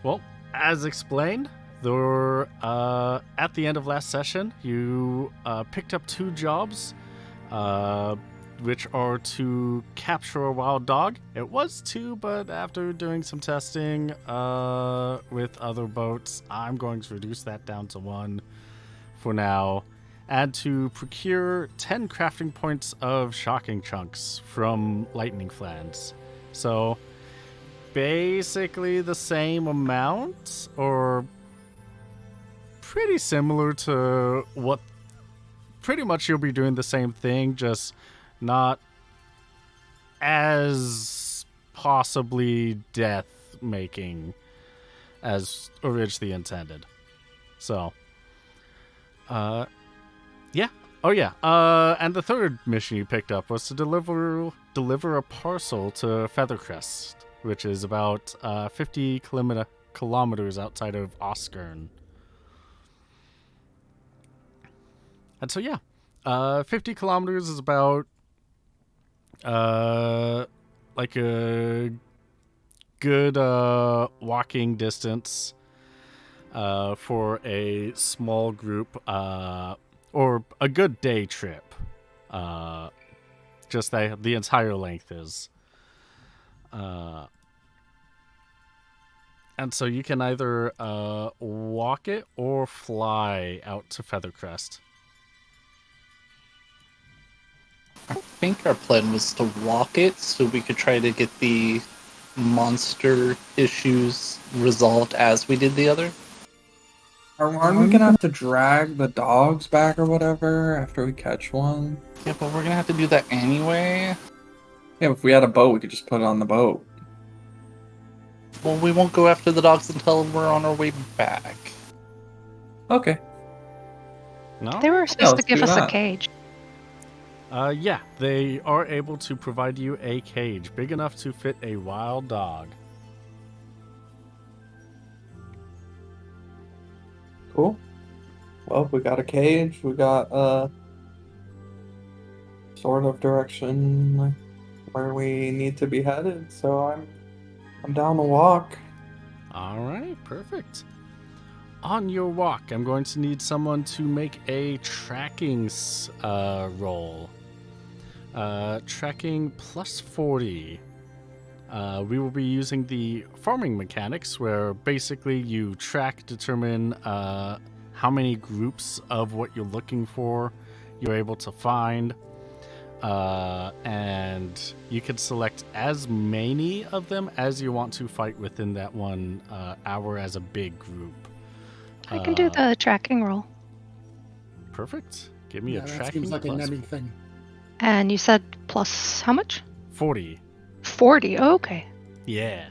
Well, as explained, at the end of last session, you picked up 2 jobs, uh, which are to capture a wild dog. It was 2, but after doing some testing with other boats, I'm going to reduce that down to 1 for now. And to procure 10 crafting points of shocking chunks from lightning flans. So basically the same amount, or pretty similar to what. Pretty much you'll be doing the same thing, just not as possibly death making as originally intended. So, yeah. Oh yeah. And the third mission you picked up was to deliver a parcel to Feathercrest, which is about 50 kilometers outside of Oskern. And so yeah, 50 kilometers is about like a good walking distance for a small group, or a good day trip. Just that the entire length is. And so you can either walk it or fly out to Feathercrest. I think our plan was to walk it so we could try to get the monster issues resolved as we did the other. Aren't we gonna have to drag the dogs back or whatever after we catch one? Yeah, but we're gonna have to do that anyway. Yeah, if we had a boat, we could just put it on the boat. Well, we won't go after the dogs until we're on our way back. Okay. No? They were supposed to let's give do us a that. cage. Yeah, they are able to provide you a cage big enough to fit a wild dog. Cool. Well, we got a cage. We got sort of direction where we need to be headed. So I'm down to walk. All right, perfect. On your walk, I'm going to need someone to make a tracking roll. Tracking plus 40. We will be using the farming mechanics, where basically you determine how many groups of what you're looking for you're able to find. And you can select as many of them as you want to fight within that 1 hour as a big group. I can do the tracking roll. Perfect. Give me a That tracking seems like a plus nutty thing. And you said plus how much? 40. 40. Oh, okay. Yeah.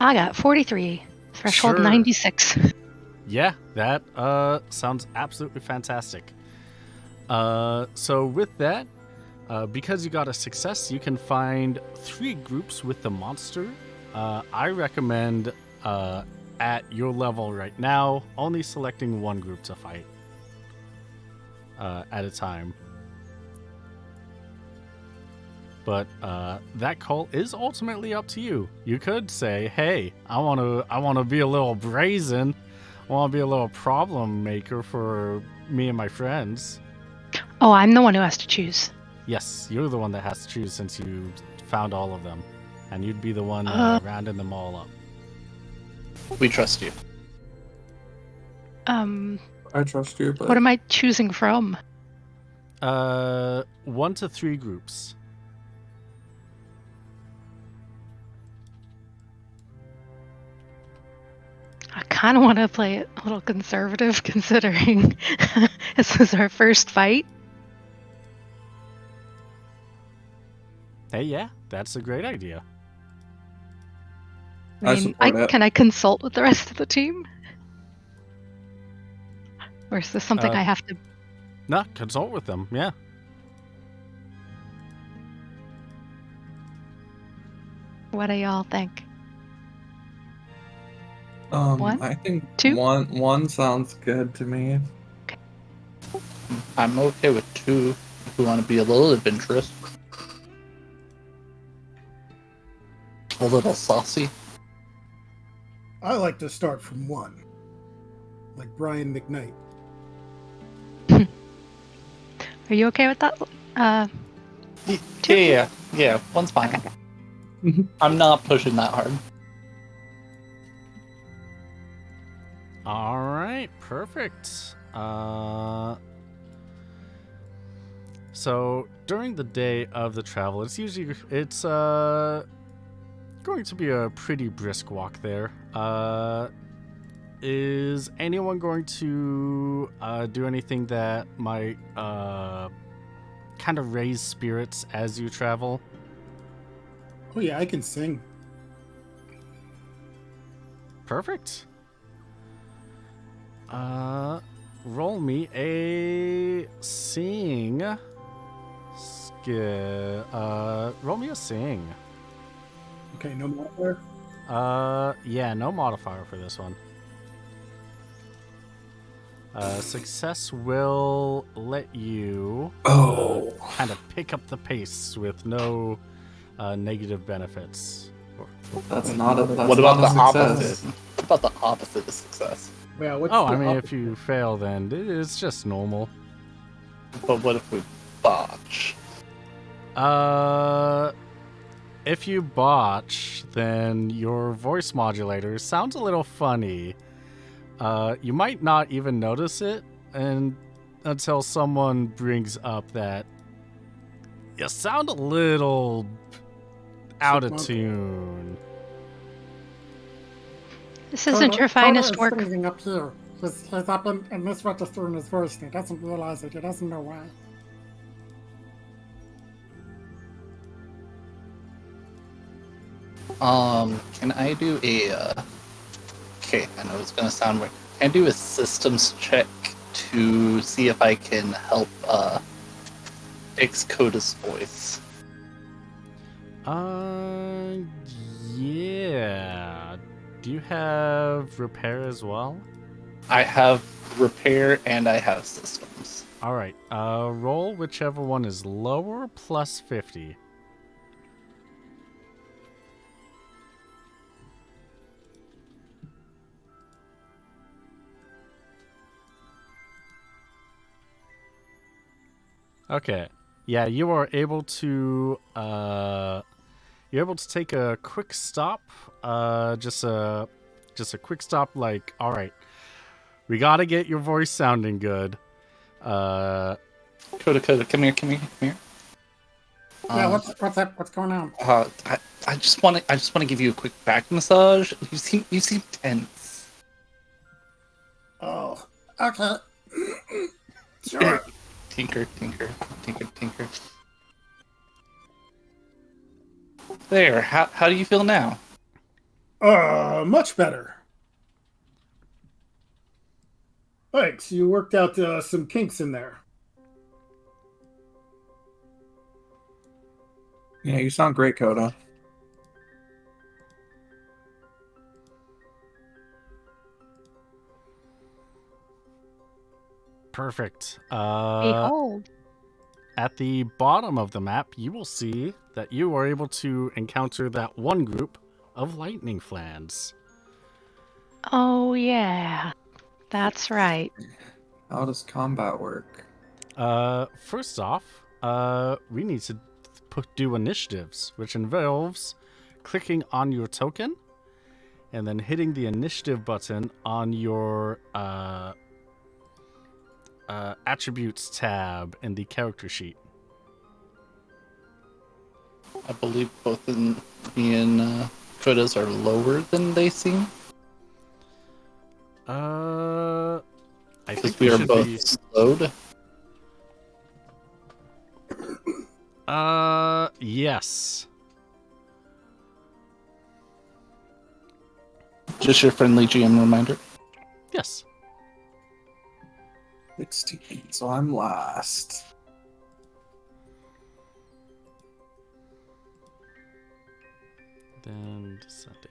I got 43. Threshold Sure. 96. Yeah, that sounds absolutely fantastic. So with that, because you got a success, you can find 3 groups with the monster. I recommend, at your level right now, only selecting 1 group to fight at a time. But that call is ultimately up to you. You could say, "Hey, I want to be a little brazen. I want to be a little problem maker for me and my friends." Oh, I'm the one who has to choose. Yes, you're the one that has to choose, since you found all of them, and you'd be the one rounding them all up. We trust you. I trust you, but What am I choosing from? 1 to 3 groups. I kind of want to play it a little conservative, considering this was our first fight. Hey, yeah, that's a great idea. I support it. Can I consult with the rest of the team? Or is this something I have to... No, consult with them, yeah. What do y'all think? One? I think Two? one sounds good to me. I'm okay with 2 if we want to be a little adventurous. A little saucy. I like to start from 1, like Brian McKnight. Are you okay with that? Two? Yeah, 1's fine. Okay. I'm not pushing that hard. All right, perfect. So during the day of the travel, it's going to be a pretty brisk walk there. Is anyone going to do anything that might kind of raise spirits as you travel? Oh yeah, I can sing. Perfect. Roll me a sing skill. Roll me a sing. Okay, no matter. Yeah, no modifier for this one. Success will let you kind of pick up the pace with no negative benefits. That's not a What about the success. opposite? What about the opposite of success? Well, what's Oh, the I mean, if opposite? you fail, then it's just normal. But what if we botch? If you botch, then your voice modulator sounds a little funny. You might not even notice it until someone brings up that you sound a little out of Chipmunk. tune. This isn't your finest work. Singing up here. He's up in this register in his voice, and he doesn't realize it. He doesn't know why. Can I do a, okay, I know it's gonna sound weird. Can I do a systems check to see if I can help, fix Coda's voice? Yeah. Do you have repair as well? I have repair and I have systems. All right. Roll whichever one is lower plus 50. Okay. Yeah, you are able to you're able to take a quick stop. Just a quick stop like, all right. We got to get your voice sounding good. Coda, come here. Yeah, what's up? What's going on? I just want to give you a quick back massage. You seem tense. Oh, okay. Sure. Tinker. There. How do you feel now? Much better. Thanks. You worked out some kinks in there. Yeah, you sound great, Coda. Perfect. Behold. At the bottom of the map, you will see that you are able to encounter that one group of lightning flans. Oh, yeah. That's right. How does combat work? First off, we need to do initiatives, which involves clicking on your token and then hitting the initiative button on your attributes tab in the character sheet. I believe both me and Coda's are lower than they seem. I Because think we are should both be. slowed. Yes. Just your friendly GM reminder. Yes. 16, so I'm last. then descending.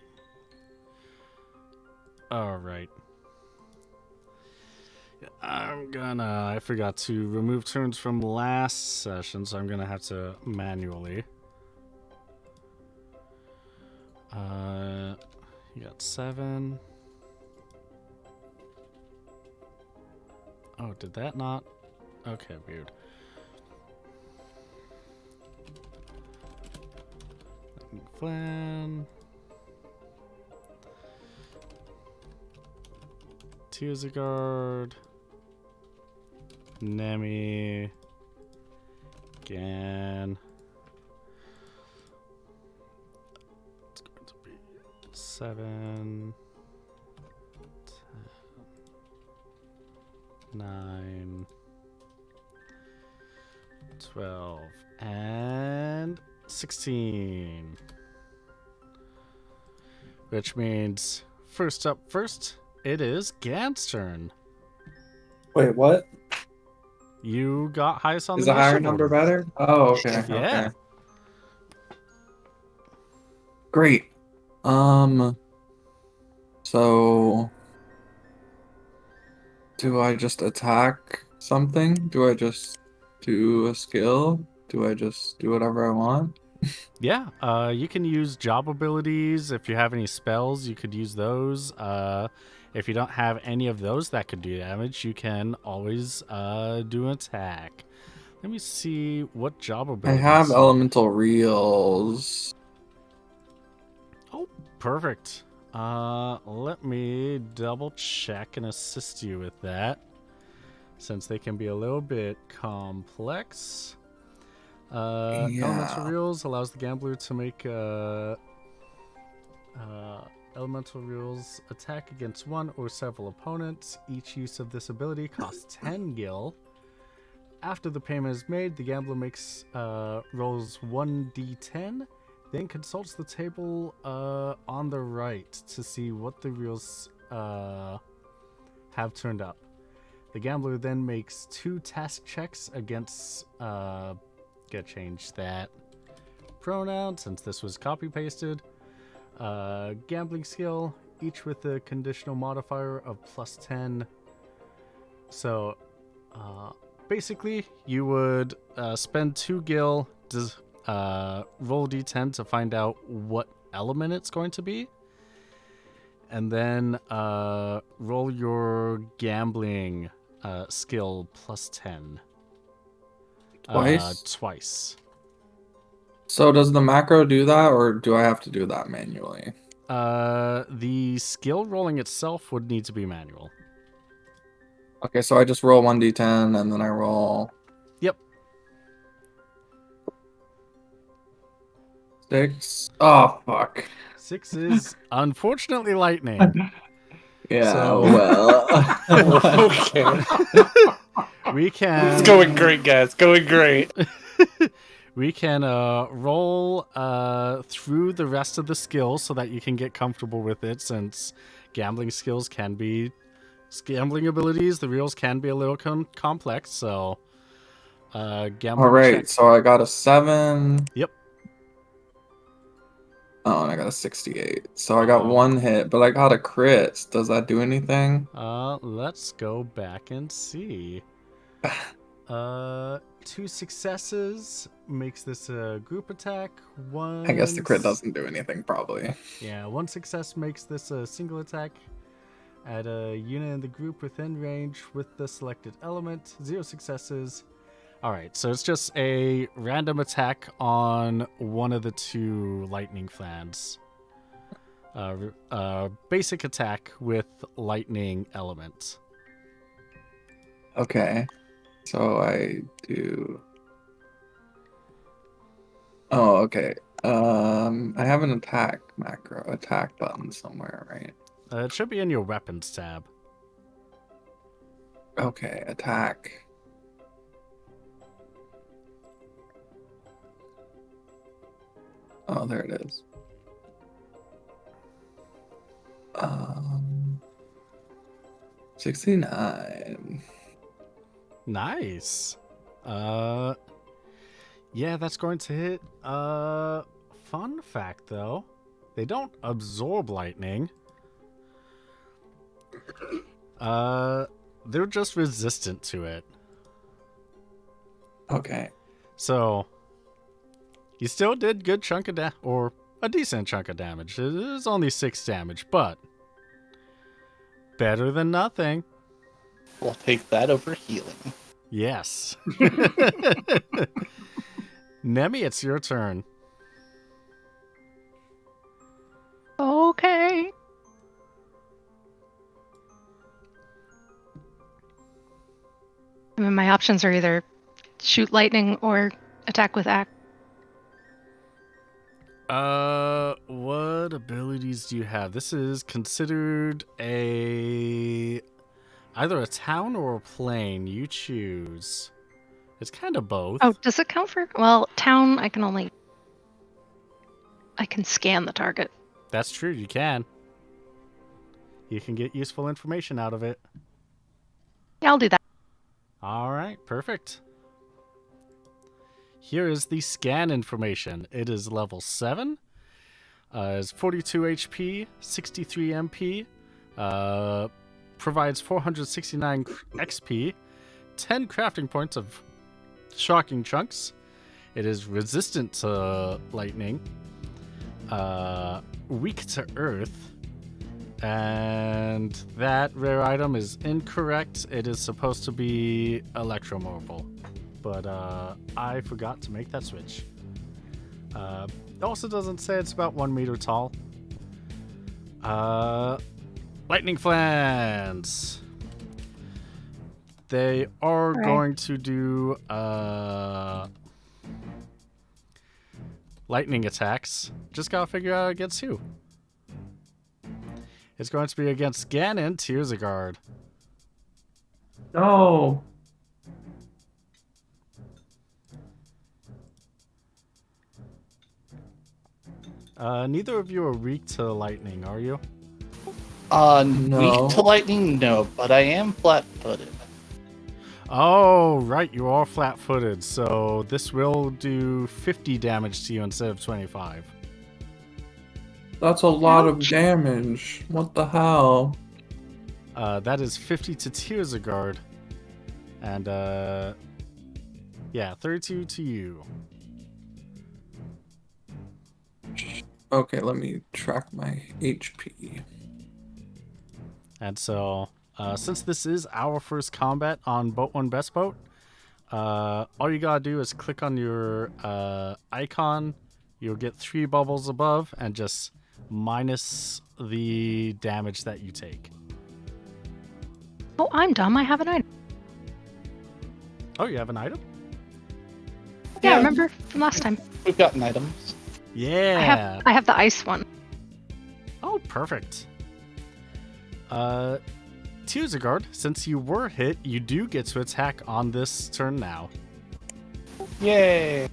All right. I forgot to remove turns from last session, so I'm gonna have to manually. You got 7. Oh, did that not? Okay, weird. Flan. Tears of Guard. Nemi. Gan. It's going to be 7. 9, 12, and 16. Which means, first up first, it is Gan's turn. Wait, what? You got highest on Is the a higher initiative number order. better? Oh, okay. Yeah. Okay. Great. So do I just attack something? Do I just do a skill? Do I just do whatever I want? Yeah, you can use job abilities. If you have any spells, you could use those. If you don't have any of those that could do damage, you can always do an attack. Let me see what job I abilities. have elemental reels. Oh, perfect. Let me double check and assist you with that, since they can be a little bit complex. Elemental Reels allows the gambler to make Elemental Reels attack against one or several opponents. Each use of this ability costs 10 gil. After the payment is made, the gambler makes rolls 1d10, then consults the table on the right to see what the reels have turned up. The gambler then makes 2 task checks against... Gotta change that pronoun since this was copy pasted. Gambling skill, each with a conditional modifier of +10. So basically, you would spend 2 gil to roll d10 to find out what element it's going to be, and then roll your gambling skill +10. Twice. So does the macro do that, or do I have to do that manually? The skill rolling itself would need to be manual. Okay, so I just roll 1d10 and then I roll... Yep. 6. Oh, fuck. 6 is unfortunately lightning. Yeah, So- well... Okay. We can... It's going great, guys. Going great. We can roll through the rest of the skills so that you can get comfortable with it, since gambling skills can be... Gambling abilities, the reels can be a little complex, so... Gambling Alright, check. so I got a 7. Yep. Oh, and I got a 68. So I got 1 hit, but I got a crit. Does that do anything? Let's go back and see. 2 successes makes this a group attack. I guess the crit doesn't do anything, probably. Yeah, 1 success makes this a single attack at a unit in the group within range with the selected element. 0 successes. Alright, so it's just a random attack on one of the 2 lightning flans. Basic attack with lightning element. Okay. So I do... Oh, okay. I have an attack button somewhere, right? It should be in your weapons tab. Okay, attack. Oh, there it is. 69. Nice. Yeah, that's going to hit. Fun fact though, They don't absorb lightning. They're just resistant to it. Okay. So, you still did good chunk of or a decent chunk of damage. It is only 6 damage, but better than nothing. We'll take that over healing. Yes. Nemi, it's your turn. Okay. I mean, my options are either shoot lightning or attack with axe. What abilities do you have? This is considered either a town or a plane. You choose. It's kind of both. Oh, does it count for? Well, town, I can scan the target. That's true, you can. You can get useful information out of it. Yeah, I'll do that. All right, perfect. Here is the scan information. It is level 7. Is 42 HP, 63 MP. Provides 469 XP, 10 crafting points of shocking chunks. It is resistant to lightning. Weak to earth. And that rare item is incorrect. It is supposed to be electromobile. But I forgot to make that switch. It also doesn't say it's about 1 meter tall. Lightning Flans. They are going to do lightning attacks. Just gotta figure out against who. It's going to be against Ganon, Tears of Guard. No. Neither of you are weak to lightning, are you? No. Weak to lightning, no, but I am flat-footed. Oh, right, you are flat-footed, so this will do 50 damage to you instead of 25. That's a lot of damage. What the hell? That is 50 to Tears of Guard. And, yeah, 32 to you. Okay, let me track my HP. And so, since this is our first combat on Boat 1 Best Boat, all you gotta do is click on your icon. You'll get 3 bubbles above and just minus the damage that you take. Oh, I'm dumb. I have an item. Oh, you have an item? Yeah, Yeah. remember from last time. We've gotten items. Yeah. I have the ice one. Oh, perfect. Tears of Guard, since you were hit, you do get to attack on this turn now. Yay!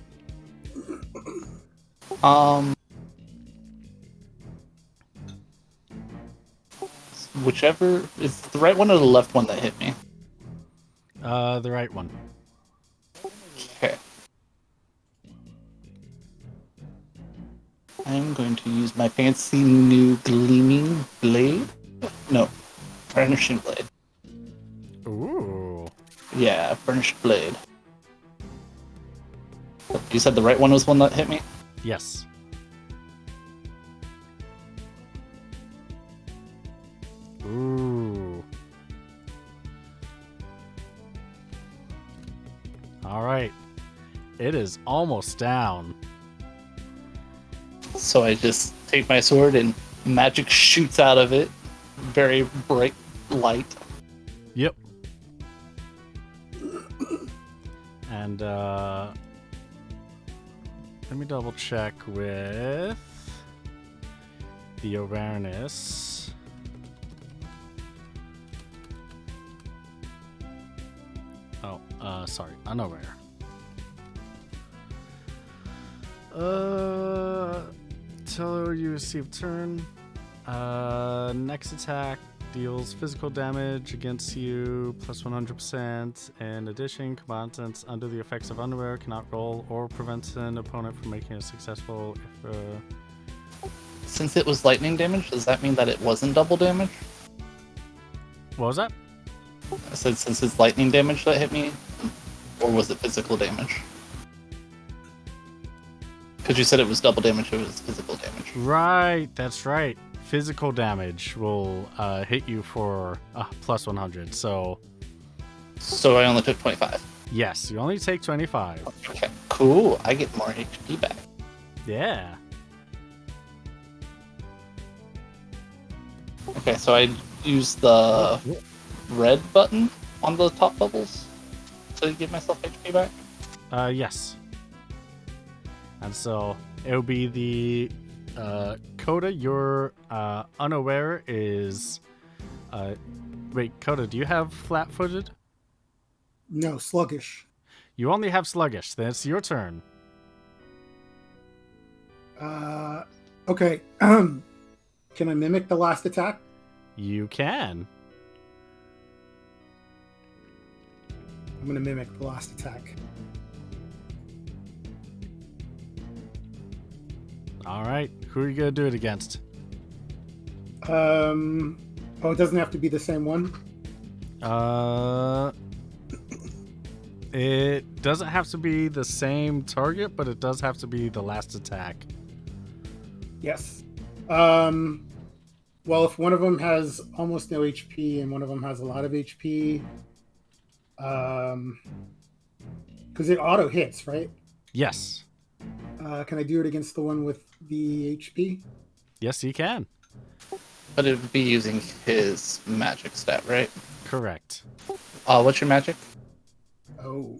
Whichever is the right one or the left one that hit me. The right one. Okay. I'm going to use my fancy new gleaming blade. No, burnishing blade. Ooh. Yeah, burnished blade. You said the right one was one that hit me? Yes. Ooh. All right. It is almost down. So I just take my sword and magic shoots out of it. Very bright light. Yep. And let me double check with the awareness. Oh, sorry, unaware. Tell her you receive turn. Next attack deals physical damage against you plus 100%. In addition, combatants under the effects of unaware cannot roll or prevent an opponent from making a successful if Since it was lightning damage, does that mean that it wasn't double damage? What was that? I said since it's lightning damage that hit me, or was it physical damage? Because you said it was double damage, it was physical damage. Right, that's right. Physical damage will hit you for plus 100. So, So I only took 25. yes, you only take 25. Okay, cool. I get more HP back. Yeah. Okay, so I use the red button on the top bubbles to give myself HP back. Yes. And so it'll be the Coda. You're unaware is. Wait, Coda, do you have flat-footed? No, sluggish. You only have sluggish. Then it's your turn. Okay. Can I mimic the last attack? You can. I'm gonna mimic the last attack. All right. Who are you gonna do it against? Oh, it doesn't have to be the same one. It doesn't have to be the same target, but it does have to be the last attack. Yes. Well, if one of them has almost no HP and one of them has a lot of HP, because it auto hits, right? Yes. Can I do it against the one with the HP? Yes, you can. But it would be using his magic stat, right? Correct. What's your magic? Oh.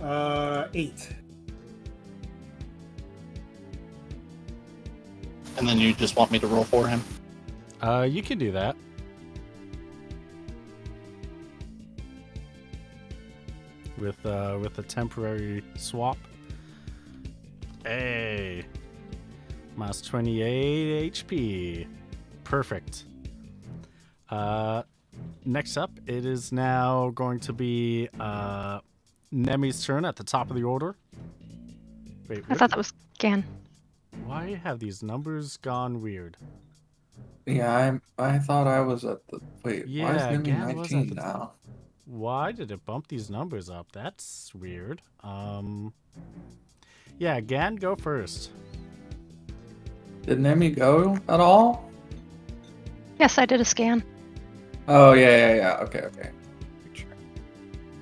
8. And then you just want me to roll for him? You can do that. With a temporary swap. Hey. Minus 28 HP. Perfect. Next up, it is now going to be Nemi's turn at the top of the order. Wait, I thought that was Gan. why have these numbers gone weird? Yeah, I thought I was at the wait. Why is Yeah, Nemi Gan was at 19 the now? Why did it bump these numbers up? That's weird. Yeah, Gan, go first. Did Nemi go at all? Yes, I did a scan. Oh yeah. Okay. Sure.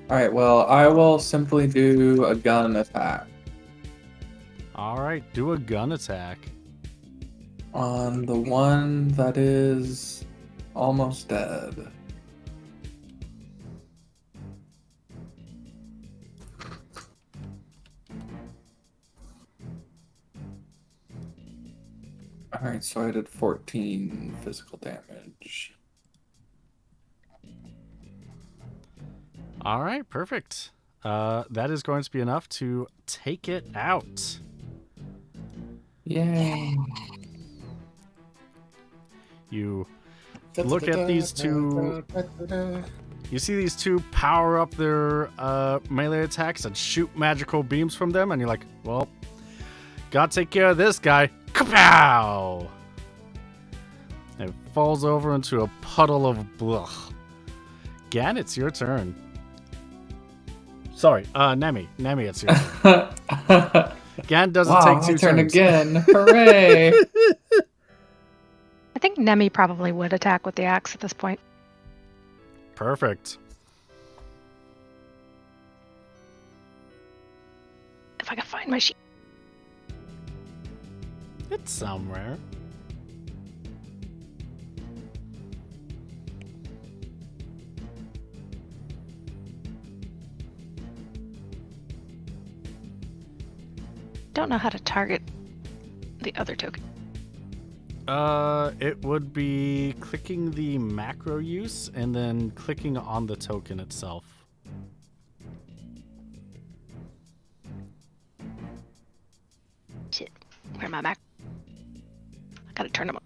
All right. Well, I will simply do a gun attack All right, do a gun attack. on the one that is almost dead. All right, so I did 14 physical damage. All right, perfect. That is going to be enough to take it out. Yay! You look at these two. You see these two power up their melee attacks and shoot magical beams from them, and you're like, well, gotta take care of this guy. Kapow! It falls over into a puddle of blech. Gan, it's your turn. Sorry, Nemi, it's your turn. Gan doesn't Wow, take my two turn turns. again! Hooray! I think Nemi probably would attack with the axe at this point. Perfect. If I can find my sheet. It's somewhere. Don't know how to target the other token. It would be clicking the macro use and then clicking on the token itself. Shit. Where am I back? I gotta turn them on.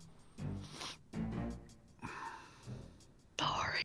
Sorry.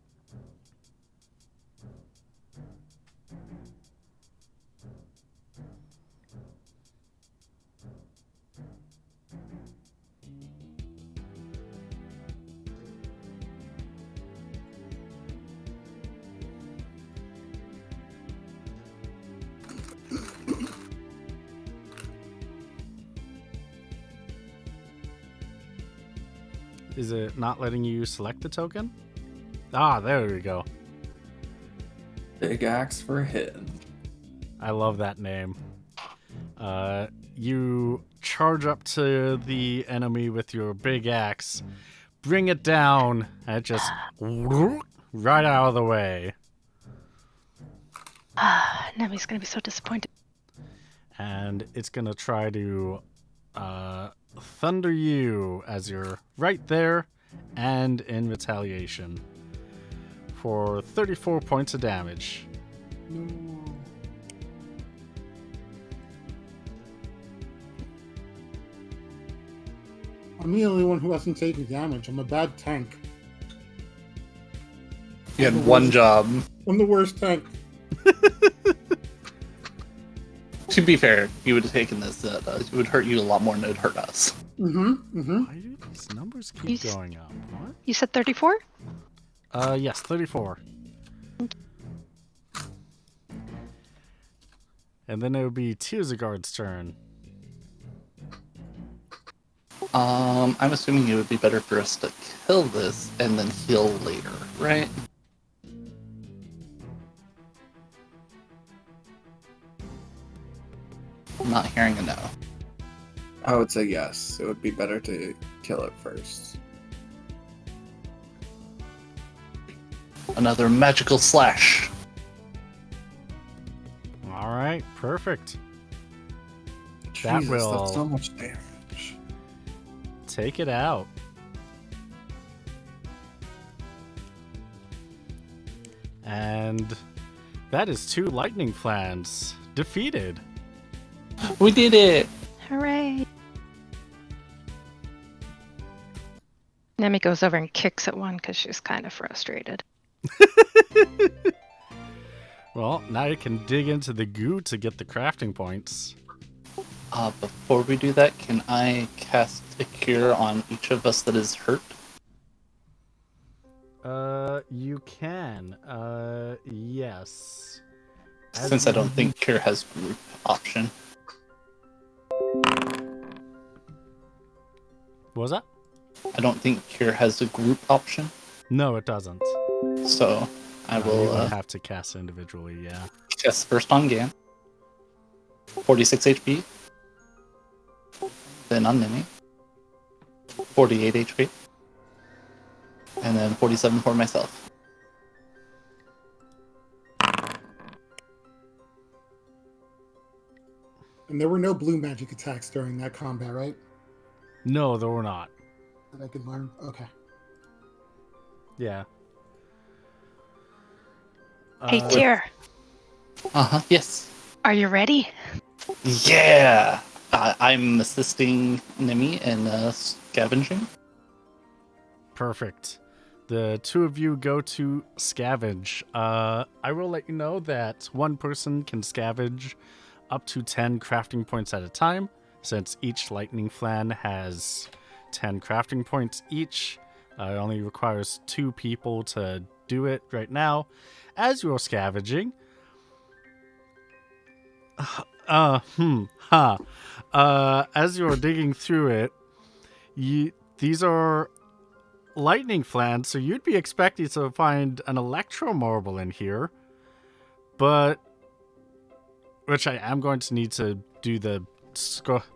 Is it not letting you select the token? Ah, there we go. Big axe for hitting. I love that name. You charge up to the enemy with your big axe, bring it down, and it just right out of the way. Nemi's gonna be so disappointed. And it's gonna try to thunder you as you're right there and in retaliation for 34 points of damage. No. I'm the only one who hasn't taken damage. I'm a bad tank. You had one job. I'm the worst tank. To be fair, you would have taken this. It would hurt you a lot more than it would hurt us. Mm-hmm. Mm-hmm. Why do these numbers keep You s- going up? What? You said 34? Yes, 34. And then it would be Tearsagard's turn. I'm assuming it would be better for us to kill this and then heal later, right? I'm not hearing a no. I would say yes. It would be better to kill it first. Another magical slash. All right, perfect. That Jesus, will- that's so much damage. Take it out. And that is 2 lightning plans defeated. We did it! Hooray! Nemi goes over and kicks at one because she's kind of frustrated. Well, now you can dig into the goo to get the crafting points. Before we do that, can I cast a cure on each of us that is hurt? You can. Yes. Since I don't think cure has group option. What was that? I don't think cure has a group option, No, it doesn't. so I You will would have to cast individually, yeah. cast first on Gan. 46 HP. Then on Nimi. 48 HP. And then 47 for myself. And there were no blue magic attacks during that combat, right? No, there were not. That I could learn. Okay. Yeah. Hey, Tyr, Uh-huh, yes. are you ready? Yeah! I'm assisting Nimi in scavenging. Perfect. The 2 of you go to scavenge. I will let you know that one person can scavenge up to 10 crafting points at a time, since each lightning flan has 10 crafting points each. It only requires 2 people to do it right now. As you're scavenging, as you're digging through it, these are lightning flans, so you'd be expecting to find an electro marble in here, but which I am going to need to do the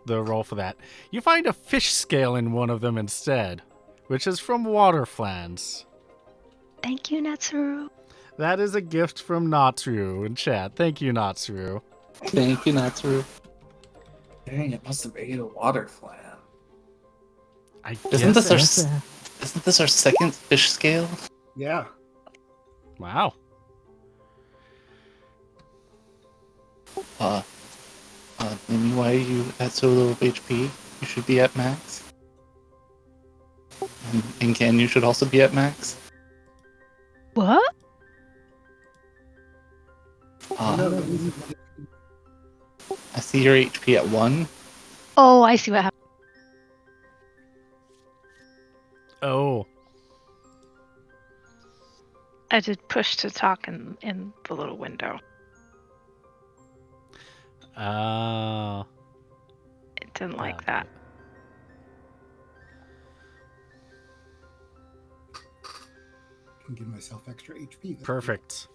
roll for that. You find a fish scale in one of them instead, which is from water flans. Thank you, Natsuru. That is a gift from Natsuru in chat. Thank you, Natsuru. Thank you, Natsuru. Dang, it must have ate a water flan. I Isn't guess this our second fish scale? Yeah. Wow. Nimi, why are you at so low of HP? You should be at max. And Ken, you should also be at max. What? I see your HP at 1. Oh, I see what happened. Oh. I did push to talk in the little window. It didn't like that. can give myself extra HP. That's Perfect.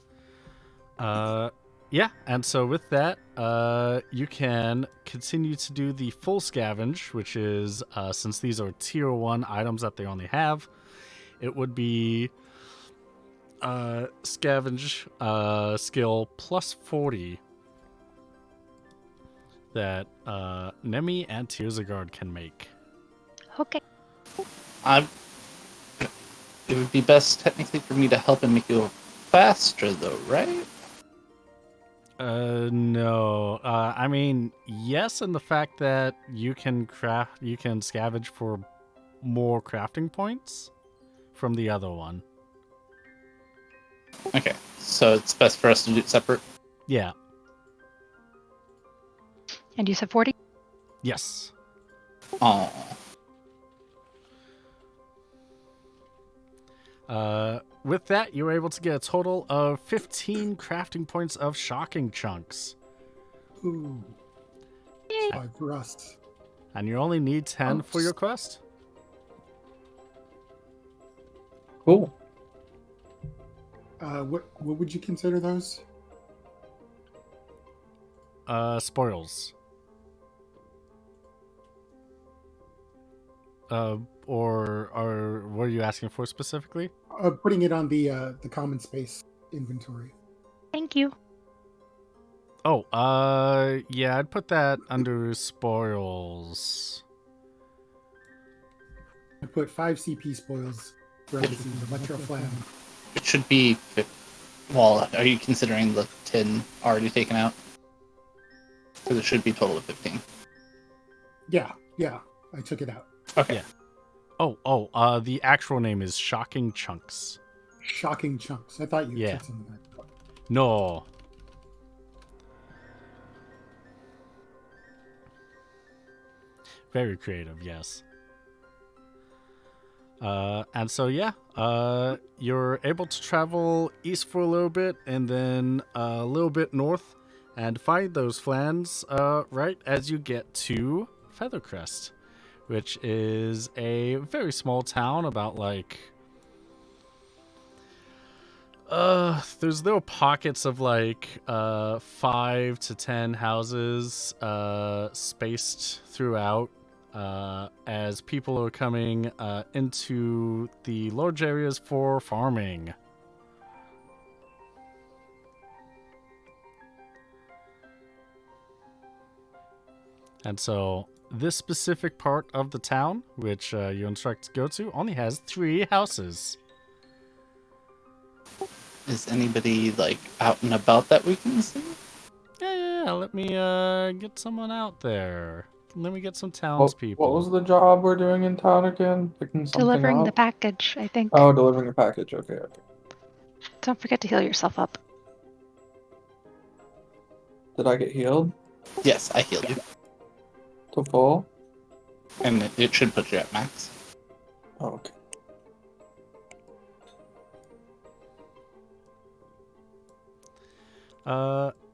Yeah, and so with that, you can continue to do the full scavenge, which is, since these are tier 1 items that they only have, it would be scavenge skill plus 40 that Nemi and Tearsagard can make. Okay. I'm. It would be best technically for me to help and make you go faster, though, right? No. I mean, yes, in the fact that you can scavenge for more crafting points from the other one. Okay, so it's best for us to do it separate. Yeah. And you said 40? Yes. Oh, With that, you were able to get a total of 15 crafting points of shocking chunks. Ooh. Yay. 5 for us. And you only need 10 for your quest. Cool. What would you consider those? Spoils. Or what are you asking for specifically? Putting it on the common space inventory. Thank you. Oh, yeah, I'd put that under spoils. I put 5 CP spoils for everything. The Metro Flam. it should be. Well, are you considering the 10 already taken out? Because it should be a total of 15. Yeah, I took it out. Okay. Yeah. The actual name is Shocking Chunks. Shocking chunks. I thought you Yeah. took something back. No. Very creative, yes. And so, yeah, you're able to travel east for a little bit and then a little bit north and find those flans right as you get to Feathercrest, which is a very small town about like... there's little pockets of like 5 to 10 houses spaced throughout as people are coming into the large areas for farming. And so this specific part of the town, which you're instructed to go to, only has 3 houses. Is anybody like out and about that we can see? Yeah. Let me get someone out there. Let me get some What townspeople. was the job we're doing in town again? Picking something Delivering the up? package, I think. Oh, delivering a package. Okay. Don't forget to heal yourself up. Did I get healed Yes, I healed you, to full? and it should put you at max. Oh, okay.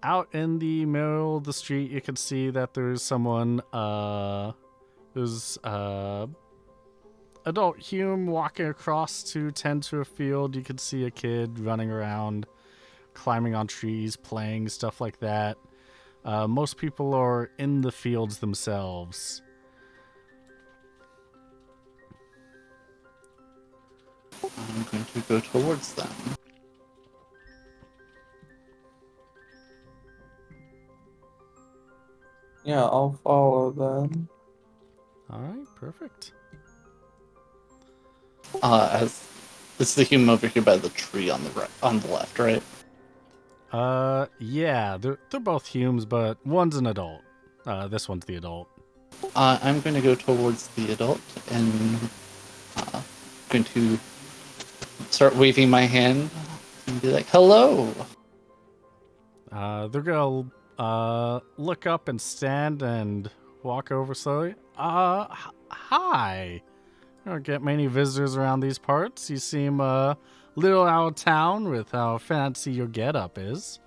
Out in the middle of the street, you can see that there's someone, there's, adult Hume walking across to tend to a field. You can see a kid running around, climbing on trees, playing, stuff like that. Most people are in the fields themselves. I'm going to go towards them. Yeah, I'll follow them. Alright, perfect. As this is the human over here by the tree on the right, on the left, right? Yeah, they're both Humes, but one's an adult. This one's the adult. I'm going to go towards the adult and going to start waving my hand and be like, "Hello." They're gonna look up and stand and walk over slowly. Hi. I don't get many visitors around these parts. You seem a little out of town with how fancy your getup is.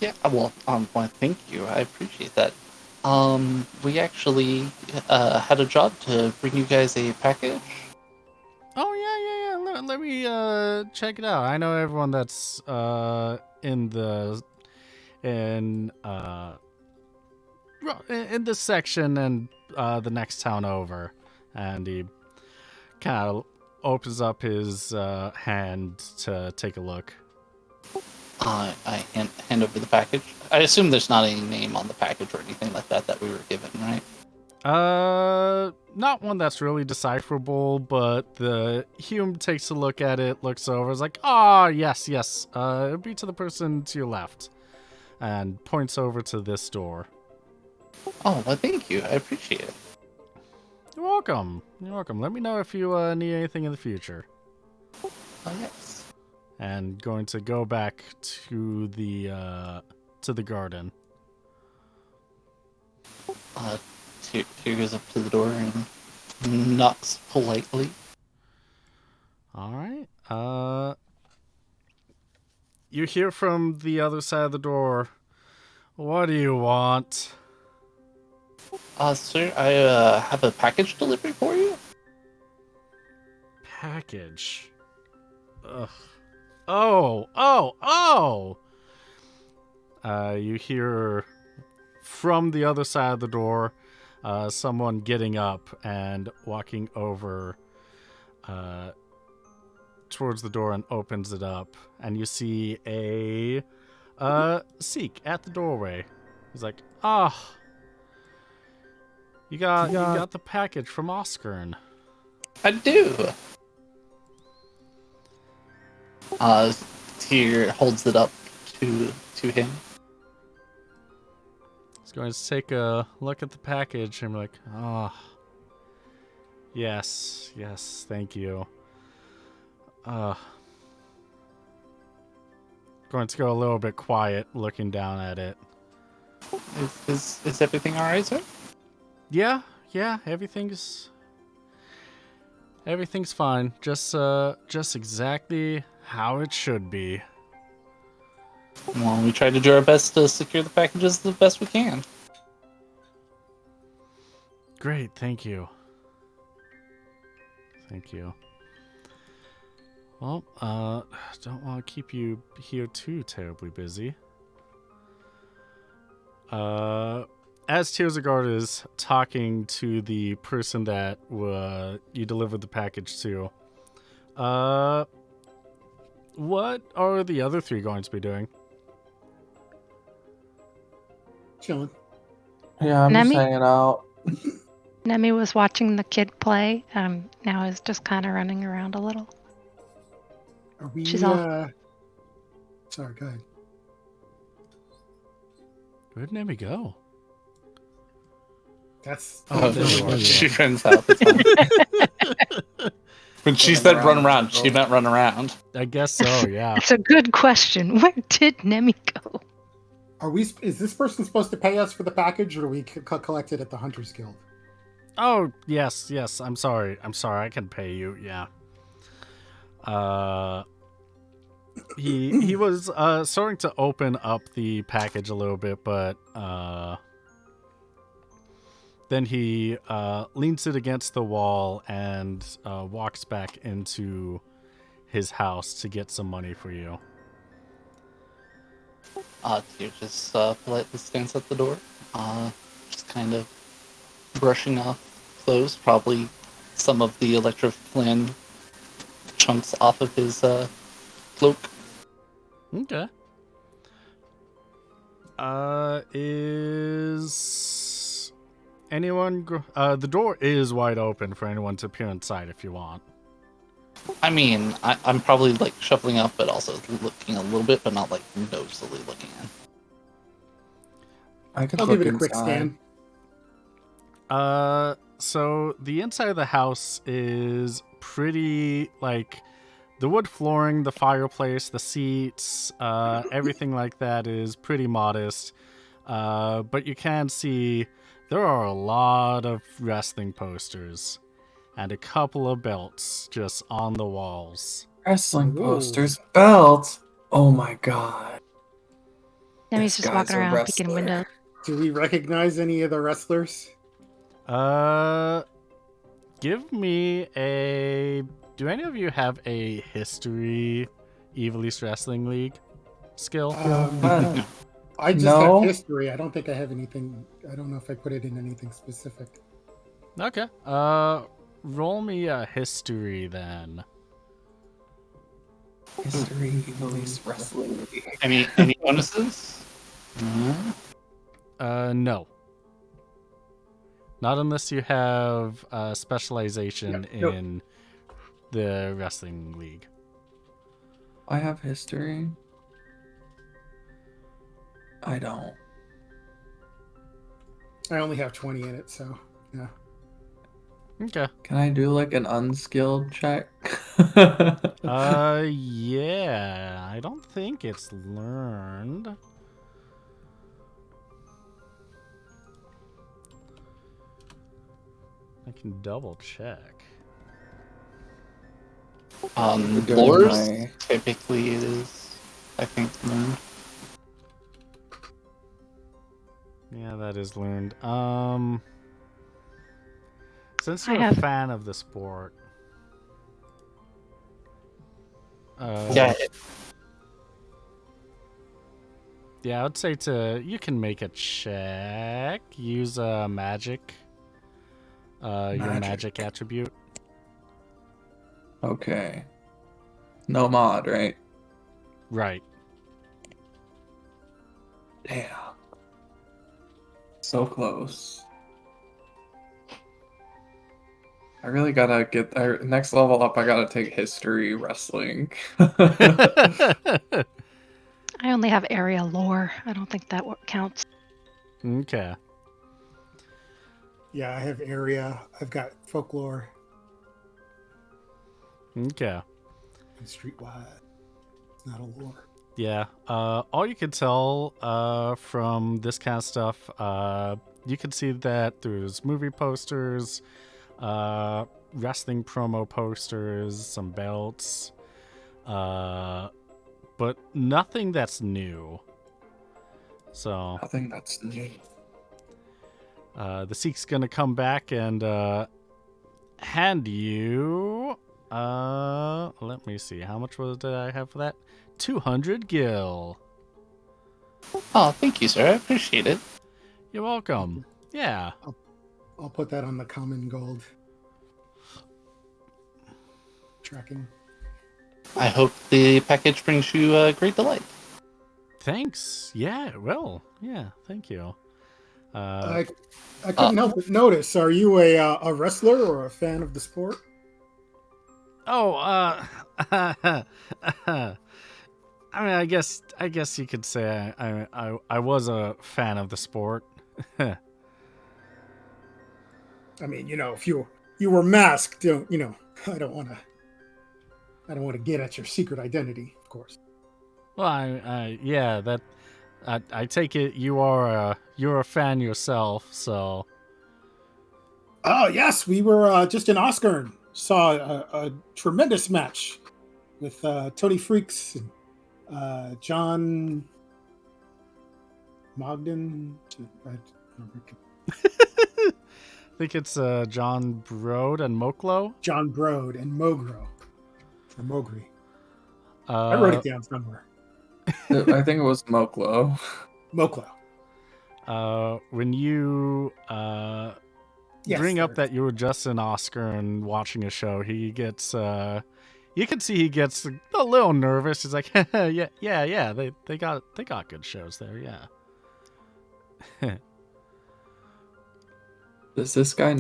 Yeah. Well, thank you. I appreciate that. We actually had a job to bring you guys a package. Oh, yeah. let me check it out. I know everyone that's in this section and the next town over, and he kind of opens up his hand to take a look. I hand over the package. I assume there's not any name on the package or anything like that we were given, right? Not one that's really decipherable, but the human takes a look at it, looks over, is like, yes. It'll be to the person to your left, and points over to this door. Oh, well, thank you. I appreciate it. You're welcome. Let me know if you need anything in the future. Oh, yes. And going to go back to the garden. Tyr goes up to the door and knocks politely. All right. You hear from the other side of the door. What do you want? Sir, I have a package delivery for you. Package. Ugh. Oh. You hear from the other side of the door someone getting up and walking over towards the door and opens it up. And you see a Seek at the doorway. He's like, you got the package from Oscar. I do. Tyr holds it up to him. He's going to take a look at the package and be like, yes, thank you. Going to go a little bit quiet, looking down at it. Is everything all right, sir? Yeah, everything's fine. Just exactly how it should be. Well, we try to do our best to secure the packages the best we can. Great, thank you. Well, don't want to keep you here too terribly busy. As Tearsagard is talking to the person that you delivered the package to, what are the other three going to be doing? Chilling. Yeah, I'm just Nemi? hanging out. Nemi was watching the kid play. Now is just kind of running around a little. Are we? She's all- Sorry, go ahead. Where'd Nemi go? That's. There you are. She runs out the time. When she said run around, she meant run around. I guess so, yeah. That's a good question. Where did Nemi go? Are we? Is this person supposed to pay us for the package, or do we collect it at the Hunters Guild? Oh, yes. I'm sorry. I can pay you, yeah. He was starting to open up the package a little bit, but then he leans it against the wall and walks back into his house to get some money for you. Tyr just politely stands at the door, just kind of brushing off clothes, probably some of the electroplan chunks off of his cloak. Okay. Is anyone... the door is wide open for anyone to peer inside if you want. I mean, I'm probably like shuffling up, but also looking a little bit, but not like noticeably looking in. I could I'll look give it a quick inside. scan. So the inside of the house is pretty, like, the wood flooring, the fireplace, the seats, everything like that is pretty modest. But you can see there are a lot of wrestling posters and a couple of belts just on the walls. Wrestling Ooh. posters, belts. Oh my god. Nemi's This just guy's walking a around peeking wrestler. windows. Do we recognize any of the wrestlers? Give me a. Do any of you have a history Evil East Wrestling League skill? I just No. have history. I don't think I have anything. I don't know if I put it in anything specific. Okay. Roll me a history then. History Police Wrestling League. Any bonuses? No. Not unless you have specialization Yeah, nope. in the wrestling league. I have history. I don't. I only have 20 in it, so yeah. Okay. Can I do like an unskilled check? Yeah. I don't think it's learned. I can double check. Doing Lures my- typically is, I think, learned. Yeah, that is learned. Since I you're a have- fan of the sport, Yeah, yeah, I would say you can make a check. Use magic. Your magic attribute. Okay. No mod, right? Right. Damn. So close. I really gotta get next level up. I gotta take history wrestling. I only have area lore. I don't think that counts. Okay. Yeah, I have area. I've got folklore Okay. and streetwise. It's not a lore. Yeah. All you can tell from this kind of stuff, you can see that there's movie posters, wrestling promo posters, some belts, but nothing that's new. So I think that's new. the Seek's gonna come back and hand you. Let me see. How much did I have for that? 200 gil. Oh, thank you, sir. I appreciate it. You're welcome. Yeah. I'll put that on the common gold tracking. I hope the package brings you great delight. Thanks. Yeah, it will. Yeah, thank you. I couldn't help but notice. Are you a wrestler or a fan of the sport? Oh, I mean, I guess you could say I was a fan of the sport. I mean, if you were masked, I don't want to get at your secret identity, of course. Well, yeah, that I take it you're a fan yourself, so. Oh yes, we were just in Oscar. Saw a tremendous match with Tony Freaks and John Mogden. I think it's John Brode and Moklo. John Brode and Mogro. Or Mogri. I wrote it down somewhere. I think it was Moklo. Moklo. When you Yes, bring up there. that you were just in Oscar and watching a show, he gets you can see he gets a little nervous. He's like, yeah, they got good shows there, yeah. Does this guy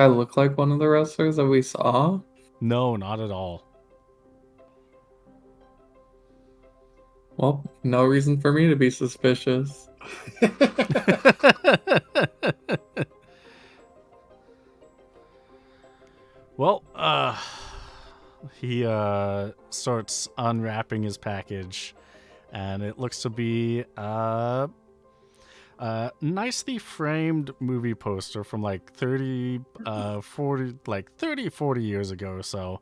look like one of the wrestlers that we saw? No, not at all. Well, no reason for me to be suspicious. Well, he starts unwrapping his package, and it looks to be a nicely framed movie poster from like 40 years ago or so.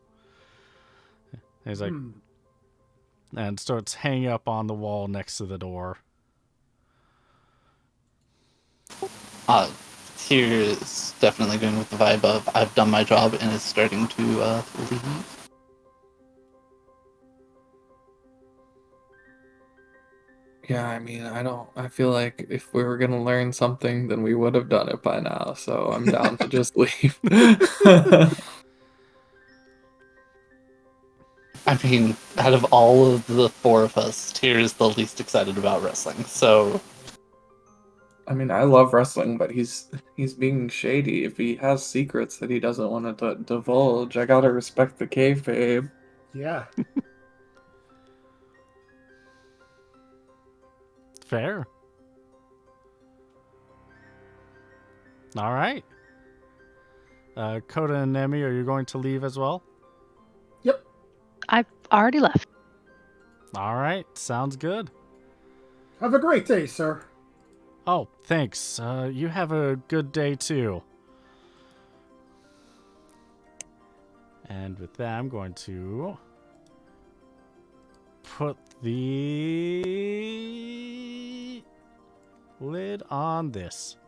He's like, and starts hanging up on the wall next to the door. Tyr is definitely going with the vibe of I've done my job and is starting to leave. Yeah, I mean, I feel like if we were gonna learn something, then we would have done it by now, so I'm down to just leave. I mean, out of all of the four of us, Tyr is the least excited about wrestling, so I mean, I love wrestling, but he's being shady. If he has secrets that he doesn't want to divulge, I gotta respect the kayfabe. Yeah. Fair. All right. Coda and Nemi, are you going to leave as well? Yep. I've already left. All right. Sounds good. Have a great day, sir. Oh, thanks. You have a good day too. And with that, I'm going to put the lid on this.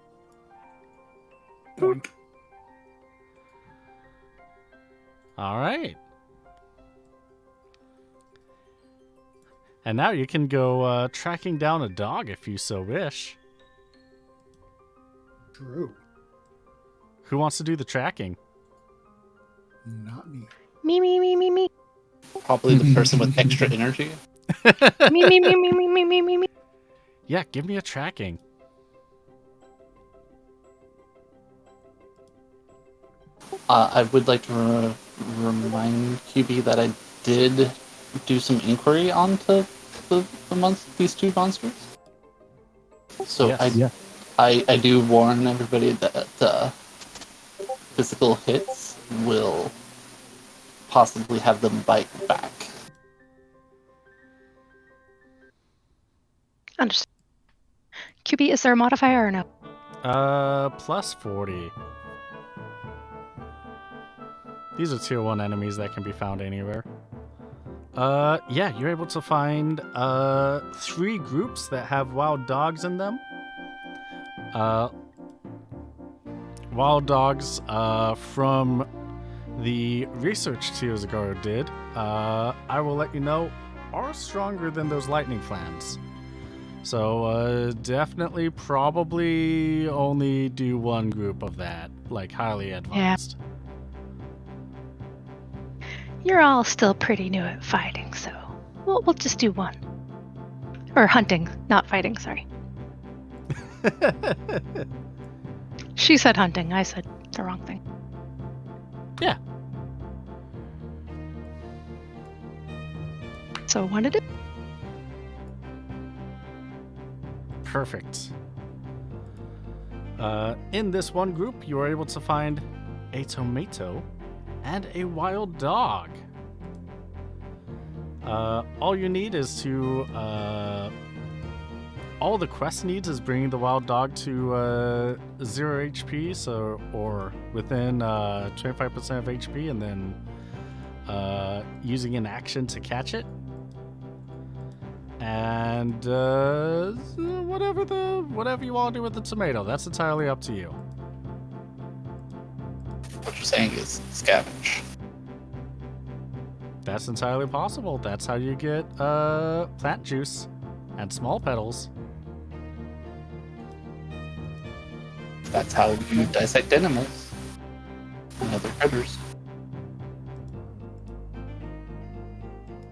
Boink. All right. And now you can go tracking down a dog if you so wish. True. Who wants to do the tracking? Not me. Me, me, me, me, me. probably the person with extra energy. Me, me, me, me, me, me, me, me, me. Yeah, give me a tracking. I would like to remind QB that I did do some inquiry onto these two monsters. So Yes. I do warn everybody that physical hits will possibly have them bite back. Understood. QB, is there a modifier or no? Plus 40. These are tier 1 enemies that can be found anywhere. Yeah, you're able to find 3 groups that have wild dogs in them. Wild dogs from the research Tearsgar did, I will let you know, are stronger than those lightning clans. So definitely probably only do one group of that, like highly advised. You're all still pretty new at fighting, so we'll just do one. Or hunting, not fighting, sorry. She said hunting, I said the wrong thing. Yeah. So one to do. Perfect. In this one group, you are able to find a tomato and a wild dog. All you need is to... all the quest needs is bringing the wild dog to 0 HP, so or within 25% of HP, and then using an action to catch it. And whatever you want to do with the tomato, that's entirely up to you. What you're saying is scavenge. That's entirely possible. That's how you get plant juice and small petals. That's how you dissect animals and other critters.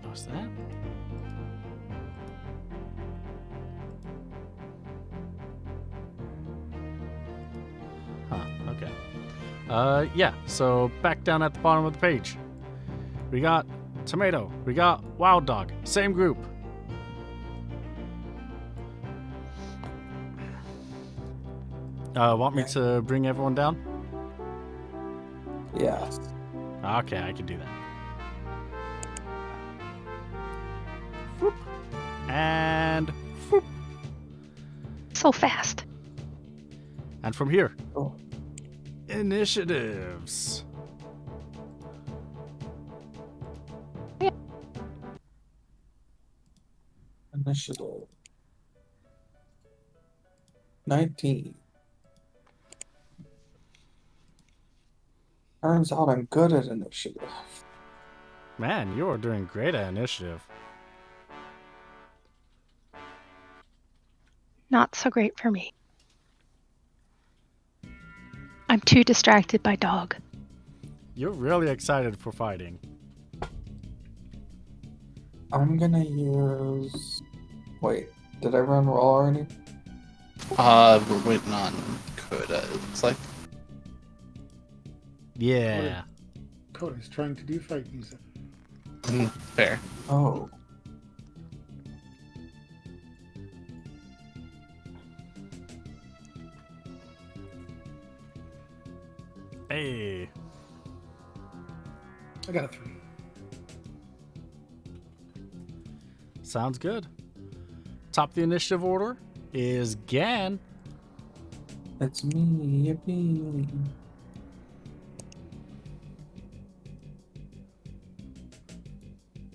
What's that? Huh, okay. Yeah, so back down at the bottom of the page. We got tomato, we got wild dog, same group. Want me to bring everyone down? Yeah. Okay, I can do that. Whoop. And whoop. So fast. And from here, Oh. initiatives. Initiative. 19. Turns out I'm good at initiative. Man, you are doing great at initiative. Not so great for me. I'm too distracted by dog. You're really excited for fighting. I'm gonna use. Wait, did everyone roll already? We're waiting on Coda, it looks like. Yeah. Coda's trying to do fight music. Fair. Oh. Hey. I got a 3. Sounds good. Top of the initiative order is Gan. It's me, yippee.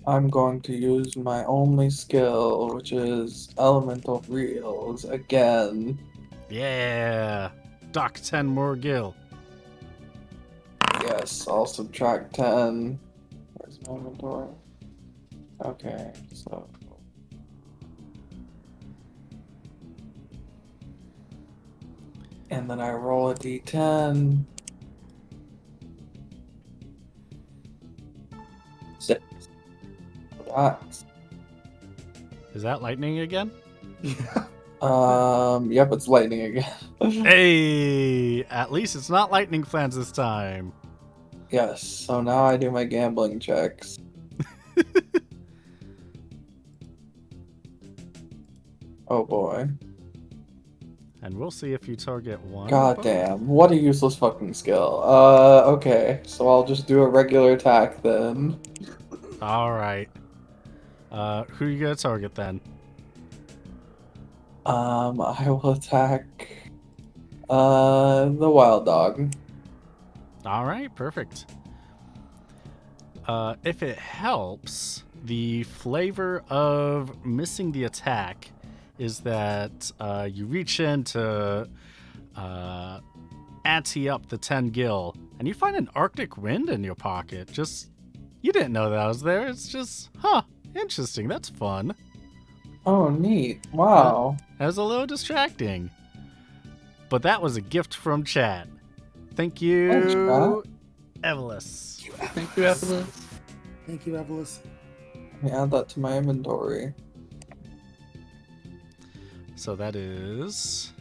I'm going to use my only skill, which is Elemental Reels, again. Yeah. Dock 10 more gil. Yes, I'll subtract 10. Where's my inventory? Okay, so. And then I roll a d10. 6. That's. Is that lightning again? Yeah. Yep, it's lightning again. Hey. At least it's not lightning flange this time. Yes, so now I do my gambling checks. Oh boy. And we'll see if you target one. or God both. damn, what a useless fucking skill. Okay, so I'll just do a regular attack then. All right. Who you gonna target then? I will attack the wild dog. All right, perfect. If it helps, the flavor of missing the attack is that you reach in to ante up the 10 gil, and you find an Arctic wind in your pocket. You didn't know that was there. It's just, interesting. That's fun. Oh, neat. Wow. That was a little distracting. But that was a gift from chat. Thank you, Thanks, Matt. Evelys. Thank you, Evelyn. Thank you, Evelys. Let me add that to my inventory. So that is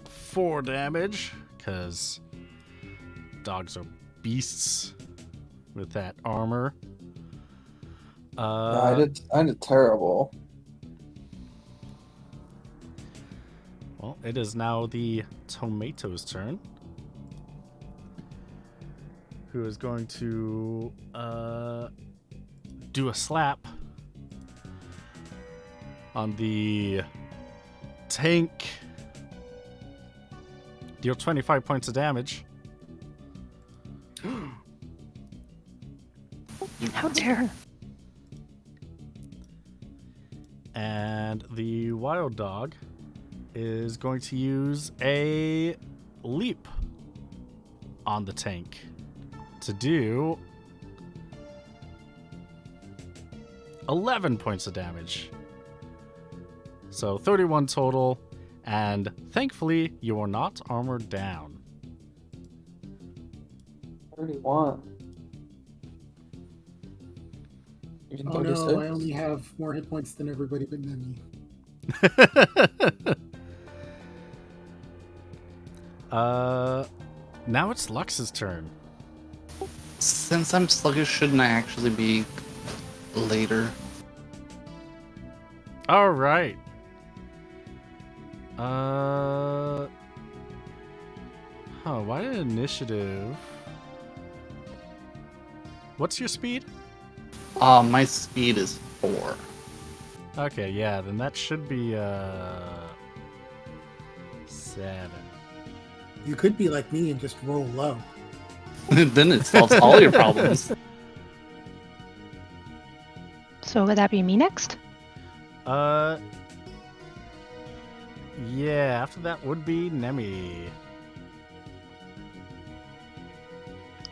4 damage, because dogs are beasts with that armor. Yeah, I did terrible. Well, it is now the tomato's turn, who is going to do a slap on the tank. Deal 25 points of damage. How dare her? And the wild dog is going to use a leap on the tank to do 11 points of damage. So 31 total, and thankfully you are not armored down. 31. Even Oh 36? no, I only have more hit points than everybody but Nemi. Now it's Lux's turn. Since I'm sluggish, shouldn't I actually be later? All right. Why did initiative? What's your speed? My speed is 4. Okay, yeah, then that should be 7. You could be like me and just roll low. Then it solves all your problems. So would that be me next? Yeah, after that would be Nemi.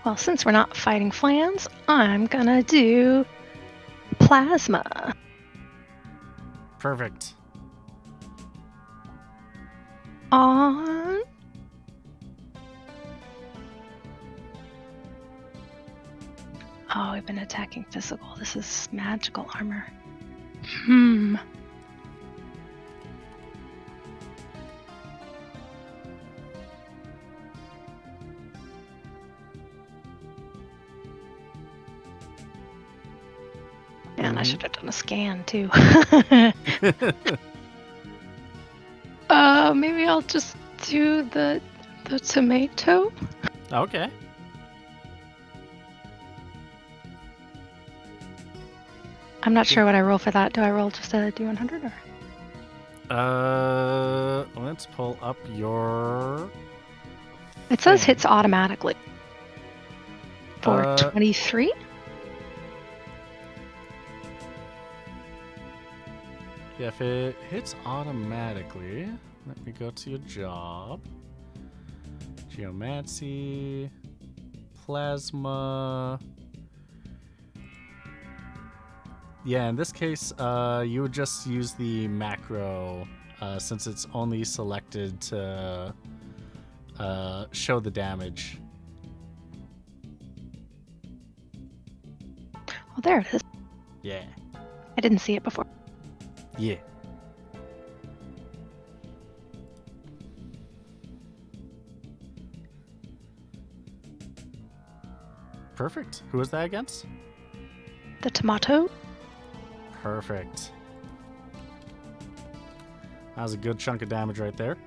Well, since we're not fighting flans, I'm gonna do plasma. Perfect. On. Oh, we've been attacking physical. This is magical armor. Man, I should have done a scan too. Maybe I'll just do the tomato. Okay. I'm not sure what I roll for that. Do I roll just a D100 or? Let's pull up your. It says thing. hits automatically. For 23? Yeah, if it hits automatically, let me go to your job. Geomancy, plasma. Yeah, in this case, you would just use the macro since it's only selected to show the damage. Oh, there it is. Yeah. I didn't see it before. Yeah. Perfect. Who was that against? The tomato? Perfect. That was a good chunk of damage right there.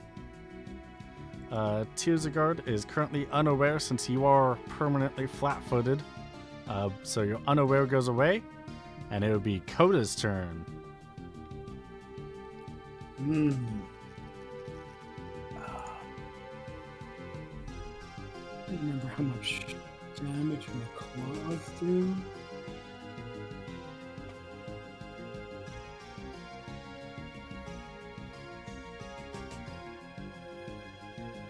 Tiersegard is currently unaware since you are permanently flat-footed. So your unaware goes away, and it would be Coda's turn. I don't remember how much damage my claws do.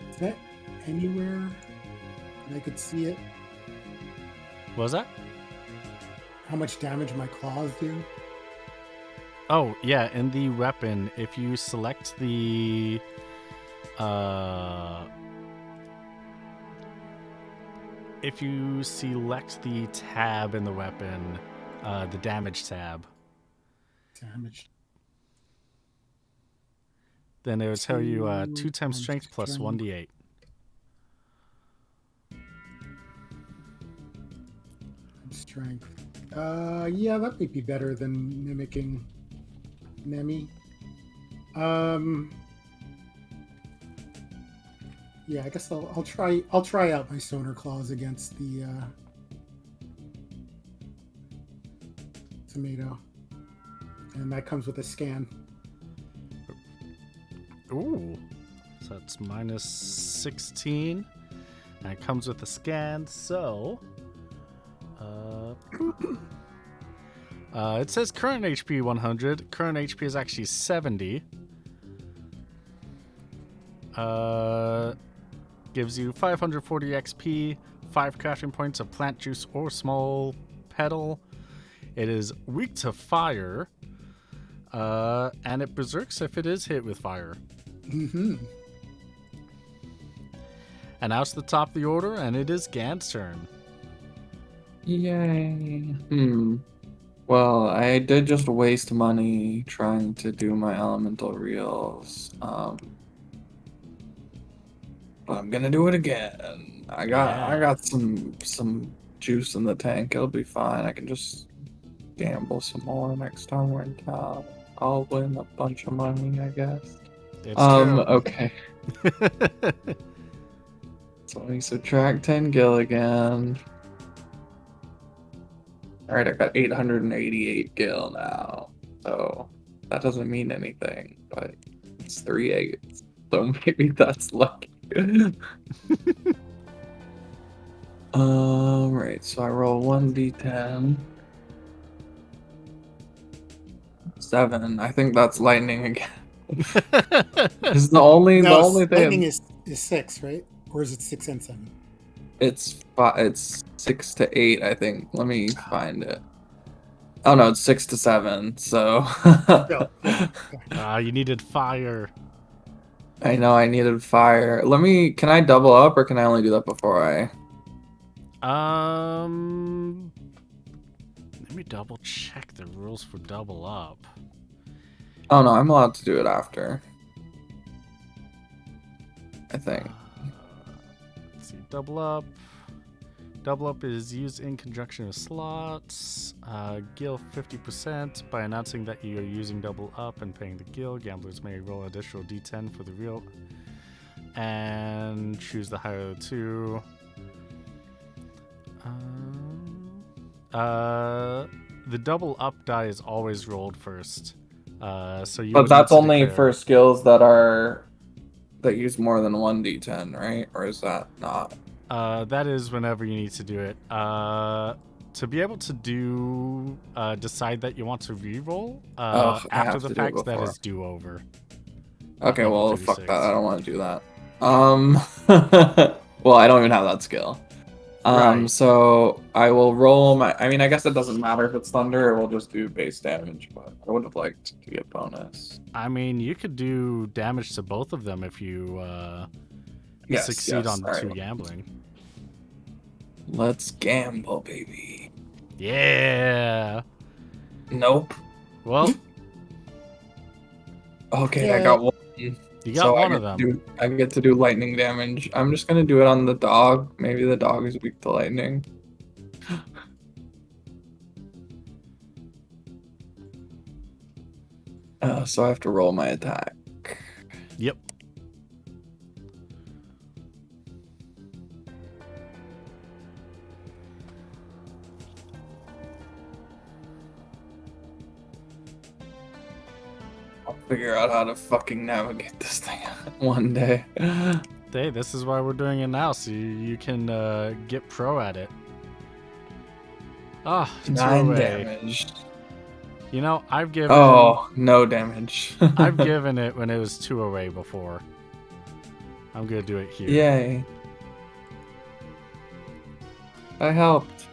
Is that anywhere that I could see it? What was that? How much damage my claws do? Oh, yeah, in the weapon, if you select the tab in the weapon, the damage tab, Damage. then it would tell you 2 2 times strength plus strength. 1d8. Strength. Yeah, that might be better than mimicking Nemi. Yeah, I guess I'll try out my sonar claws against the tomato, and that comes with a scan. Ooh, so that's minus 16, and it comes with a scan. So, it says current HP 100. Current HP is actually 70. Gives you 540 XP, 5 crafting points of plant juice or small petal. It is weak to fire, and it berserks if it is hit with fire. Mm-hmm. And now it's the top of the order, and it is Gant's turn. Yay. Well, I did just waste money trying to do my elemental reels. But I'm gonna do it again. I got some juice in the tank. It'll be fine. I can just gamble some more next time we're in town. I'll win a bunch of money, I guess. It's true. Okay. So let me subtract 10 gil again. Alright, I got 888 gil now. So that doesn't mean anything, but it's 3 8s. So maybe that's lucky. Right, so I roll 1d10. 7. I think that's lightning again. This is the only No, thing. lightning is 6, right? Or is it 6 and 7? It's 6 to 8, I think. Let me find it. Oh no, it's 6 to 7. So You needed fire. I know I needed fire. Can I double up or can I only do that before I? Let me double check the rules for double up. Oh no, I'm allowed to do it after. I think. Let's see, double up. Double up is used in conjunction with slots. Gil 50%. By announcing that you are using double up and paying the gil, gamblers may roll additional d10 for the real and choose the higher of the two. The double up die is always rolled first. So you But would that's need to only declare. for skills that use more than one d10, right? Or is that not? That is whenever you need to do it. To be able to decide that you want to re-roll I after have the to do it fact, that before. is do over. Okay, level well, fuck 36. that. I don't want to do that. Well, I don't even have that skill. Right. So I will roll my. I mean, I guess it doesn't matter if it's thunder. We'll just do base damage, but I would have liked to get bonus. I mean, you could do damage to both of them if you Yes, succeed yes. on All right. 2 gambling. Let's gamble, baby. Yeah. Nope. Well, Okay, I Yeah. got one. you got one I of get them. I get to do lightning damage. I'm just gonna do it on the dog. Maybe the dog is weak to lightning. So I have to roll my attack. Yep. I'll figure out how to fucking navigate this thing one day. Hey, this is why we're doing it now, so you can get pro at it. Ah, 2 9 away. damage. You know, I've given. Oh, no damage. I've given it when it was 2 away before. I'm gonna do it here. Yay. I helped.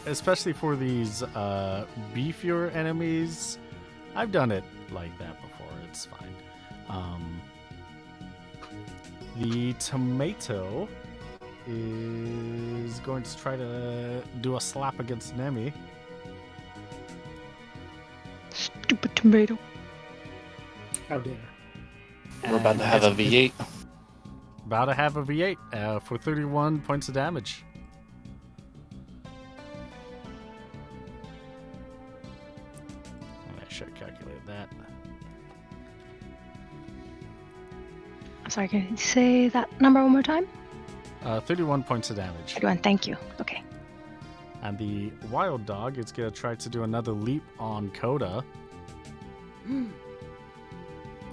Especially for these beefier enemies, I've done it like that before. It's fine. The tomato is going to try to do a slap against Nemi. Stupid tomato. How dare. We're about to have a V8. About to have a V8 for 31 points of damage. I should calculate that. Sorry, can you say that number one more time? 31 points of damage. 31, thank you. Okay. And the wild dog is going to try to do another leap on Coda.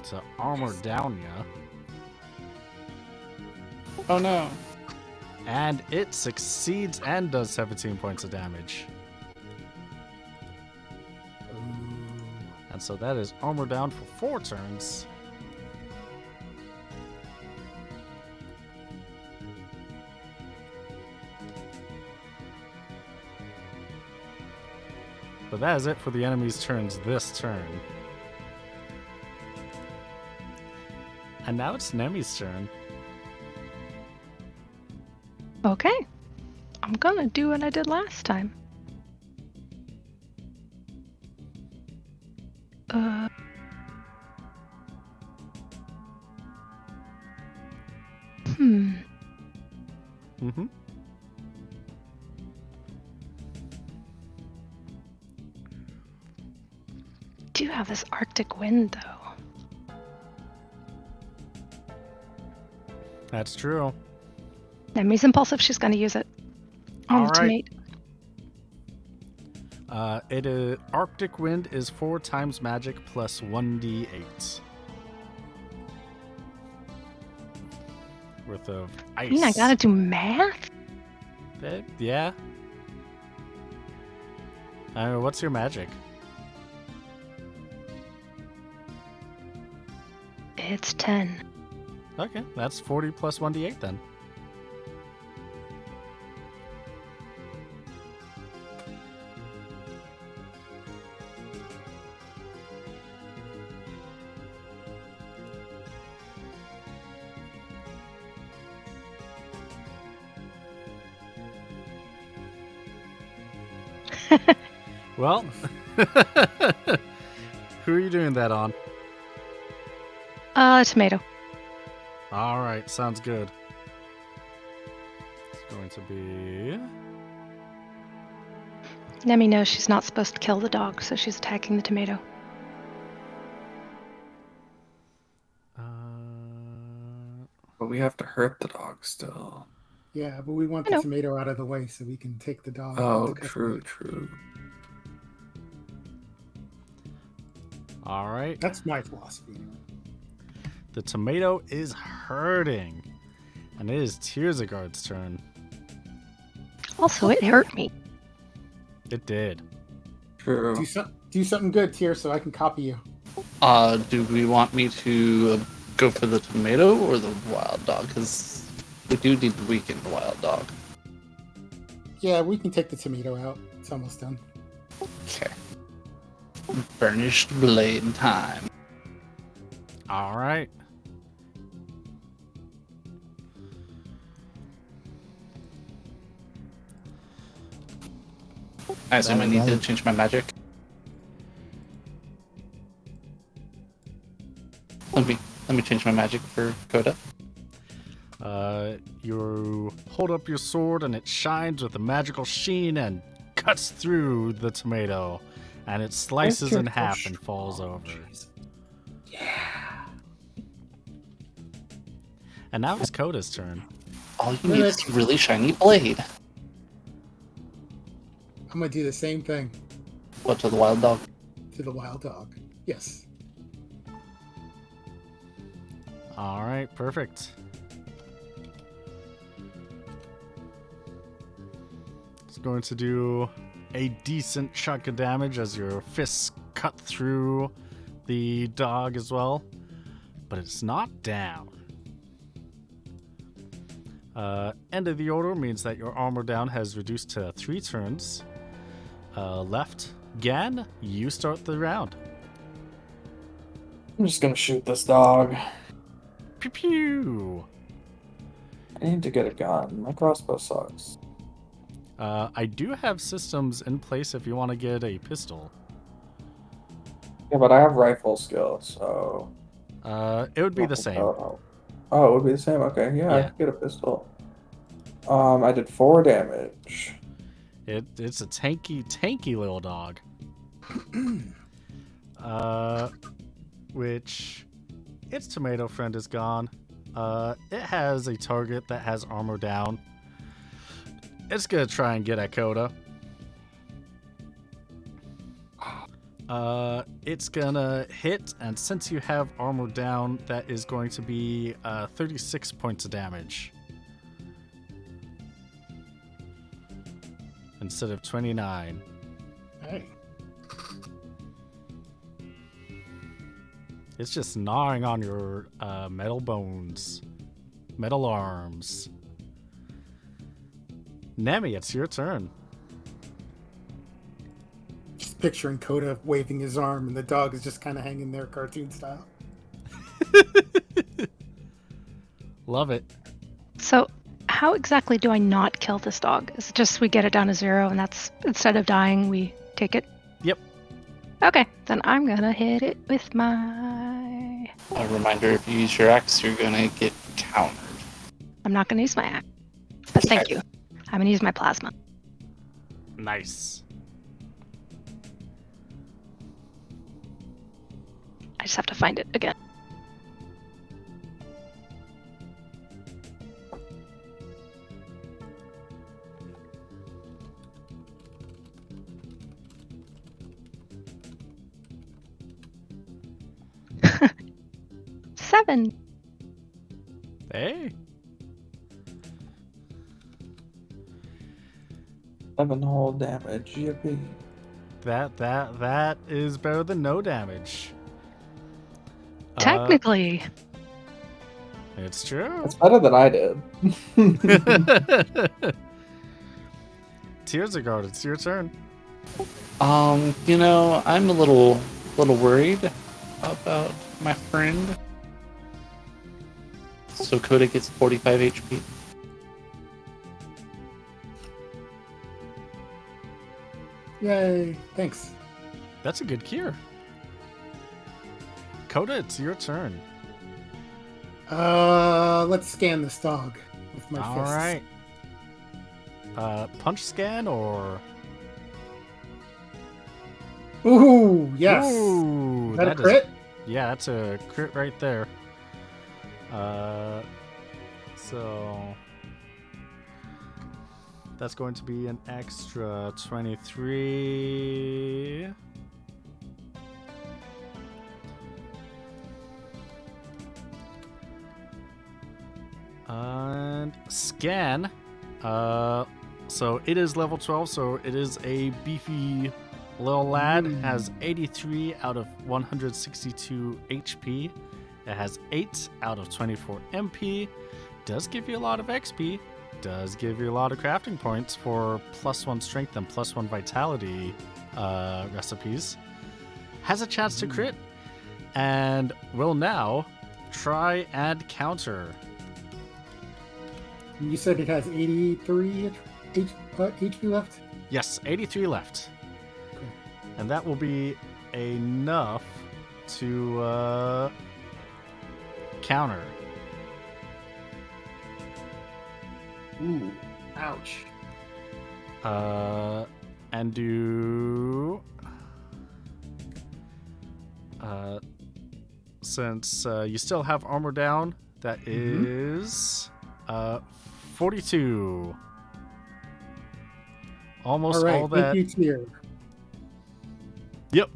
To armor down ya. Oh no. And it succeeds and does 17 points of damage. And so that is armor down for 4 turns. But that is it for the enemy's turns this turn. And now it's Nemi's turn. Okay. I'm gonna do what I did last time. Mm-hmm. Do have this Arctic wind though. That's true. Nemi's impulsive, she's gonna use it. On the Alright. tomato. It is Arctic Wind is 4 times magic plus 1d8 worth of ice. I mean, I gotta do math? Yeah. What's your magic? It's 10. Okay, that's 40 plus 1d8 then. Well, who are you doing that on? Tomato. All right, sounds good. It's going to be. Nemi knows she's not supposed to kill the dog, so she's attacking the tomato. But we have to hurt the dog still. Yeah, but we want I the know. tomato out of the way so we can take the dog. Oh, into true, custody. true. All right. That's my philosophy. Anyway. The tomato is hurting. And it is Tiersagard's turn. Also, it hurt me. It did. True. Do something good, Tier, so I can copy you. Do we want me to go for the tomato or the wild dog? Because we do need to weaken the wild dog. Yeah, we can take the tomato out. It's almost done. Okay. Burnished blade time. All right. I assume I need to change my magic. Let me change my magic for Coda. You hold up your sword and it shines with a magical sheen and cuts through the tomato. And it slices in half and falls over. Yeah. And now it's Coda's turn. All you need is a really shiny blade. I'm gonna do the same thing What, to the wild dog? to the wild dog. Yes. All right, perfect. It's going to do a decent chunk of damage as your fists cut through the dog as well, but it's not down. End of the order means that your armor down has reduced to 3 turns left. Gan, you start the round. I'm just gonna shoot this dog. Pew pew. I need to get a gun. My crossbow sucks. I do have systems in place if you want to get a pistol. Yeah, but I have rifle skill, so. It would be the same. Oh, it would be the same. Okay, yeah, I Yeah. could get a pistol. I did 4 damage. It's a tanky little dog. Which its tomato friend is gone. It has a target that has armor down. It's gonna try and get at Coda. It's gonna hit, and since you have armor down, that is going to be 36 points of damage. Instead of 29. Hey. It's just gnawing on your metal bones. Metal arms. Nemi, it's your turn. Just picturing Coda waving his arm and the dog is just kind of hanging there cartoon style. Love it. So, how exactly do I not kill this dog? Is it just we get it down to 0 and that's instead of dying, we take it? Yep. Okay, then I'm gonna hit it with my. A reminder, if you use your axe, you're gonna get countered. I'm not gonna use my axe. But thank you. I'm gonna use my plasma. Nice. I just have to find it again. Seven. Hey. 7 whole damage. Yippee. That is better than no damage. Technically. It's true. That's better than I did. Tiersagard, it's your turn. I'm a little worried about my friend. So Coda gets 45 HP. Yay! Thanks. That's a good cure. Coda, it's your turn. Let's scan this dog with my All fists. right. Punch scan or? Ooh, yes. Ooh, Is that a is- crit? yeah, that's a crit right there. So that's going to be an extra 23. And scan. So it is level 12, so it is a beefy little lad. Has 83 out of 162 HP. It has 8 out of 24 MP. Does give you a lot of XP. Does give you a lot of crafting points for +1 strength and +1 vitality recipes. Has a chance to crit. And will now try and counter. You said it has 83 HP left? Yes, 83 left. Okay. And that will be enough to counter. Ooh, ouch. And do... since you still have armor down, that is 42. Almost All right, all that. thank you, Tier. Yep.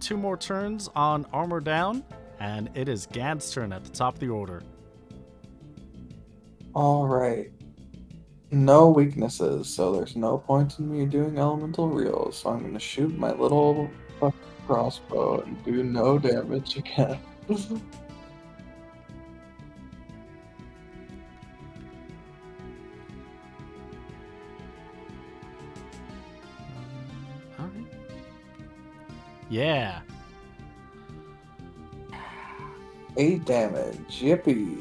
Two more turns on armor down, and it is Gad's turn at the top of the order. All right. No weaknesses, so there's no point in me doing elemental reels. So I'm gonna shoot my little fucking crossbow and do no damage again. All right. Yeah. 8 damage. Yippee.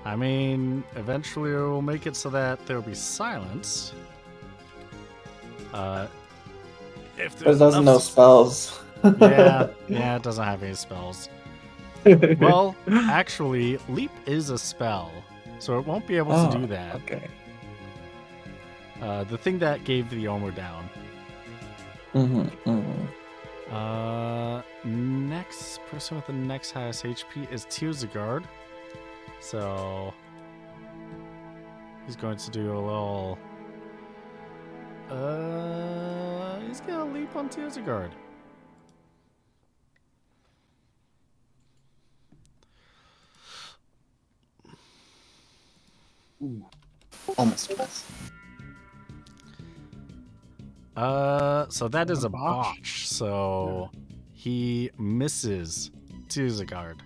I mean, eventually we'll make it so that there'll be silence. If But it there's doesn't know enough... spells. yeah, it doesn't have any spells. Well, actually, leap is a spell, so it won't be able to do that. Okay. The thing that gave the armor down. Next person with the next highest HP is Tearsagard. So he's going to do a little. He's gonna leap on Tearsagard. Almost missed. So that is a botch? botch. So he misses Tearsagard.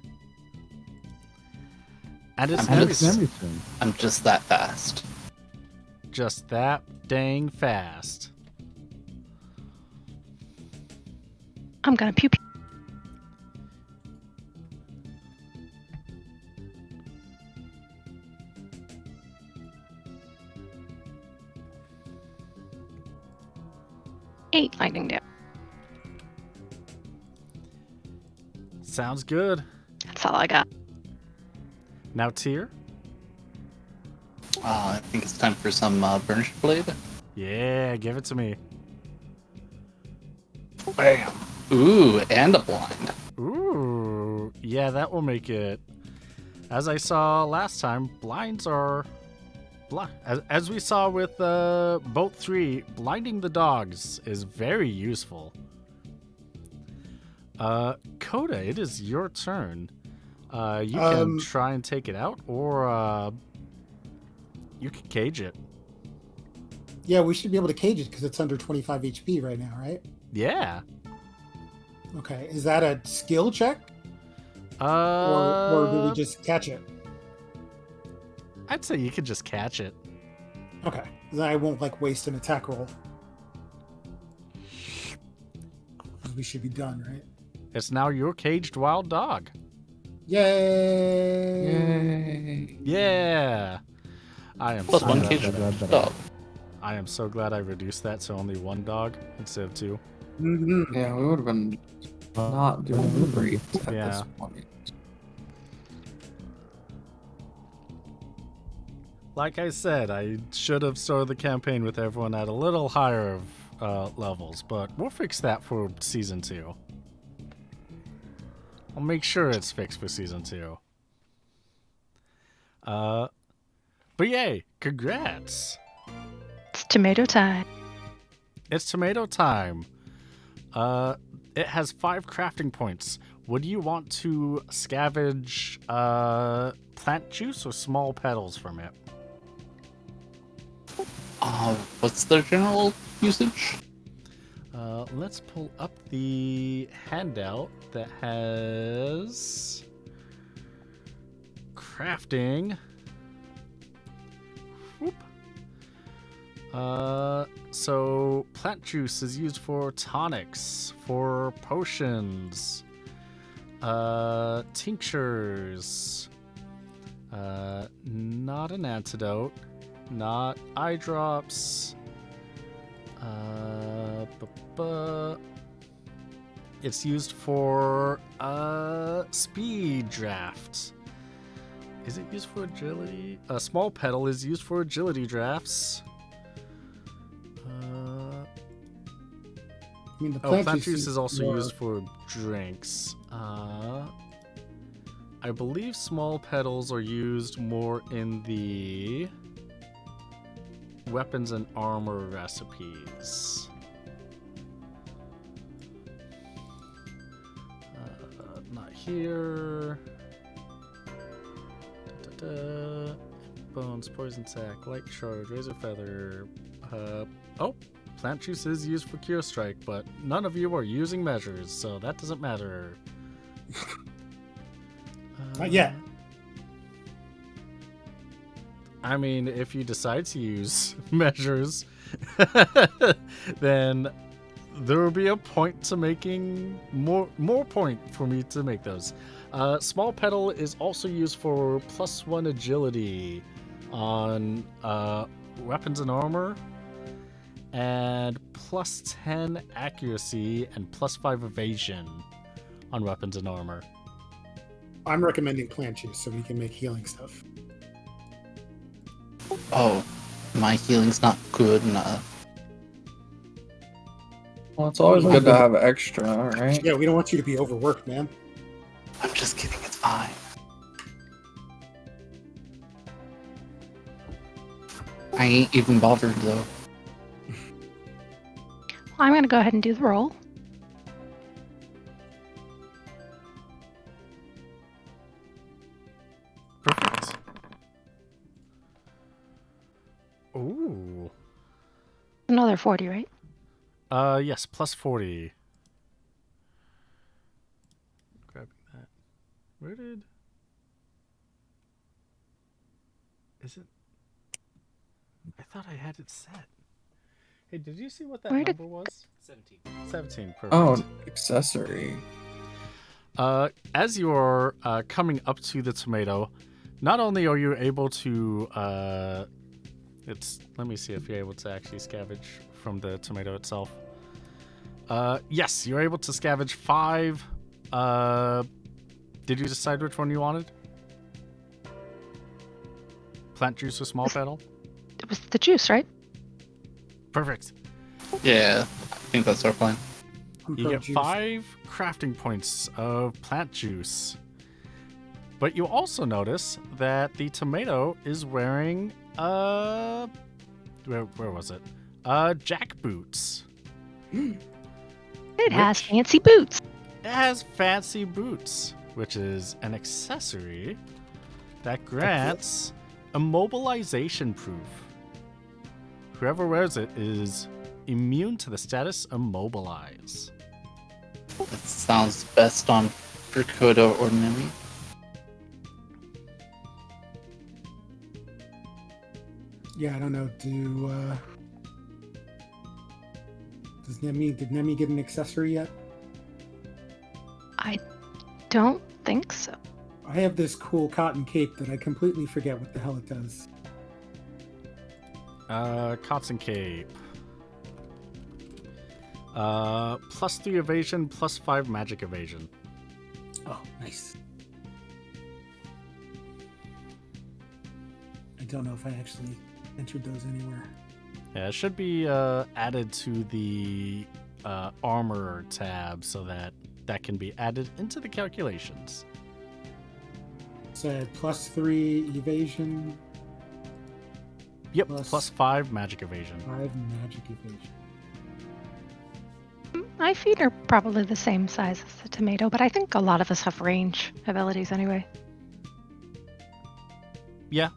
And it's I'm heavy. just- I'm just that fast. Just that dang fast. I'm gonna pew pew. Eight lightning damage. Sounds good. That's all I got. Now Tyr. I think it's time for some Burnished Blade. Yeah, give it to me. Bam. Ooh, and a blind. Ooh, yeah, that will make it. As I saw last time, blinds are. As we saw with Boat 3, blinding the dogs is very useful. Coda, it is your turn. You can try and take it out, or you can cage it. Yeah, we should be able to cage it because it's under 25 HP right now, right? Yeah. Okay, is that a skill check? Or Or do we just catch it? I'd say you could just catch it. Okay, then I won't like waste an attack roll. We should be done, right? It's now your caged wild dog. Yay! Yay! Yeah. I am Plus so one glad cage that dog. I am so glad I reduced that to only one dog instead of two. Hmm. Yeah, we would have been not doing great at Yeah. this point. Like I said, I should have started the campaign with everyone at a little higher levels, but we'll fix that for season 2. I'll make sure it's fixed for season 2. But yay, congrats! It's tomato time. It's tomato time. It has 5 crafting points. Would you want to scavenge plant juice or small petals from it? What's their general usage? Let's pull up the handout that has crafting. Whoop. So plant juice is used for tonics, for potions, tinctures, not an antidote, not eye drops. It's used for speed draft. Is it used for agility? A small petal is used for agility drafts. I mean, the Plant juice is also more- used for drinks. I believe small petals are used more in the weapons and armor recipes. Not here. Da-da-da. Bones, poison sac, light shard, razor feather. Plant juice is used for cure strike, but none of you are using measures, so that doesn't matter. Not yet. I mean, if you decide to use measures, then there will be a point to making more point for me to make those. Small petal is also used for +1 agility on weapons and armor, and +10 accuracy and +5 evasion on weapons and armor. I'm recommending plant juice so we can make healing stuff. Oh, my healing's not good enough. Well, it's always good to have extra, right? Yeah, we don't want you to be overworked, man. I'm just kidding, it's fine. I ain't even bothered though. Well, I'm going to go ahead and do the roll. Perfect. Ooh. Another 40, right? Yes, +40. Grabbing that. Where did... Is it... I thought I had it set. Hey, did you see what that Where did- number was? 17. 17, perfect. Oh, accessory. As you are coming up to the tomato, not only are you able to... let me see if you're able to actually scavenge from the tomato itself. Yes, you're able to scavenge 5. Did you decide which one you wanted? Plant juice or small petal? It was the juice, right? Perfect. Yeah, I think that's our plan. I'm You pro get juice. 5 crafting points of plant juice. But you also notice that the tomato is wearing where was it? Jack boots. It has Which- fancy boots. It has fancy boots, which is an accessory that grants immobilization proof. Whoever wears it is immune to the status immobilize. That sounds best on Dracoda or Nemi. Yeah, I don't know. Did Nemi get an accessory yet? I don't think so. I have this cool cotton cape that I completely forget what the hell it does. Cots and Cape. +3 evasion, +5 magic evasion. Oh, nice. I don't know if I actually entered those anywhere. Yeah, it should be added to the armor tab so that can be added into the calculations. So I had +3 evasion, Yep, Plus- +5 magic evasion. 5 magic evasion. My feet are probably the same size as the tomato, but I think a lot of us have range abilities anyway. Yeah,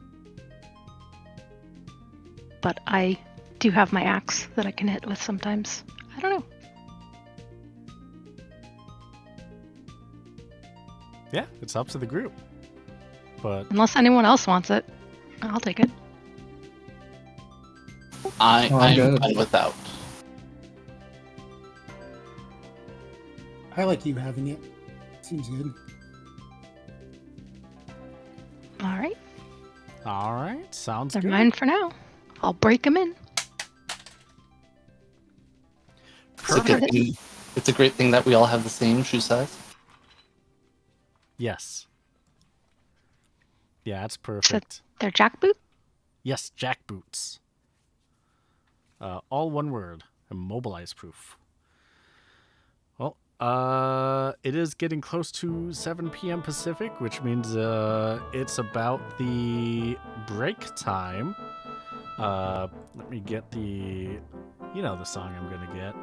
But I do have my axe that I can hit with sometimes. I don't know. yeah, it's up to the group. But Unless anyone else wants it, I'll take it. I'm good. fine without. I like you having it. Seems good. all right, sounds They're good. mine for now. I'll break them in. It's a good thing. It's a great thing that we all have the same shoe size. Yes. Yeah, that's perfect. They're jackboot. Yes, jack boots. All one word. Immobilize proof. Well, it is getting close to 7 p.m. Pacific, which means it's about the break time. Let me get the song I'm gonna get.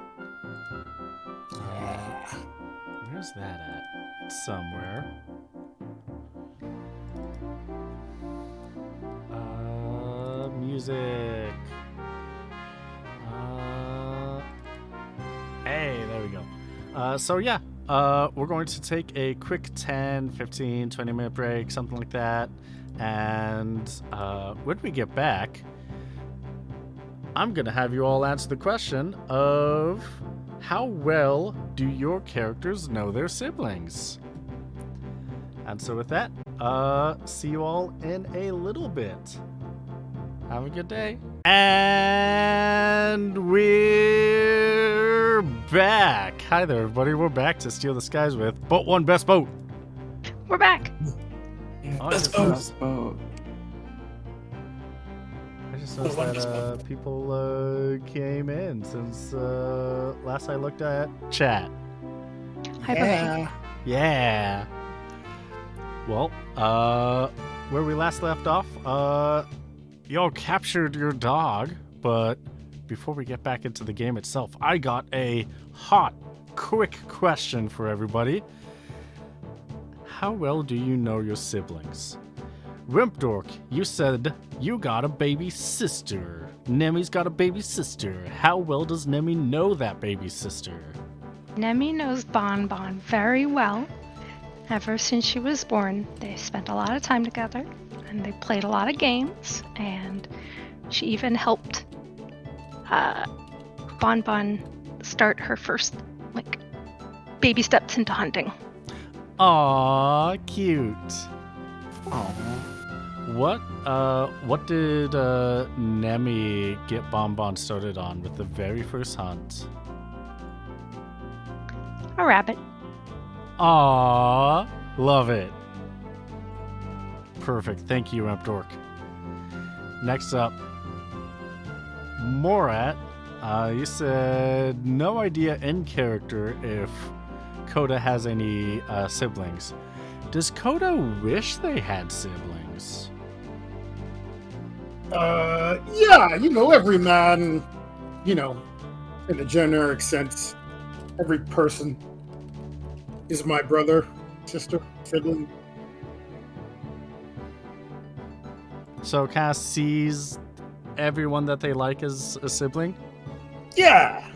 Where's that at? It's somewhere. Music. Hey, there we go. So yeah, we're going to take a quick 10, 15, 20-minute break, something like that. And when we get back, I'm going to have you all answer the question of how well do your characters know their siblings? And so with that, see you all in a little bit. Have a good day. And we're back. Hi there, everybody. We're back to Steal the Skies with Boat 1 Best Boat. We're back. Yeah, Oh, best yes, best boat. I just noticed that people came in since last I looked at chat. Hi, Buffy. Yeah. Well, where we last left off, y'all captured your dog, but before we get back into the game itself, I got a hot, quick question for everybody. How well do you know your siblings? Rimpdork, you said you got a baby sister. Nemi's got a baby sister. How well does Nemi know that baby sister? Nemi knows Bon Bon very well. Ever since she was born, they spent a lot of time together, and they played a lot of games, and she even helped Bon Bon start her first, baby steps into hunting. Aww, cute. Oh, What did Nemi get Bon Bon started on with the very first hunt? A rabbit. Aww, love it. Perfect, thank you, Empdork. Next up, Morat. You said no idea in character if Coda has any siblings. Does Coda wish they had siblings? Yeah, every man, in a generic sense, every person is my brother, sister, sibling. So kind of sees everyone that they like as a sibling? Yeah.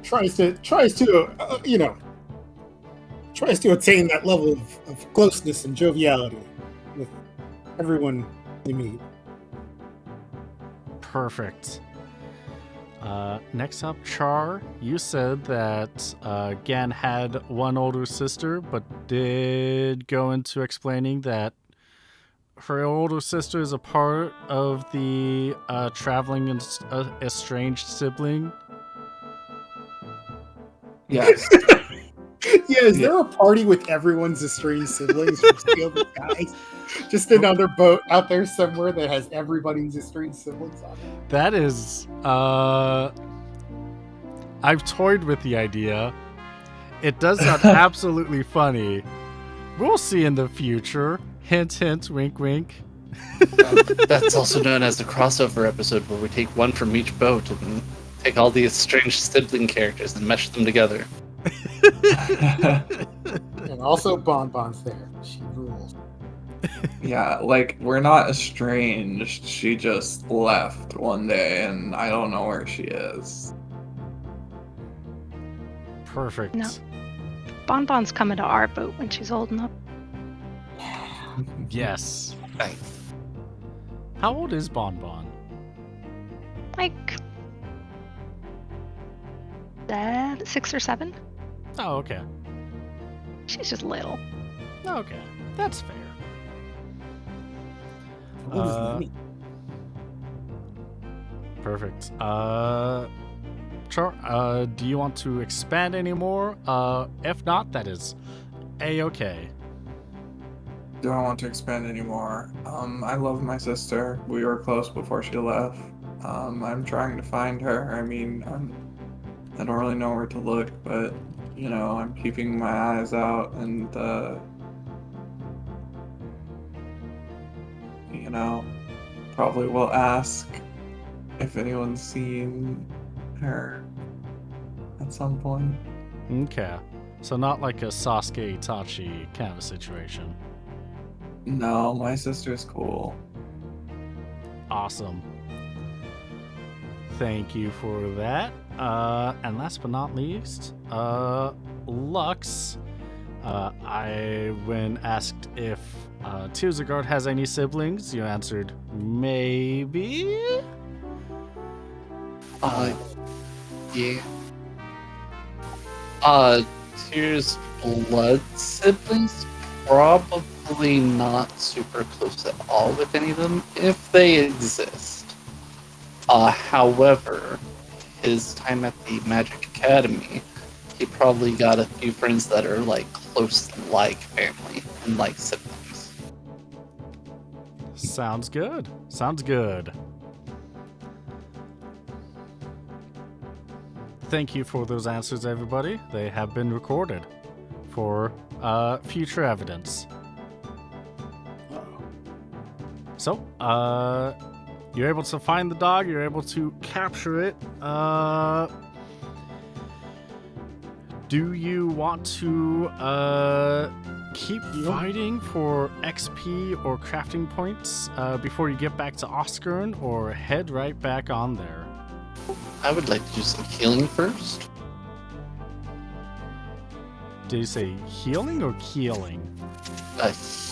Tries to attain that level of closeness and joviality with everyone they meet. Perfect. Next up, Char. You said that Gan had one older sister, but did go into explaining that her older sister is a part of the traveling and estranged sibling. Yes. Yeah, is there a party with everyone's estranged siblings from Steel the Skies? Just another boat out there somewhere that has everybody's estranged siblings on it. That is, I've toyed with the idea. It does sound absolutely funny. We'll see in the future. Hint, hint, wink, wink. That's also known as the crossover episode, where we take one from each boat and take all these strange sibling characters and mesh them together. And also Bon Bon's there. She rules. Yeah, like, we're not estranged. She just left one day, and I don't know where she is. Perfect. No. Bon Bon's coming to our boat when she's old enough. Yes. Nice. How old is Bon Bon? Like 6 or 7. Oh, okay. She's just little. Okay. That's fair. How old is Nemi? Perfect. Char, do you want to expand anymore? If not, that is A-okay. Do I want to expand anymore? I love my sister. We were close before she left. I'm trying to find her. I mean, I don't really know where to look, but, you know, I'm keeping my eyes out and, you know, probably will ask if anyone's seen her at some point. Okay. So not like a Sasuke Itachi kind of situation. No, my sister's cool. Awesome. Thank you for that. And last but not least, Lux. When asked if Tuzagard has any siblings, you answered maybe. Yeah. Tyr's blood siblings, probably not super close at all with any of them, if they exist. However, his time at the Magic Academy, he probably got a few friends that are like close like family and like siblings. Sounds good. Sounds good. Thank you for those answers, everybody. They have been recorded for future evidence. So, you're able to find the dog, you're able to capture it. Do you want to keep fighting for XP or crafting points before you get back to Oscarn, or head right back on there? I would like to do some healing first. Did you say healing or keeling?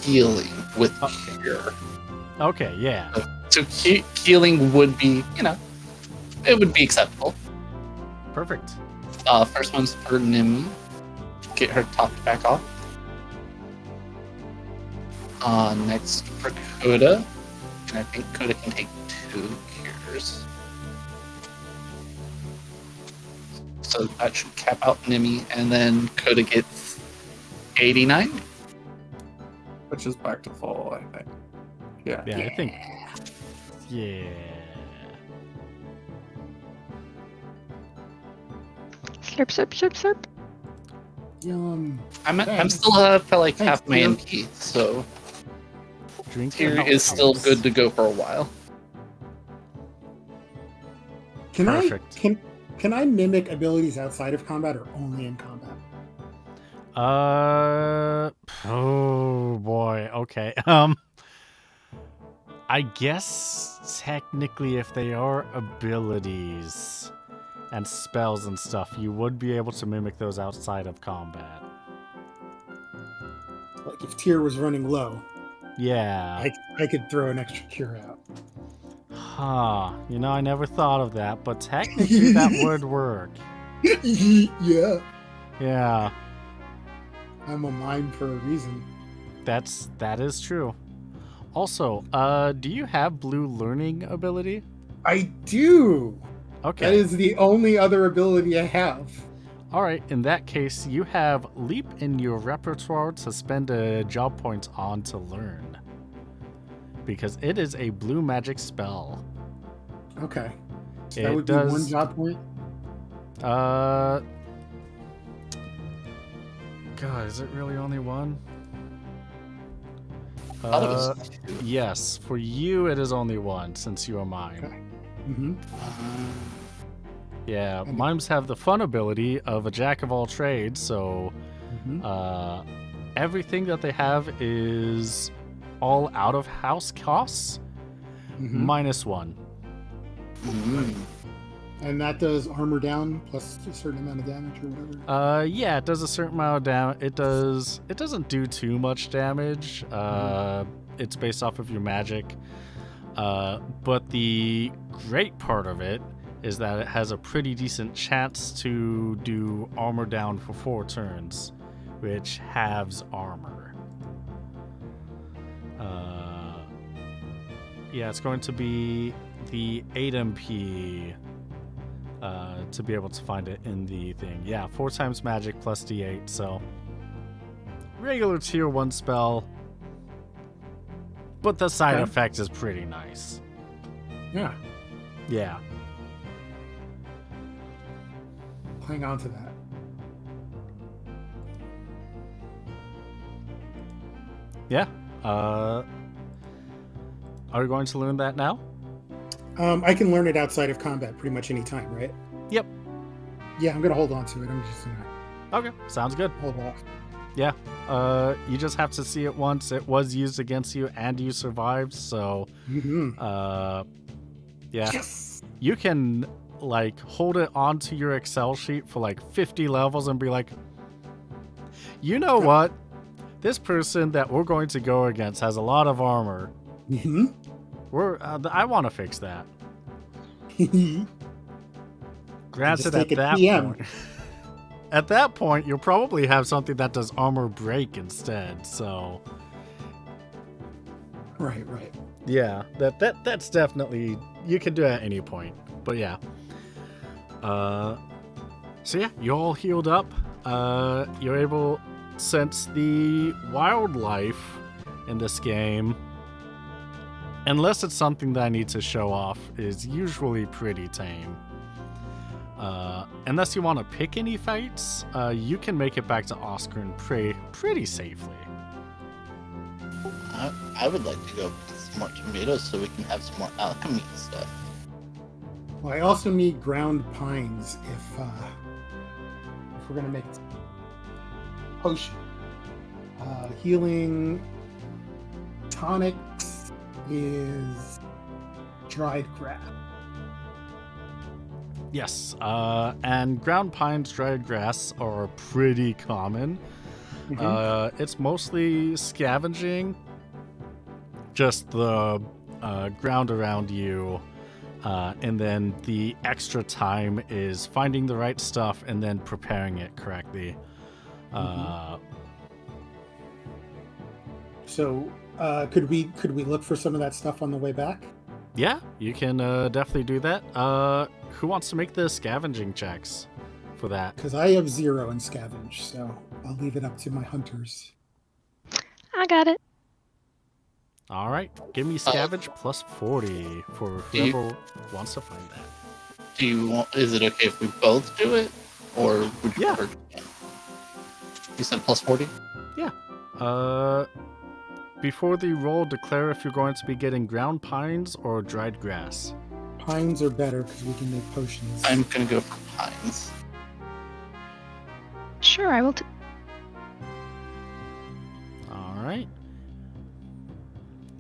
Healing with Okay. cure. Okay, yeah. So healing would be, you know, it would be acceptable. Perfect. First one's for Nimi. Get her topped back off. Next for Coda. And I think Coda can take 2 cures. So that should cap out Nimi, and then Coda gets 89. Which is back to full, I think. Yeah. Yeah, I think. Yeah. Slurp, slurp, slurp, slurp. Yum. I'm still for like Thanks, half my Tyr. MP, so Drink your Tyr health is still pills. good to go for a while. Can Perfect. can I mimic abilities outside of combat or only in combat? Oh boy. Okay. I guess technically, if they are abilities and spells and stuff, you would be able to mimic those outside of combat. Like if Tyr was running low, Yeah. I could throw an extra cure out. Huh. You know, I never thought of that, but technically that would work. Yeah. Yeah, I'm a mime for a reason. that is true. Also, do you have blue learning ability? I do. That Okay. is the only other ability I have. All right, in that case, you have leap in your repertoire to spend a job point on to learn. Because it is a blue magic spell. Okay. So It that would be does- one job point. God, is it really only one? I thought it was 2. Yes, for you it is only one since you are mime. Okay. Mm-hmm. Yeah, And- mimes have the fun ability of a jack of all trades, so Mm-hmm. everything that they have is all out of house costs Mm-hmm. -1. Mm. And that does armor down plus a certain amount of damage or whatever. Yeah, it does a certain amount of damage. It doesn't do too much damage. It's based off of your magic. But the great part of it is that it has a pretty decent chance to do armor down for 4 turns, which halves armor. Yeah, it's going to be the 8 MP to be able to find it in the thing. Yeah, 4 times magic plus D8, so regular tier 1 spell, but the side Okay. effect is pretty nice. Yeah. Yeah. Hang on to that. Yeah. Are we going to learn that now? I can learn it outside of combat pretty much any time, right? Yep. Yeah, I'm gonna hold on to it. I'm just gonna Okay, sounds good. hold off. Yeah. You just have to see it once. It was used against you and you survived, so Mm-hmm. yeah. Yes. You can like hold it onto your Excel sheet for like 50 levels and be like, you know what? This person that we're going to go against has a lot of armor. Mm-hmm. I want to fix that. Granted, Just at take a that TM. point, at that point, you'll probably have something that does armor break instead. So Right. yeah, that's definitely you can do it at any point. But yeah, so yeah, you're all healed up. You're able, since the wildlife in this game, unless it's something that I need to show off, is usually pretty tame. Unless you want to pick any fights, you can make it back to Oscar pretty safely. I would like to go get some more tomatoes so we can have some more alchemy and stuff. Well, I also need ground pines if we're gonna make potion. Healing tonics is dried grass. Yes, and ground pines, dried grass are pretty common. Mhm. It's mostly scavenging, just the ground around you, and then the extra time is finding the right stuff and then preparing it correctly. So, could we look for some of that stuff on the way back? Yeah, you can definitely do that. Who wants to make the scavenging checks for that? Because I have 0 in scavenge, so I'll leave it up to my hunters. I got it. All right, give me scavenge plus 40 for Do you- whoever wants to find that. Do you want? Is it okay if we both do it, or would you Yeah. prefer? You said plus 40. Before the roll, declare if you're going to be getting ground pines or dried grass. Pines are better because we can make potions. I'm gonna go for pines. Sure, I will. All right.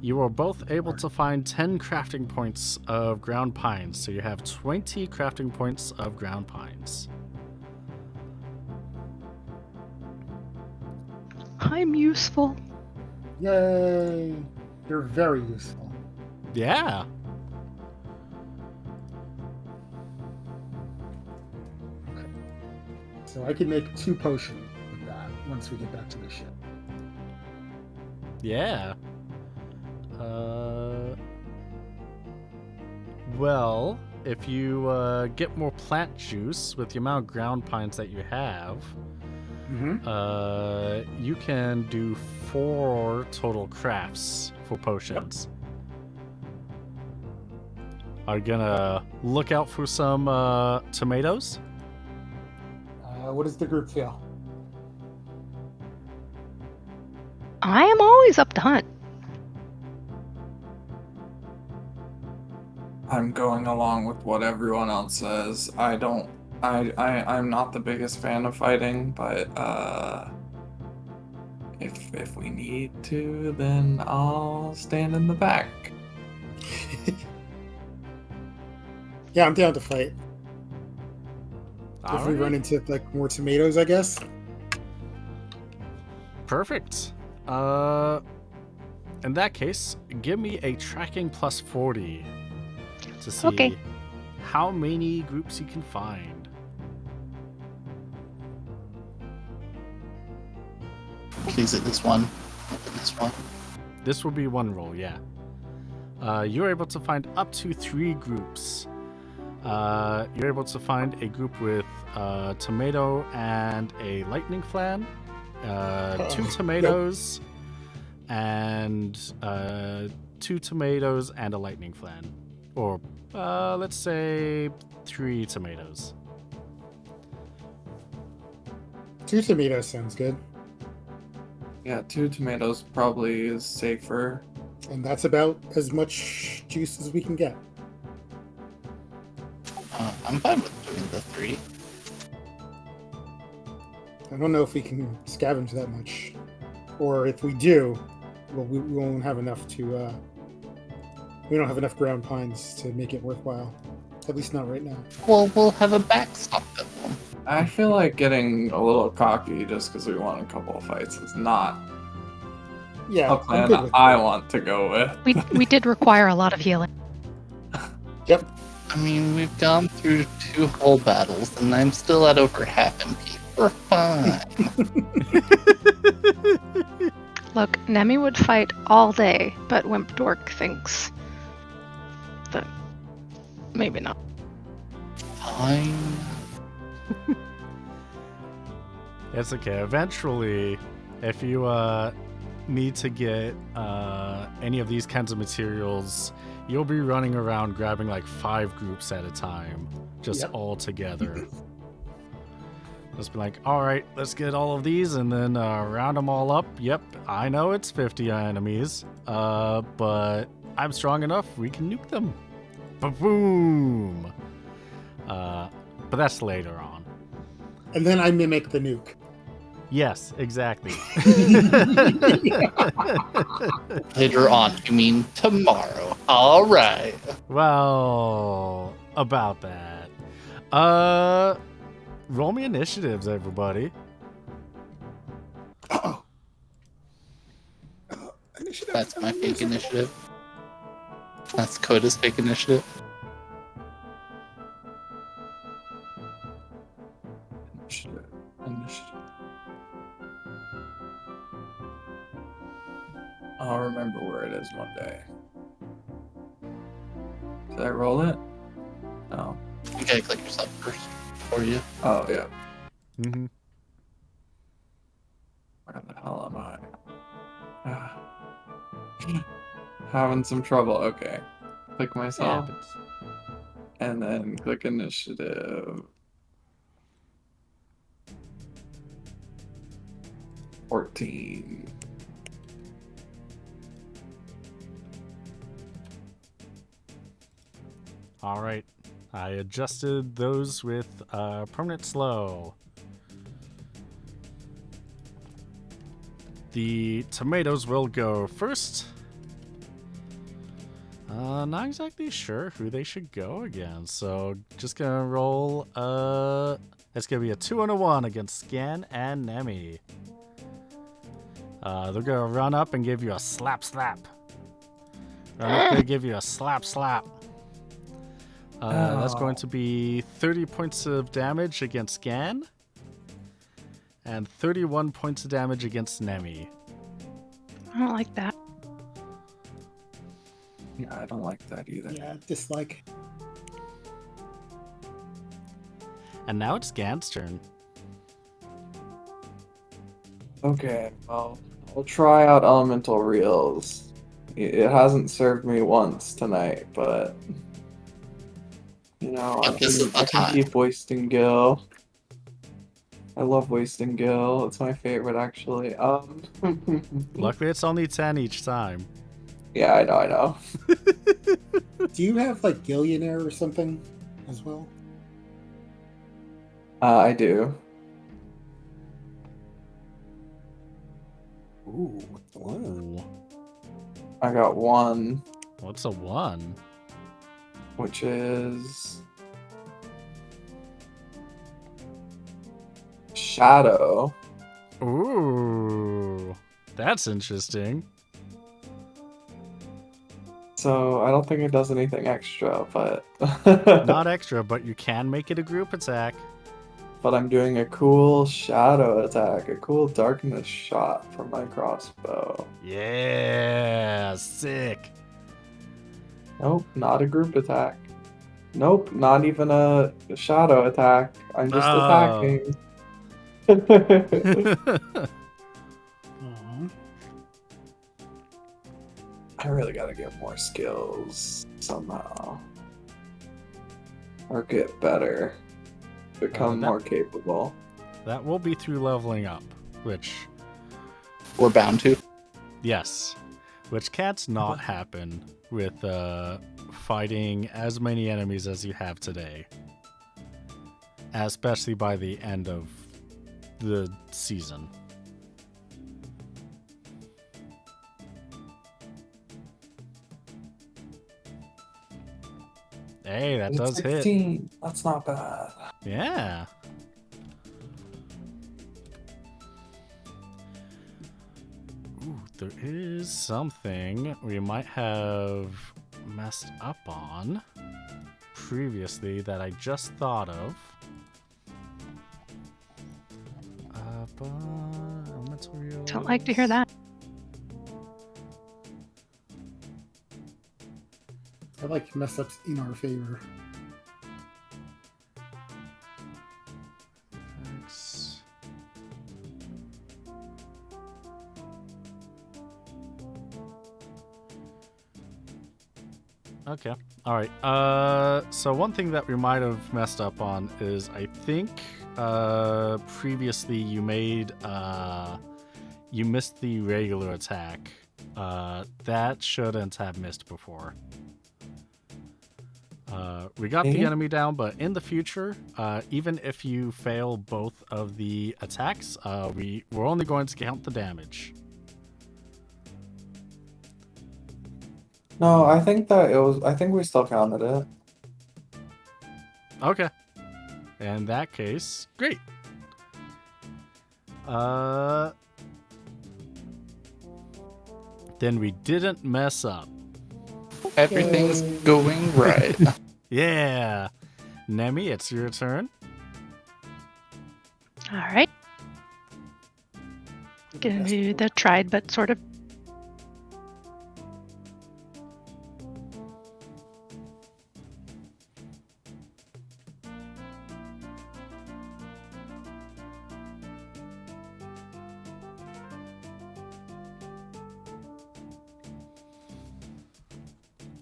You are both able to find 10 crafting points of ground pines, so you have 20 crafting points of ground pines. I'm useful. Yay! You're very useful. Yeah. So I can make 2 potions with that once we get back to the ship. Yeah. Well, if you get more plant juice with the amount of ground pines that you have, you can do 4 total crafts for potions. Are you gonna look out for some tomatoes? What does the group feel? I am always up to hunt. I'm going along with what everyone else says. I'm not the biggest fan of fighting, but if we need to, then I'll stand in the back. Yeah, I'm down to fight. All If we right. run into like more tomatoes, I guess. Perfect. In that case, give me a tracking plus 40 to see Okay. how many groups you can find. Please hit this one. This one. This will be 1 roll, yeah. You're able to find up to 3 groups. You're able to find a group with tomato and a lightning flan, 2 tomatoes, and 2 tomatoes and a lightning flan. Or let's say 3 tomatoes. 2 tomatoes sounds good. Yeah, 2 tomatoes probably is safer. And that's about as much juice as we can get. I'm fine with doing the 3. I don't know if we can scavenge that much. Or if we do, well, we won't have enough to... we don't have enough ground pines to make it worthwhile. At least not right now. Well, we'll have a backstop of them. I feel like getting a little cocky just because we won a couple of fights is not Yeah, a I'm plan good that with I that. want to go with. We did require a lot of healing. Yep. I mean, we've gone through 2 whole battles, and I'm still at over half MP. We're fine. Look, Nemi would fight all day, but Wimp Dork thinks that maybe not. Fine. It's okay. Eventually, if you need to get any of these kinds of materials, you'll be running around grabbing like 5 groups at a time, just Yep. all together. Just be like, all right, let's get all of these and then round them all up. Yep, I know it's 50 enemies, but I'm strong enough, we can nuke them. Ba-boom! But that's later on. And then I mimic the nuke. Yes, exactly. Later on, you mean tomorrow. All right. Well, about that. Roll me initiatives, everybody. Uh-oh. Initiative. That's my fake initiative. That's Coda's fake initiative. Initiative. I'll remember where it is one day. Did I roll it? No. You gotta click yourself first for you. Oh, yeah. Mm-hmm. Where the hell am I? Ah. Having some trouble. Okay. Click myself. And then click initiative. 14. All right. I adjusted those with permanent slow. The tomatoes will go first. Not exactly sure who they should go against, so just gonna roll. It's gonna be a 2 and a 1 against Scan and Nemi. They're gonna run up and give you a slap. Run up gonna give you a slap. That's going to be 30 points of damage against Scan. and 31 points of damage against Nemi. I don't like that. Yeah, I don't like that either. Yeah, dislike. And now it's Gant's turn. Okay, well, I'll try out elemental reels. It hasn't served me once tonight, but you know, This is I the can time. keep wasting gil. I love wasting gil. It's my favorite, actually. Luckily, it's only 10 each time. Yeah, I know. Do you have like Gillionaire or something as well? I do. Ooh, what's the one? Ooh. I got one, What's a 1? which is Shadow. Ooh. That's interesting. So I don't think it does anything extra, but Not extra, but you can make it a group attack. but I'm doing a cool shadow attack, a cool darkness shot from my crossbow. Yeah, sick. Nope, not a group attack. Nope, not even a shadow attack. I'm just Oh. attacking. Aw. I really gotta get more skills somehow. Or get better. Become that- more capable. That will be through leveling up, which, We're bound to. yes, which can't not happen with fighting as many enemies as you have today. Especially by the end of the season. Hey, that does hit. 16. That's not bad. Yeah. Ooh, there is something we might have messed up on previously that I just thought of. Don't like to hear that. I like mess ups in our favor. Thanks. Okay. All right. So one thing that we might have messed up on is I think previously you made you missed the regular attack. That shouldn't have missed before. We got the Mhm. enemy down, but in the future, even if you fail both of the attacks, we're only going to count the damage. No, I think that it was. I think we still counted it. Okay. In that case, great. Then we didn't mess up. Everything's going right. Yeah. Nemi, it's your turn. All right. Gonna do the tried but sort of.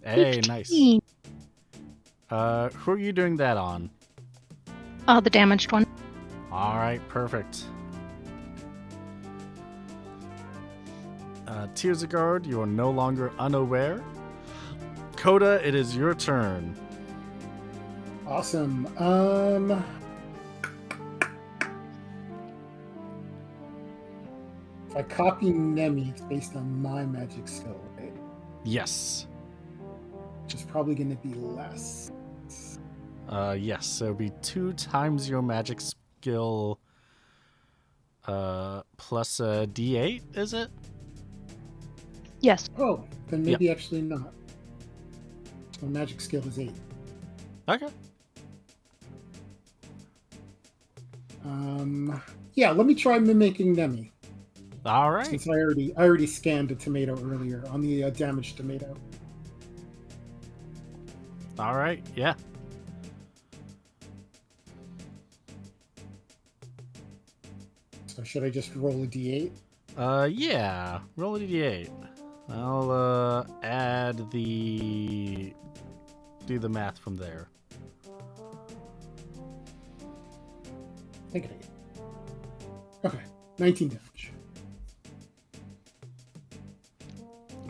Hey, nice. 15. Who are you doing that on? Oh, the damaged one. All right, perfect. Tears of Guard, you are no longer unaware. Coda, it is your turn. Awesome. If I copy Nemi, it's based on my magic skill, right? Yes. Which is probably going to be less. Yes, so it'll be 2 times your magic skill plus a d8, is it? Yes. Oh, then maybe actually not. My magic skill is 8. Okay. Yeah, let me try mimicking Nemi. All right. Since I already scanned the tomato earlier on the damaged tomato. All right. Yeah. So should I just roll a d8? Yeah. Roll a d8. I'll add the do the math from there. I think I get. Okay, 19 damage.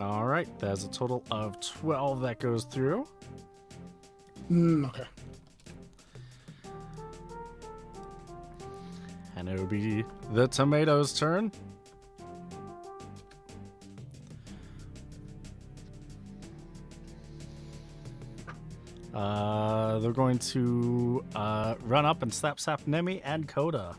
All right. That's a total of 12 that goes through. Okay. And it will be the tomato's turn. They're going to run up and slap Nemi and Coda.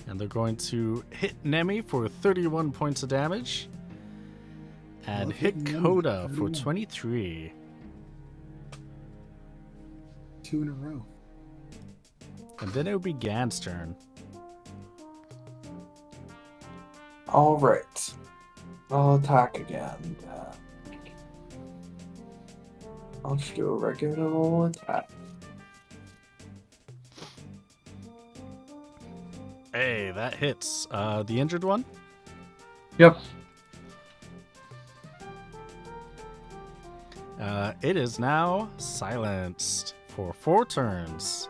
And they're going to hit Nemi for 31 points of damage. And hit Coda for 23. 2 in a row. And then it will be Gan's turn. All right. I'll attack again. I'll just do a regular roll attack. Hey, that hits. The injured one? Yep. It is now silenced for 4 turns.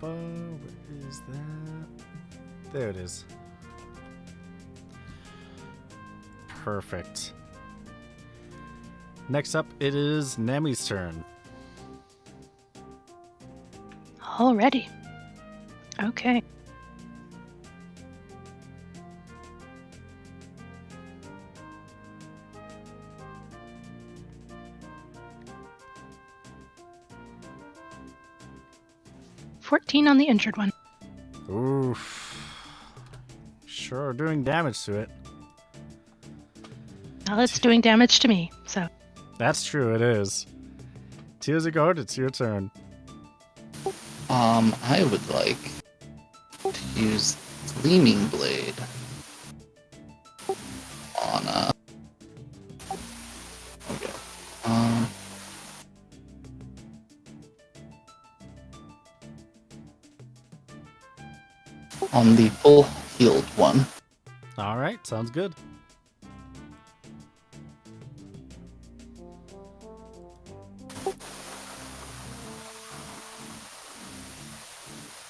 Where is that? There it is. Perfect. Next up, it is Nemi's turn. Already. Okay. $14 on the injured one. Oof. Sure, doing damage to it. Well, it's doing damage to me, so. That's true, it is. Tears of Guard, it's your turn. I would like to use Gleaming Blade on okay. On the full healed one. Alright, sounds good.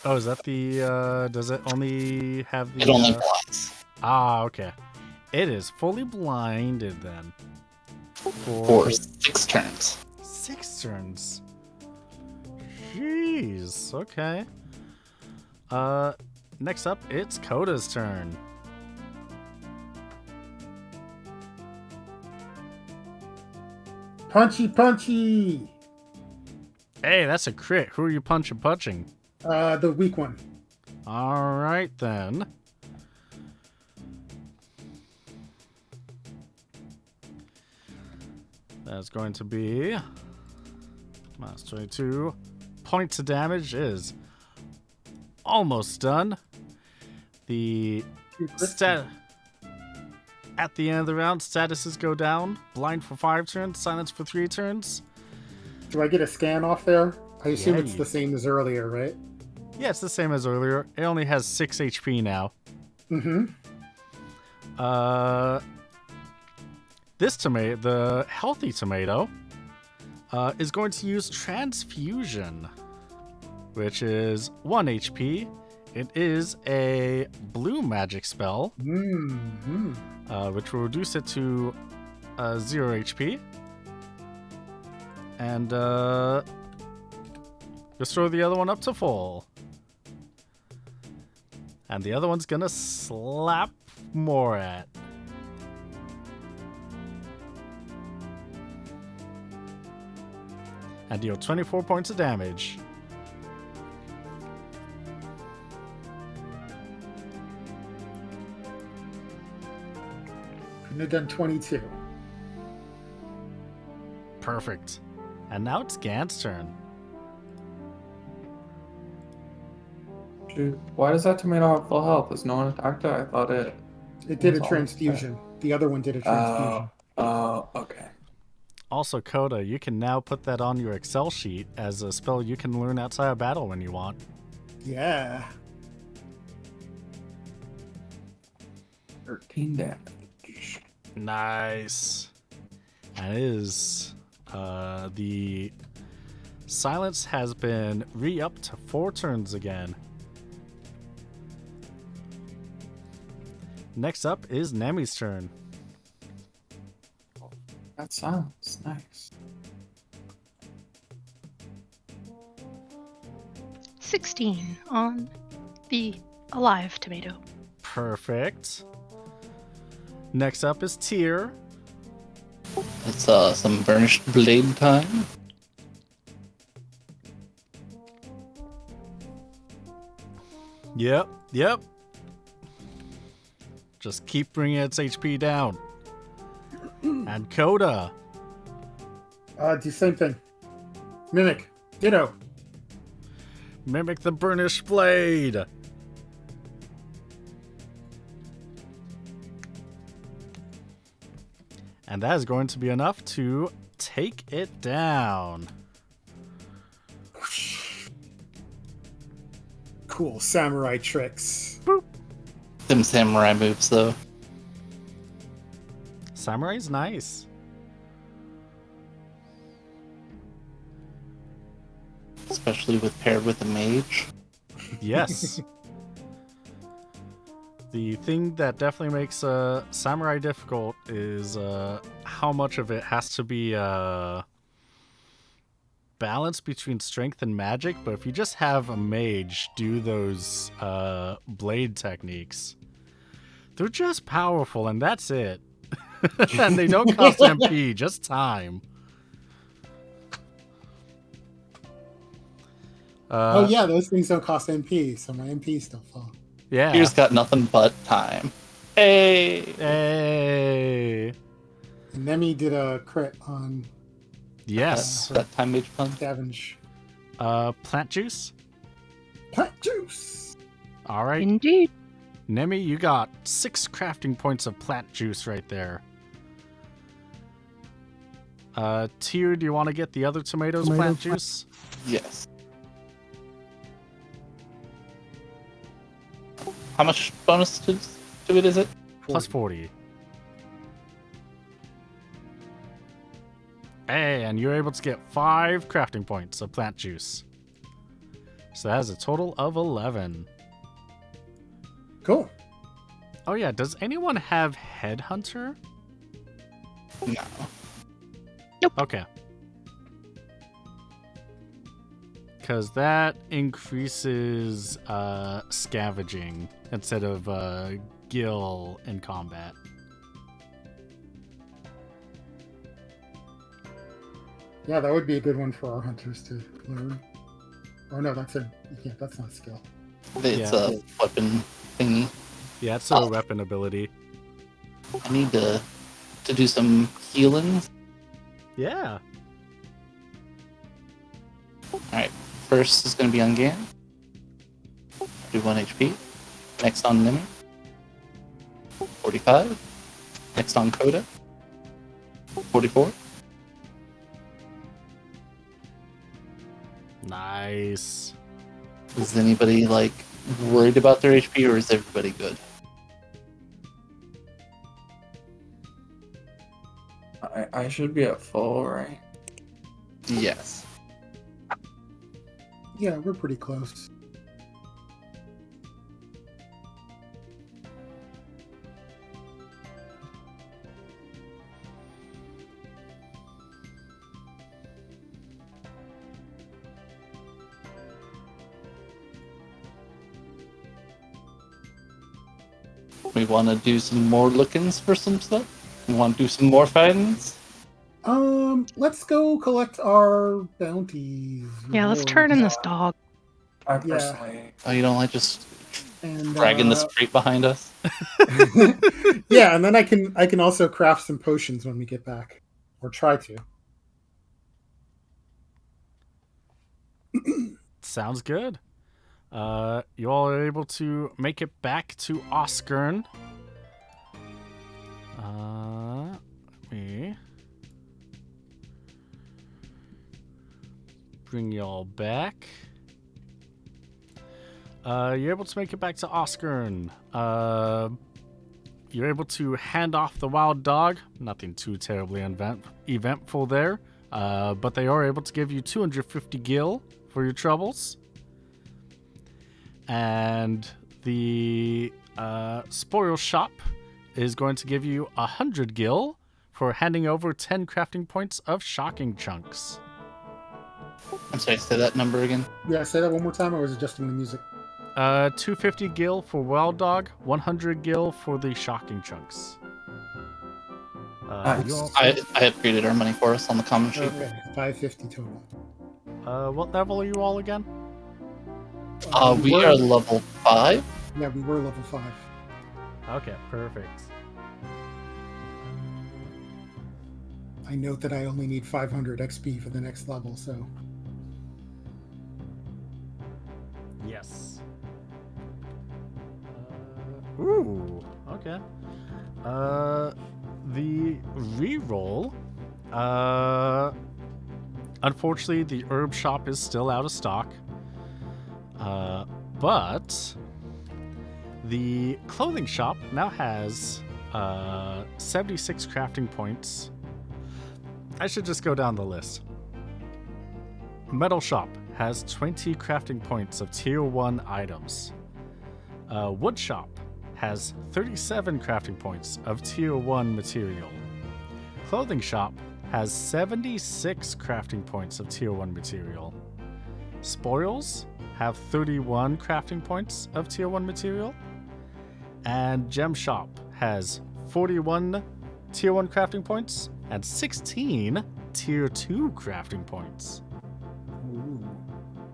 Oh, is that the, does it only have the... It only blinds. Okay. It is fully blinded then. For 6 turns. 6 turns. Jeez, okay. Next up, it's Coda's turn. Punchy! Hey, that's a crit. Who are you punching? The weak one. Alright then. That's going to be minus 22 points of damage. Is almost done. The stat at the end of the round, statuses go down. Blind for 5 turns, silence for 3 turns. Do I get a scan off there? I assume Yeah, it's the same as earlier, right? Yeah, it's the same as earlier. It only has 6 HP now. Mm-hmm. This tomato, the healthy tomato, is going to use Transfusion, which is 1 HP. It is a blue magic spell, which will reduce it to 0 HP. And restore the other one up to full. And the other one's gonna slap more at. And deal 24 points of damage. And they've done 22. Perfect. And now it's Gant's turn. Shoot, why does that tomato have full health? Is no one attacked it? I thought it. It did a was all transfusion. The other one did a transfusion. Okay. Also, Coda, you can now put that on your Excel sheet as a spell you can learn outside of battle when you want. Yeah. 13 damage. Nice. And it is the silence has been re-upped to 4 turns again. Next up is Nemi's turn. That sounds nice. 16 on the alive tomato. Perfect. Next up is Tyr. It's some burnished blade time. Yep. Just keep bringing its HP down. And Coda. Do same thing. Mimic. Ditto. Mimic the burnished blade. And that is going to be enough to take it down. Cool samurai tricks. Them samurai moves, though. Samurai's nice. Especially with paired with a mage. Yes. The thing that definitely makes samurai difficult is how much of it has to be balanced between strength and magic. But if you just have a mage do those blade techniques, they're just powerful, and that's it. And they don't cost MP, just time. Oh yeah, those things don't cost MP, so my MP still fall. Yeah. Here's got nothing but time. Hey! Hey. And Nemi did a crit on Yes. That time mage pun. Scavenge. Plant juice. Plant juice! All right. Indeed. Nemi, you got 6 crafting points of plant juice right there. Tyr, do you want to get the other tomatoes plant juice? Yes. How much bonus to it is it? Plus 40. Hey, and you're able to get 5 crafting points of plant juice. So that is a total of 11. Cool. Oh yeah, does anyone have Headhunter? No. Okay. Because that increases scavenging instead of gil in combat. Yeah, that would be a good one for our hunters to learn. Oh no, that's not a skill. It's Yeah. a weapon thingy. Yeah, it's a weapon ability. I need to do some healing. Yeah. Alright, first is going to be on Gan. Do 1 HP. Next on Nimi. 45. Next on Coda. 44. Nice. Is anybody, worried about their HP, or is everybody good? I should be at full, right? Yes. Yeah, we're pretty close. We want to do some more lookings for some stuff? We want to do some more fightings? Let's go collect our bounties. Yeah, let's rewards. turn in this dog. I Yeah. personally, Oh, you don't like just And Dragging this crate behind us. yeah, and then I can also craft some potions when we get back, or try to. Sounds good. You all are able to make it back to Oskern. Let me bring y'all back. You're able to make it back to Oskern. You're able to hand off the wild dog. Nothing too terribly eventful there. But they are able to give you 250 gil for your troubles. And the spoil shop is going to give you 100 gil for handing over 10 crafting points of shocking chunks. I'm sorry, say that number again. Yeah, say that one more time. I was adjusting the music. 250 gil for wild dog, 100 gil for the shocking chunks. Nice. You all- I upgraded our money for us on the common sheet. Okay, 550 total. what level are you all again? We were- are level 5. Yeah, we were level 5. Okay, perfect. I note that I only need 500 XP for the next level, so Yes. Ooh, okay. The reroll. Unfortunately, the herb shop is still out of stock. But the clothing shop now has 76 crafting points. I should just go down the list. Metal shop has 20 crafting points of tier 1 items. Wood shop has 37 crafting points of tier 1 material. Clothing shop has 76 crafting points of tier 1 material. Spoils have 31 crafting points of tier 1 material. And gem shop has 41 tier 1 crafting points and 16 tier 2 crafting points. ooh.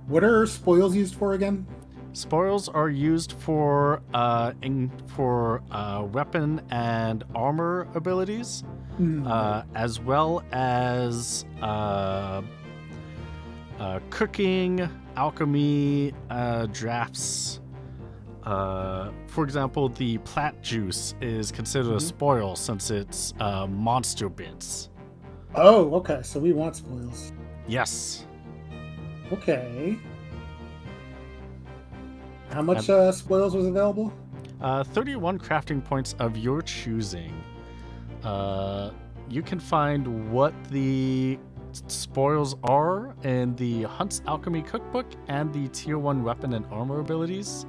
What are spoils used for again? Spoils are used for weapon and armor abilities, as well as cooking, alchemy, drafts. For example, the plant juice is considered a spoil since it's monster bits. Oh, okay. So we want spoils. Yes. Okay. How much spoils was available? 31 crafting points of your choosing. You can find what the spoils are in the Hunt's Alchemy Cookbook and the Tier 1 weapon and armor abilities.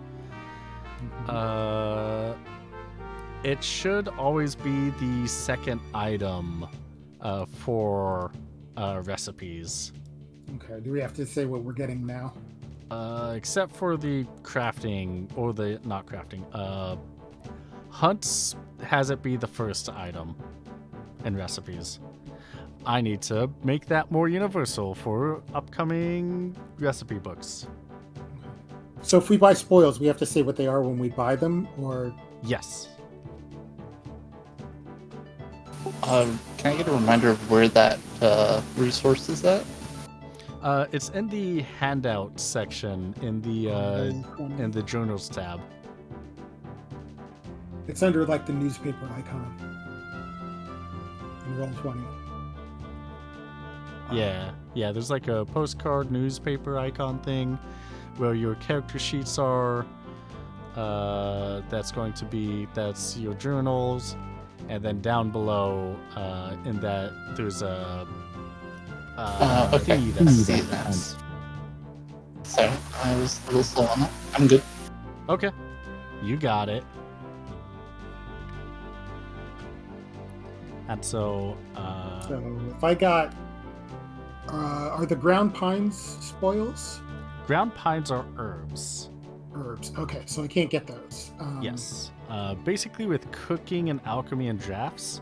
It should always be the second item for recipes. Okay. Do we have to say what we're getting now? Except for the crafting, or the, not crafting, Hunt's has it be the first item in recipes. I need to make that more universal for upcoming recipe books. So if we buy spoils, we have to say what they are when we buy them, or Yes. Can I get a reminder of where that resource is at? It's in the handout section in the journals tab. it's under like the newspaper icon in Roll20. Yeah. There's like a postcard newspaper icon thing where your character sheets are. That's your journals, and then down below in that there's a Okay. thingy that See says that. that. Sorry, I was a little slow on that. I'm good. Okay, you got it. And so, So if I got, are the ground pines spoils? ground pines are herbs. Herbs. Okay, so I can't get those. Yes. Basically, with cooking and alchemy and drafts,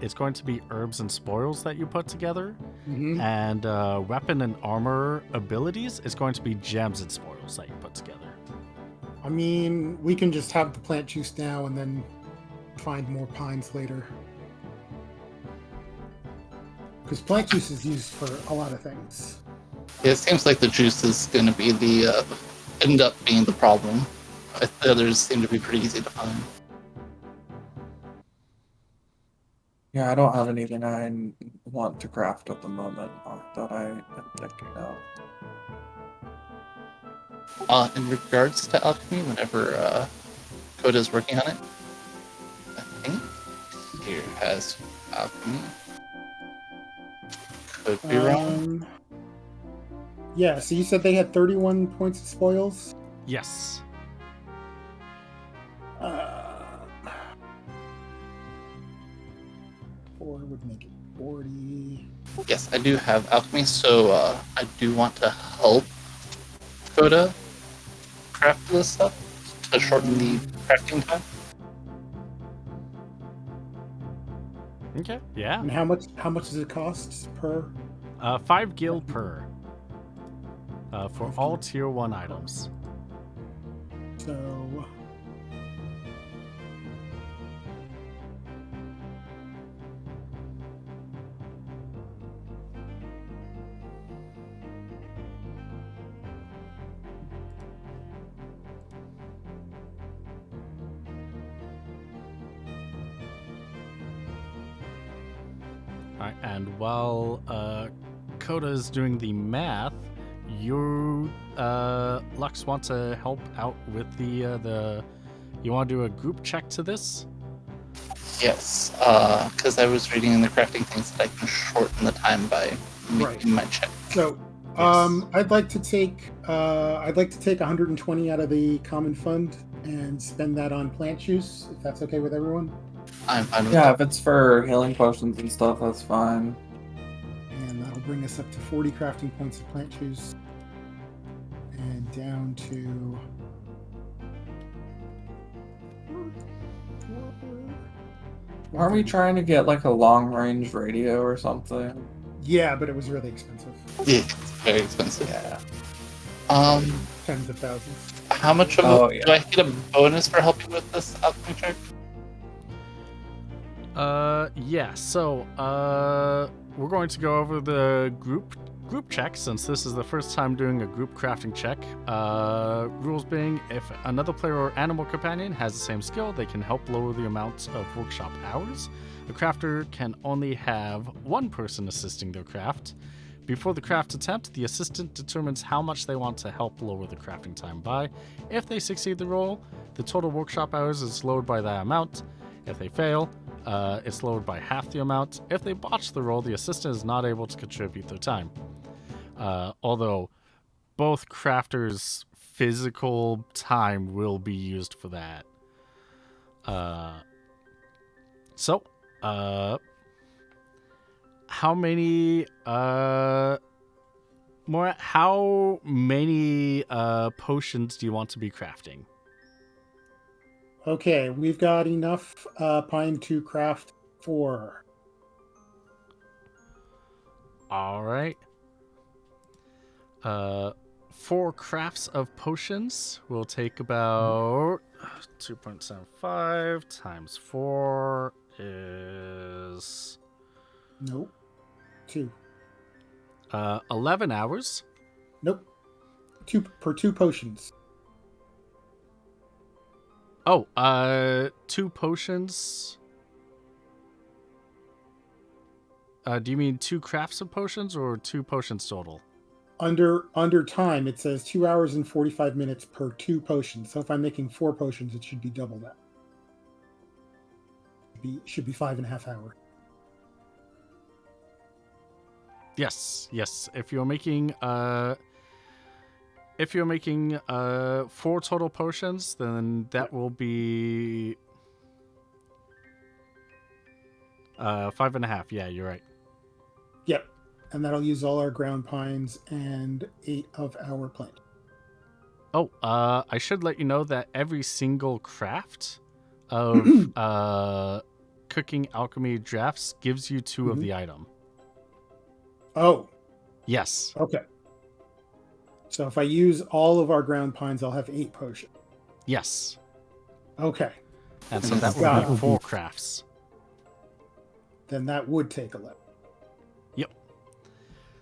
it's going to be herbs and spoils that you put together. Mhm. And weapon and armor abilities is going to be gems and spoils that you put together. I mean, we can just have the plant juice now and then find more pines later. Because plant juice is used for a lot of things. It seems like the juice is going to be the end up being the problem. The others seem to be pretty easy to find. Yeah, I don't have anything I want to craft at the moment that I am thinking of. In regards to alchemy, whenever Coda's working on it, I think here has alchemy. Could be wrong. Yeah, so you said they had 31 points of spoils? Yes. 4 would make it 40. Yes, I do have alchemy, so I do want to help Coda craft this stuff to shorten the crafting time. Okay. Yeah. And how much does it cost per? 5 gil per. For all tier 1 items. So Alright, and while Coda is doing the math, you Lux want to help out with the you want to do a group check to this? Yes, because I was reading in the crafting things that I can shorten the time by making my check. So Yes. I'd like to take 120 out of the common fund and spend that on plant juice, if that's okay with everyone. I'm fine with Yeah, that. if it's for healing potions and stuff, that's fine. And that'll bring us up to 40 crafting points of plant juice. And down to Aren't we trying to get like a long range radio or something? Yeah, but it was really expensive. Yeah, it's very expensive. Yeah. Tens of thousands. How much of Oh, do yeah. I get a bonus for helping with this alchemy check? Yeah, so we're going to go over the group check since this is the first time doing a group crafting check. Rules being, if another player or animal companion has the same skill, they can help lower the amount of workshop hours. The crafter can only have one person assisting their craft. Before the craft attempt, the assistant determines how much they want to help lower the crafting time by. If they succeed the roll, the total workshop hours is lowered by that amount. If they fail, it's lowered by half the amount. If they botch the roll, the assistant is not able to contribute their time. Although both crafters' physical time will be used for that. How many potions do you want to be crafting? Okay, we've got enough pine to craft 4. All right. 4 crafts of potions will take about 2.75 times 4 is Nope. 2. 11 hours. Nope. 2 per 2 potions. Oh, 2 potions. Do you mean 2 crafts of potions or 2 potions total? Under time, it says 2 hours and 45 minutes per 2 potions. So if I'm making 4 potions, it should be double that. Should be 5.5 hours. Yes. If you're making 4 total potions, then that will be 5.5. Yeah, you're right. Yep. And that'll use all our ground pines and 8 of our plant. Oh, I should let you know that every single craft of cooking alchemy drafts gives you 2 of the item. Oh, Yes. okay. So if I use all of our ground pines, I'll have 8 potions. Yes. Okay. And so And that got would be it. 4 crafts. Then that would take 11. Yep.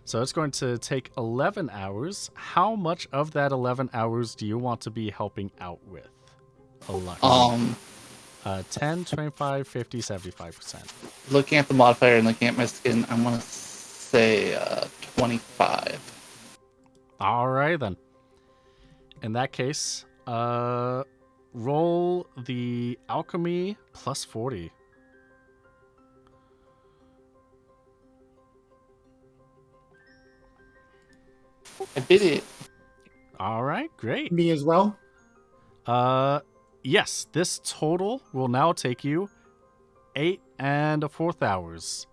So it's going to take 11 hours. How much of that 11 hours do you want to be helping out with, Alux? 10, 25, 50, 75%. Looking at the modifier and looking at my skin, I'm gonna say 25. All right, then. In that case, roll the alchemy plus 40. I did it. All right, great. Me as well? Yes, this total will now take you 8 and a fourth hours.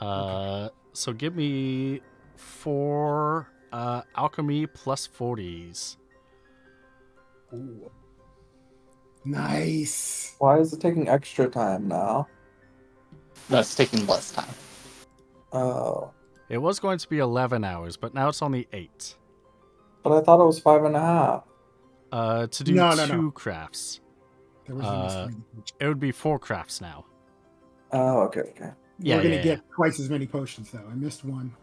So give me 4 alchemy plus 40s. Ooh. Nice. Why is it taking extra time now? That's taking less time. Oh, It was going to be 11 hours, but now it's only 8. but I thought it was 5.5. To do No. 2 crafts. There was enough. It would be 4 crafts now. Oh, okay. We're going to get twice as many potions, though. I missed one.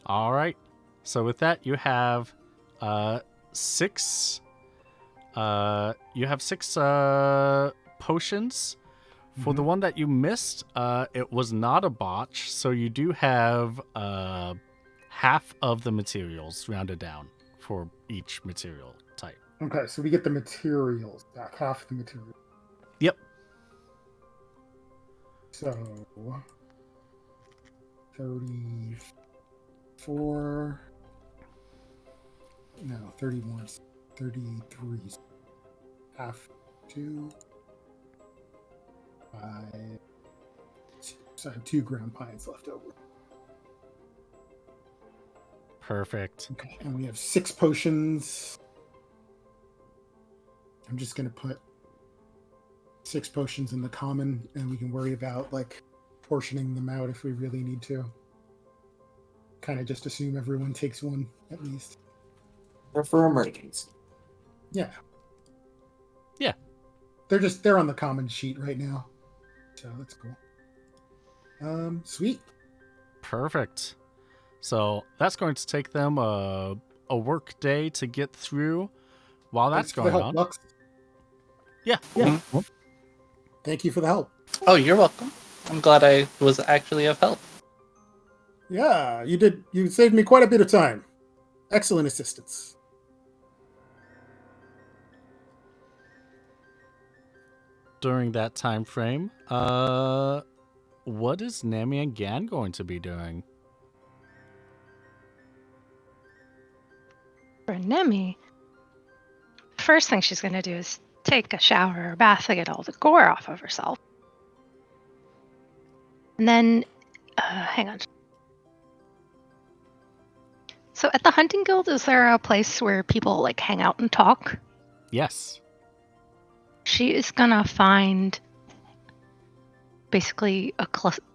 All right. So with that, you have 6. You have 6 potions. For the one that you missed, it was not a botch, so you do have half of the materials rounded down for each material type. Okay, so we get the materials back, half the material. Yep. So 34. No, 31. 33. Half 2. 5. So I have 2 ground pines left over. Perfect. Okay, and we have 6 potions. I'm just going to put 6 potions in the common, and we can worry about, like, portioning them out if we really need to. Kind of just assume everyone takes one, at least. They're for emergency. Yeah. Yeah. They're on the common sheet right now. So that's cool. Sweet. Perfect. So that's going to take them a work day to get through. While that's Thanks for the going help, on. Lux. Yeah. Mhm. Thank you for the help. Oh, you're welcome. I'm glad I was actually of help. Yeah, you did. You saved me quite a bit of time. Excellent assistance. During that time frame, what is Nami and Gan going to be doing? For Nemi, first thing she's going to do is take a shower or bath to get all the gore off of herself. And then, hang on. So at the hunting guild, is there a place where people like hang out and talk? Yes. She is gonna find basically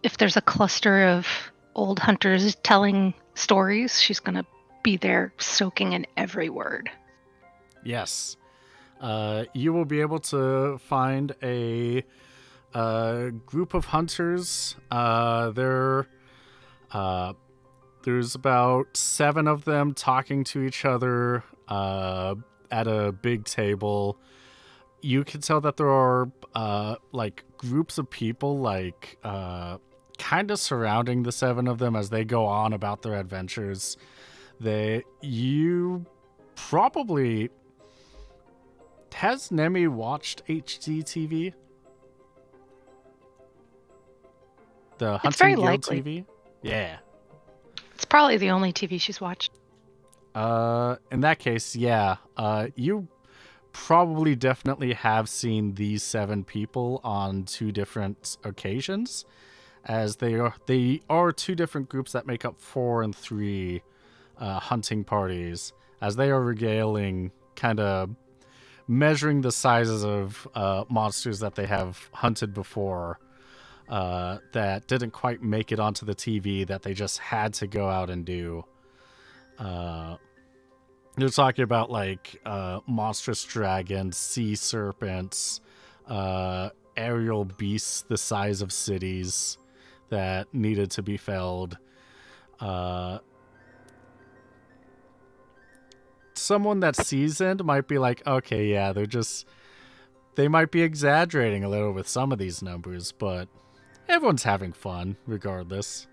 if there's a cluster of old hunters telling stories, she's gonna be there soaking in every word. Yes. You will be able to find a group of hunters. There's about 7 of them talking to each other at a big table. You can tell that there are like groups of people like kind of surrounding the 7 of them as they go on about their adventures. You probably... Has Nemi watched HGTV? The It's very Hunting Guild likely. TV? Yeah. It's probably the only TV she's watched. In that case, yeah. You probably definitely have seen these 7 people on 2 different occasions, as they are 2 different groups that make up 4 and 3 hunting parties, as they are regaling, kind of measuring the sizes of monsters that they have hunted before. that didn't quite make it onto the TV that they just had to go out and do. They're talking about like monstrous dragons, sea serpents, aerial beasts the size of cities that needed to be felled. Someone that's seasoned might be like, okay, yeah, they might be exaggerating a little with some of these numbers, but everyone's having fun regardless.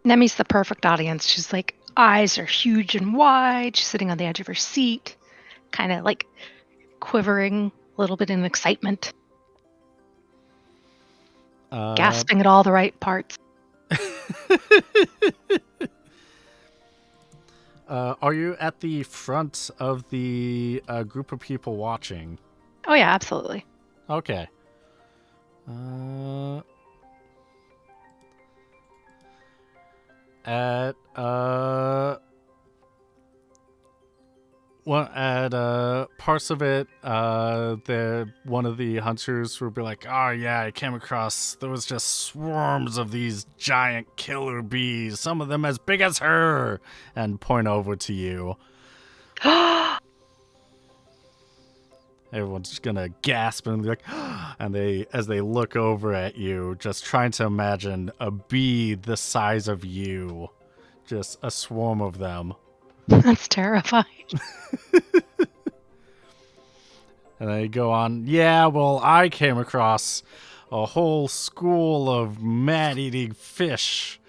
Nemi's the perfect audience. She's like, eyes are huge and wide. She's sitting on the edge of her seat, kind of like quivering a little bit in excitement, gasping at all the right parts. Are you at the front of the group of people watching? Oh, yeah, absolutely. Okay. At parts of it, one of the hunters will be like, "Oh yeah, I came across. There was just swarms of these giant killer bees. Some of them as big as her," and point over to you. Everyone's just gonna gasp and be like, and as they look over at you, just trying to imagine a bee the size of you, just a swarm of them. That's terrifying. And they go on, yeah, well, I came across a whole school of man-eating fish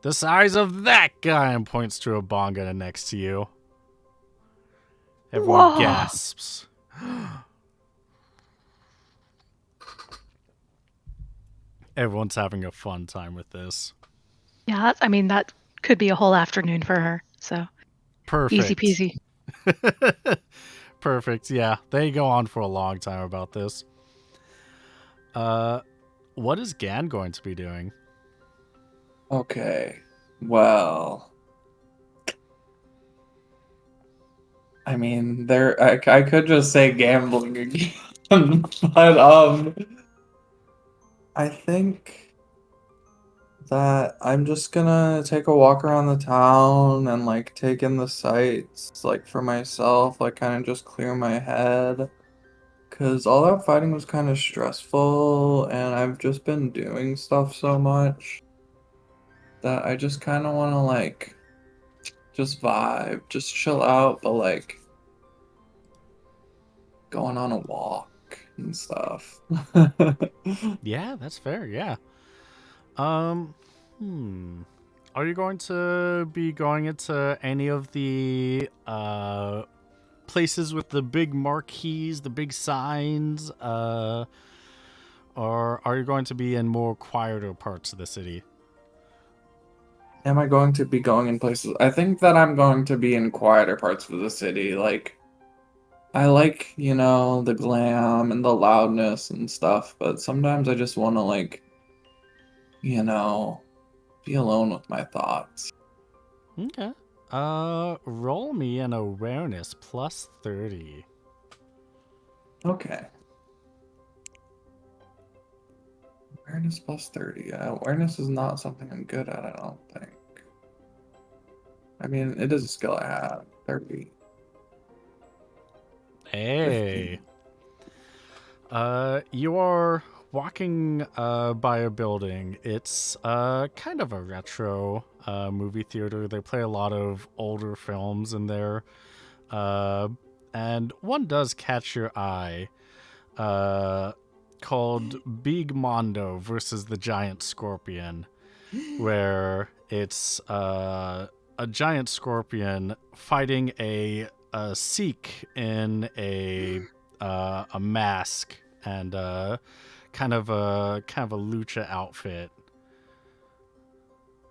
the size of that guy, and points to a bonga next to you. Everyone Whoa. gasps. Everyone's having a fun time with this. Yeah, that could be a whole afternoon for her. So Perfect. easy peasy. Perfect. Yeah, they go on for a long time about this. What is Gan going to be doing? Okay. Well, I mean, I could just say gambling again, but I think that I'm just gonna take a walk around the town and like take in the sights like for myself, like kind of just clear my head. Cause all that fighting was kind of stressful, and I've just been doing stuff so much that I just kind of want to like just vibe, just chill out, but like going on a walk and stuff. Yeah, that's fair. Yeah. Are you going to be going into any of the places with the big marquees, the big signs, or are you going to be in more quieter parts of the city? Am I going to be going in places? I think that I'm going to be in quieter parts of the city. Like, I like, the glam and the loudness and stuff, but sometimes I just want to, like, be alone with my thoughts. Okay. Roll me an awareness plus 30. Okay. Awareness plus 30. Awareness is not something I'm good at, I don't think. I mean, it is a skill I have. 30. Hey. You are walking by a building. It's kind of a retro movie theater. They play a lot of older films in there. And one does catch your eye. Called Big Mondo versus the Giant Scorpion, where it's a giant scorpion fighting a Sikh in a mask and kind of a lucha outfit.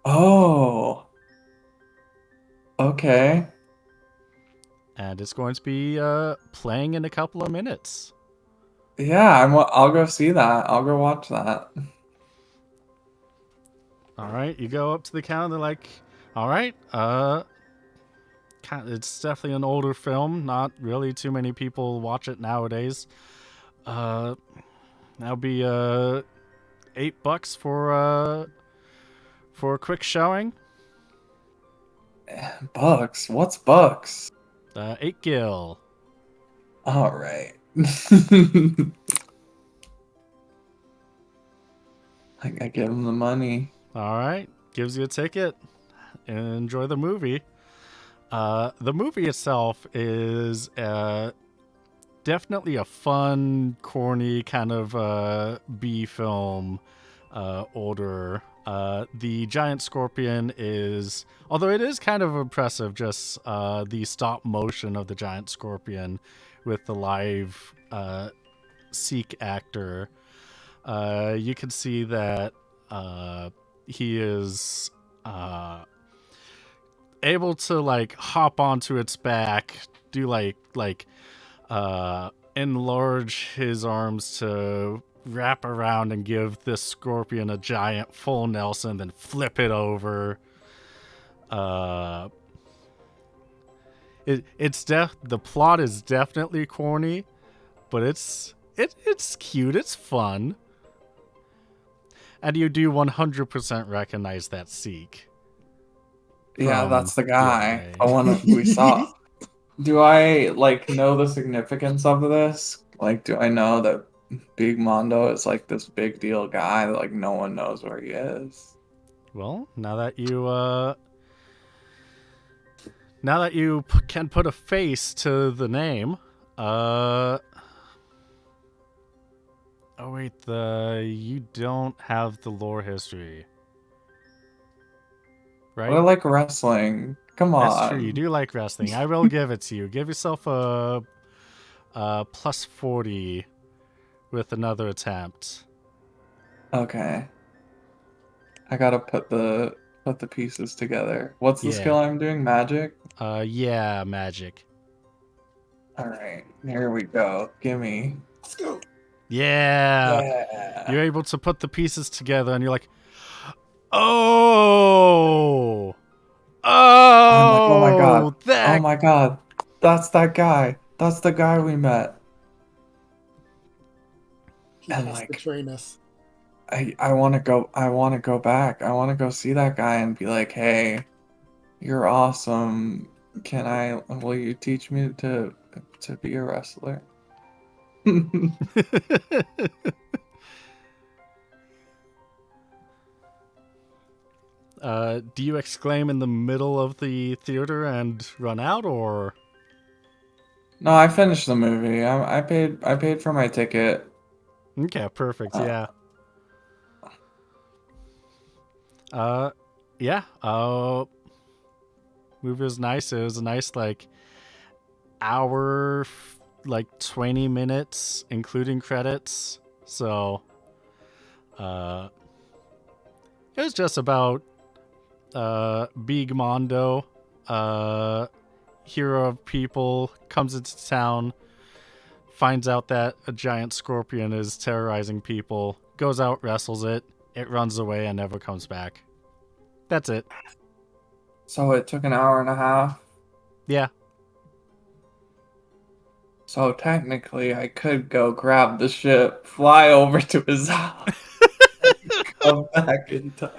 Oh. Okay. And it's going to be playing in a couple of minutes. Yeah, I'll go see that. I'll go watch that. All right, you go up to the counter. They're like, "All right, it's definitely an older film. Not really too many people watch it nowadays. That'll be $8 for a quick showing. Bucks? What's bucks? 8 gil. All right. I give him the money. All right, gives you a ticket. Enjoy the movie. The movie itself is definitely a fun, corny kind of B film, older. The giant scorpion is, although it is kind of impressive, just the stop motion of the giant scorpion with the live Sikh actor. You can see that he is able to like hop onto its back, do like enlarge his arms to wrap around and give this scorpion a giant full Nelson, then flip it over. The plot is definitely corny, but it's cute, it's fun. And you do 100% recognize that Sikh. Yeah, from that's the guy. other The day. one we saw. Do I like know the significance of this? Like, do I know that Big Mondo is like this big deal guy that like no one knows where he is? Well, now that you can put a face to the name, oh wait, you don't have the lore history, right? I like wrestling. Come on. That's true. You do like wrestling. I will give it to you. Give yourself a plus 40 with another attempt. Okay. I gotta put the pieces together. What's the Yeah. skill I'm doing? Magic? Yeah, magic. Alright, here we go. Gimme. Let's go. Yeah. Yeah. You're able to put the pieces together, and you're like, oh, I'm like, oh my god. that. Oh my god. That's that guy. That's the guy we met. He And, has like, betraying us. I wanna go back. I wanna go see that guy and be like, hey, you're awesome. Will you teach me to be a wrestler? Do you exclaim in the middle of the theater and run out, or? No, I finished the movie. I paid for my ticket. Okay, perfect. Yeah. Yeah. Movie was nice. It was a nice like hour, like 20 minutes, including credits. So, it was just about Big Mondo, hero of people, comes into town, finds out that a giant scorpion is terrorizing people, goes out, wrestles it, it runs away and never comes back. That's it. So it took an hour and a half. Yeah. So technically, I could go grab the ship, fly over to his house, come back in time.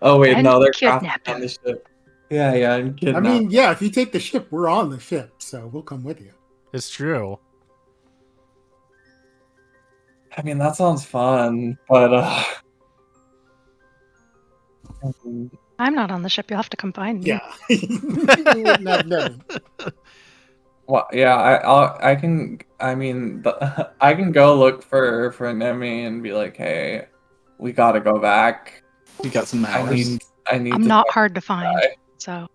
Oh wait, And no, they're kidnap crafting on him. the ship. Yeah, and I kidnap. mean, yeah, if you take the ship, we're on the ship, so we'll come with you. It's true. I mean, that sounds fun, but I'm not on the ship. You'll have to come find me. Yeah. You wouldn't have known. well, yeah, I can. I mean, I can go look for Nemi and be like, hey, we gotta go back. You got some I hours. need I'm to not talk hard to to the find, guy. so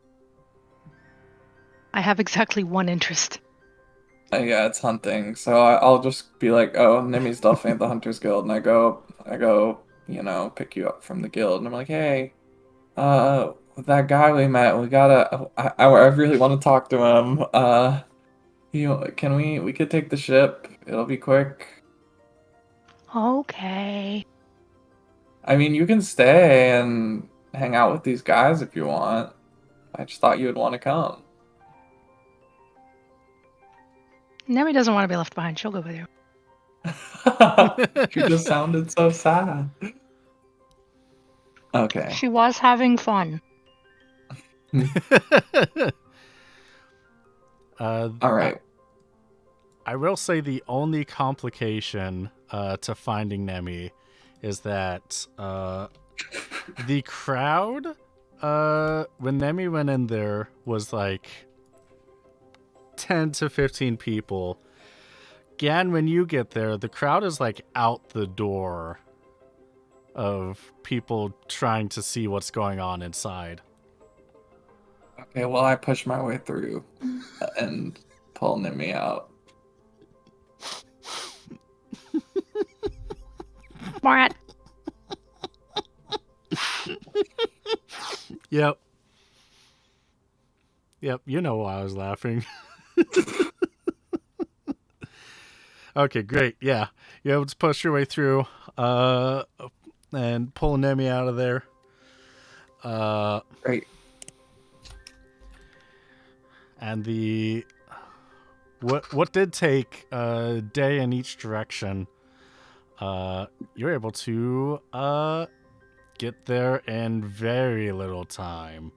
I have exactly one interest. Yeah, it's hunting. So I'll just be like, oh, Nemi's definitely at the Hunters Guild, and I go, pick you up from the guild, and I'm like, hey, that guy we met, we gotta, I really want to talk to him. We could take the ship. It'll be quick. Okay. I mean, you can stay and hang out with these guys if you want. I just thought you would want to come. Nemi doesn't want to be left behind. She'll go with you. She just sounded so sad. Okay. She was having fun. All right. I will say the only complication to finding Nemi is that the crowd, when Nemi went in there, was like 10 to 15 people. Gan, when you get there, the crowd is like out the door of people trying to see what's going on inside. Okay, well, I push my way through and pull Nimi out. Brat. Yep. Yep, you know why I was laughing. Okay, great. Yeah. You're able to push your way through and pull Nemi out of there. Great. And the what did take a day in each direction, you're able to get there in very little time.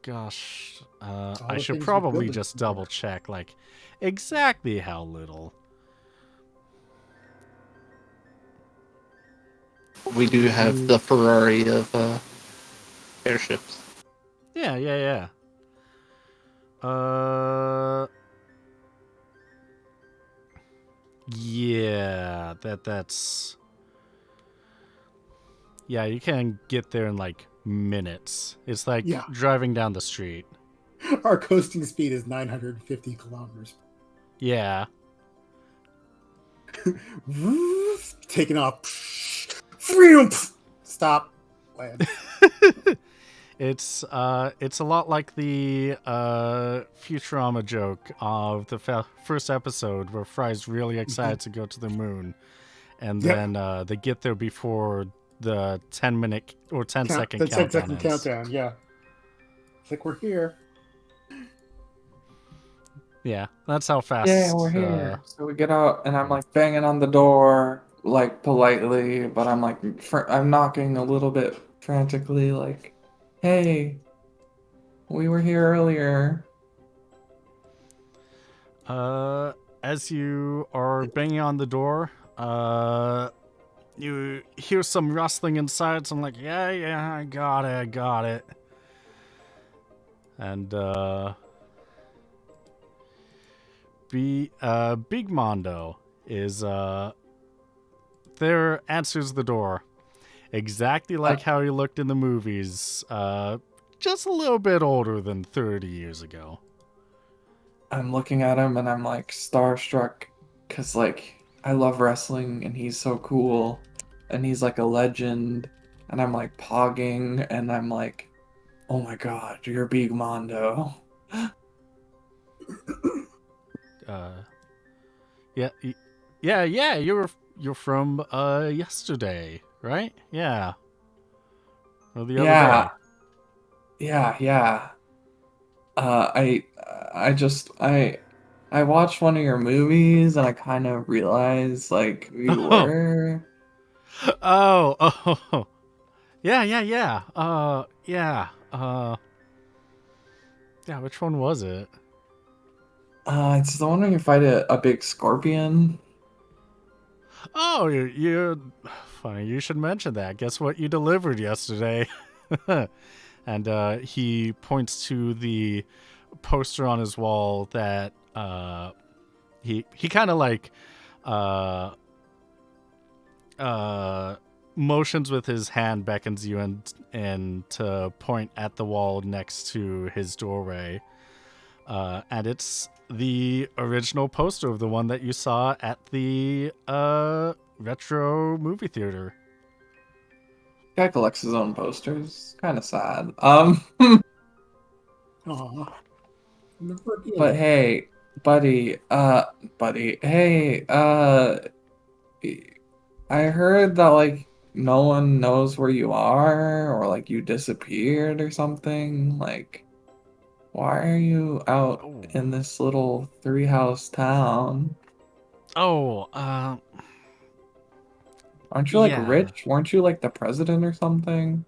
Gosh, I the should things we're probably building just for. double check like exactly how little. We do have the Ferrari of airships. Yeah. Yeah, that's yeah, you can get there in like minutes. It's like Yeah. driving down the street. Our coasting speed is 950 kilometers. Yeah. Taking off. Freedom. Stop. Land. It's a lot like the Futurama joke of the first episode where Fry's really excited to go to the moon, and Yep. then they get there before the 10-minute or 10-second The countdown 10-second ends. countdown. Yeah. It's like we're here. Yeah, that's how fast. Yeah, we're here. So we get out, and I'm like banging on the door, like politely, but I'm like, I'm knocking a little bit frantically, like, hey, we were here earlier. As you are banging on the door, you hear some rustling inside. So I'm like, yeah, I got it. And Big Mondo is there, answers the door, exactly like how he looked in the movies. Just a little bit older than 30 years ago. I'm looking at him, and I'm like starstruck, because like I love wrestling, and he's so cool, and he's like a legend, and I'm like pogging, and I'm like, oh my god, you're Big Mondo. Yeah. You're from yesterday, right? Yeah. Or the other day. Yeah. I watched one of your movies, and I kind of realized like who you Oh. were. Oh. Yeah. Yeah, which one was it? It's the one where you fight a big scorpion. Oh, you're funny. You should mention that. Guess what you delivered yesterday? And he points to the poster on his wall that he kind of like motions with his hand, beckons you and to point at the wall next to his doorway. And it's the original poster of the one that you saw at the retro movie theater. Guy collects his own posters. Kind of sad. Aw. But hey, buddy, hey, I heard that like no one knows where you are, or like you disappeared or something. Like, Why are you out Oh. in this little three-house town? Oh, Aren't you like yeah. rich? Weren't you like the president or something?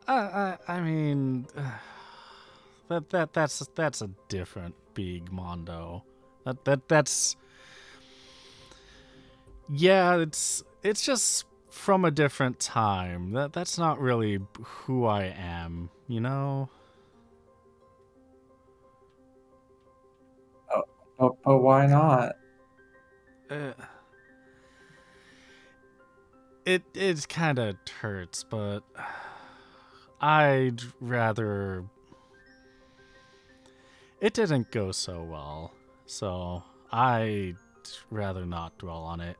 I mean, that's a different big mondo. That's yeah. It's just from a different time. That's not really who I am. You know. But why not? Uh, it kind of hurts, but I'd rather. It didn't go so well, so I'd rather not dwell on it.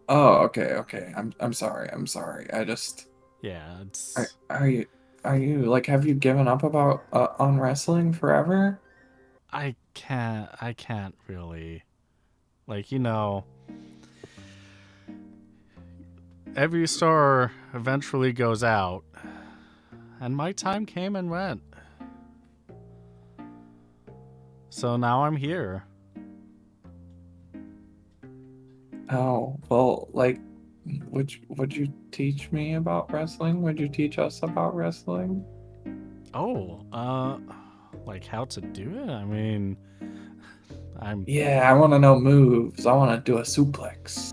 Oh, okay. I'm sorry. I'm sorry. I just Yeah, it's. are you like have you given up about on wrestling forever? I can't really. Like, you know, every star eventually goes out, and my time came and went. So now I'm here. Oh, well, like would you teach me about wrestling? Would you teach us about wrestling? Oh, like how to do it? I mean, I'm. Yeah, I want to know moves. I want to do a suplex.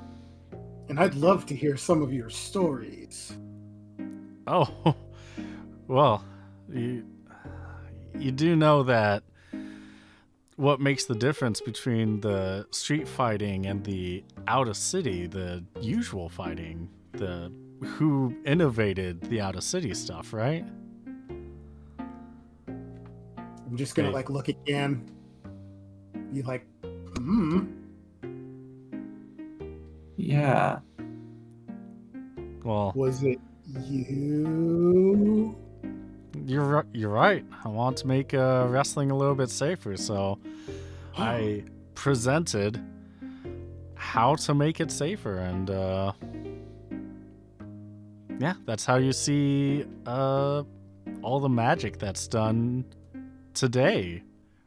And I'd love to hear some of your stories. Oh, well, you, you do know that what makes the difference between the street fighting and the out of city, the usual fighting, the who innovated the out of city stuff, right? I'm just gonna Hey. like look again, be like, hmm. Yeah. Well, Was it you? you're right. I want to make wrestling a little bit safer, so I presented how to make it safer, and yeah, that's how you see all the magic that's done today,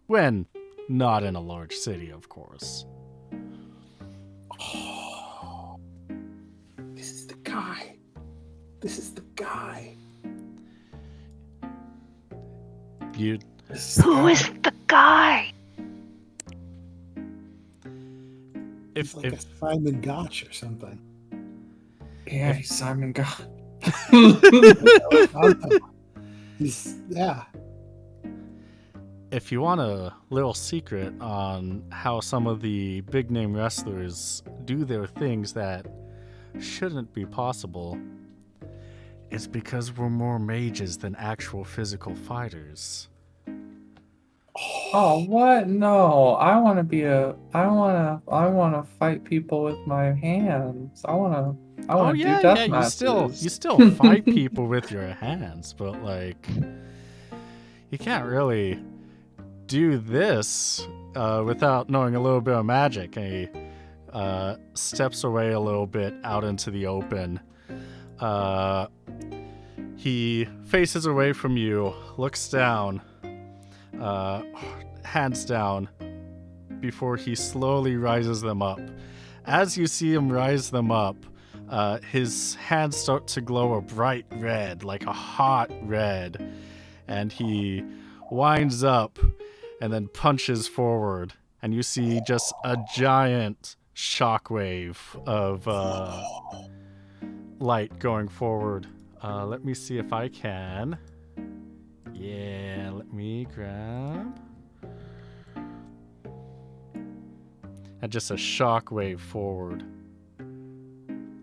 when not in a large city, of course. Oh, this is the guy. This is the guy. You Who is the guy? if He's like a Simon Gotch or something. Yeah, he's Simon God. Yeah. if you want a little secret on how some of the big name wrestlers do their things that shouldn't be possible, it's because we're more mages than actual physical fighters. Oh, what? No. I want to fight people with my hands. I Oh want to do yeah, death you matches. still fight people with your hands, but like you can't really do this without knowing a little bit of magic. And he steps away a little bit out into the open. He faces away from you, looks down, hands down, before he slowly rises them up. As you see him rise them up, his hands start to glow a bright red, like a hot red, and he winds up and then punches forward, and you see just a giant shockwave of light going forward. Let me see if I can. Yeah, let me grab. And just a shockwave forward.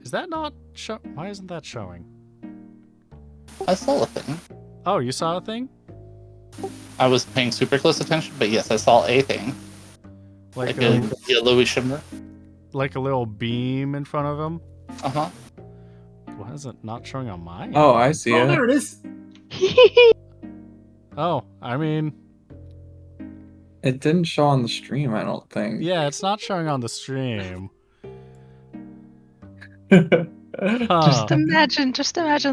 Is that not show? Why isn't that showing? I saw a thing. Oh, you saw a thing? I was paying super close attention, but yes, I saw a thing. Like Like a yellowy shimmer. like a little beam in front of him? Uh-huh. Why is it not showing on mine? Oh, I see Oh, it. there it is. Oh, I mean, It didn't show on the stream, I don't think. yeah, it's not showing on the stream. Just Huh. imagine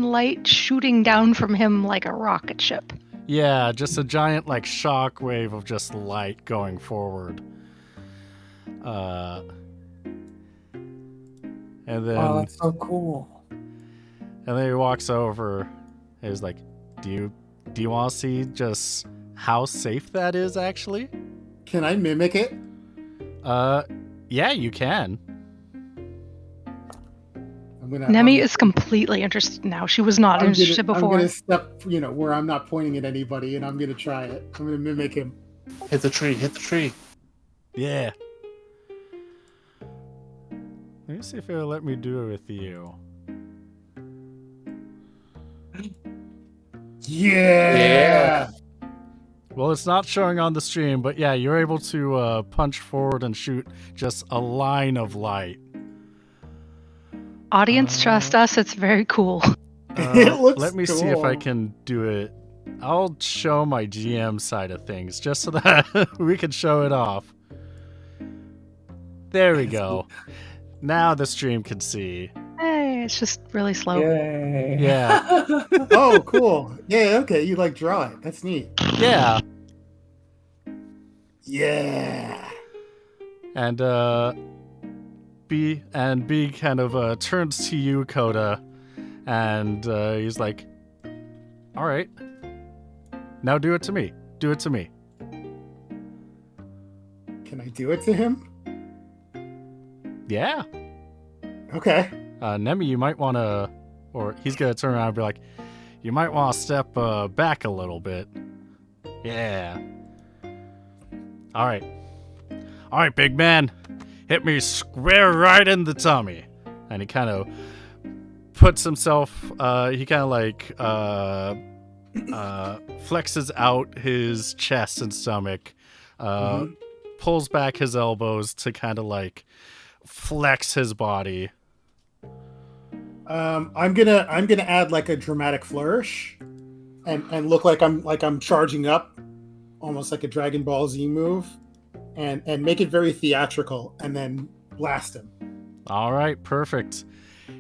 light shooting down from him like a rocket ship. Yeah, just a giant like shock wave of just light going forward. And then Oh, that's so cool. and then he walks over and he's like, Do you want to see just how safe that is actually? Can I mimic it? Yeah, you can. Nemi is completely interested now. She was not interested I'm before. gonna step, where I'm not pointing at anybody, and I'm gonna try it. I'm gonna mimic him. Hit the tree, hit the tree. Yeah. Let me see if it'll let me do it with you. Yeah. Well, it's not showing on the stream, but yeah, you're able to punch forward and shoot just a line of light. Audience, trust us. It's very cool. It looks Let me see if I cool. can do it. I'll show my GM side of things just so that we can show it off. There we go. Now the stream can see. Hey, it's just really slow. Yay. Yeah. Oh, cool. Yeah, okay. You like draw it. That's neat. Yeah. Yeah. And B kind of turns to you, Coda, and he's like, "All right, now do it to me. Do it to me." Can I do it to him? Yeah. Okay. Nemi, you might want to, or he's gonna turn around and be like, "You might want to step back a little bit." Yeah. All right, big man. Hit me square right in the tummy. And he kind of puts himself, he kind of like flexes out his chest and stomach, pulls back his elbows to kind of like flex his body. I'm gonna add like a dramatic flourish, and look like I'm charging up, almost like a Dragon Ball Z move, and make it very theatrical, and then blast him. All right, perfect.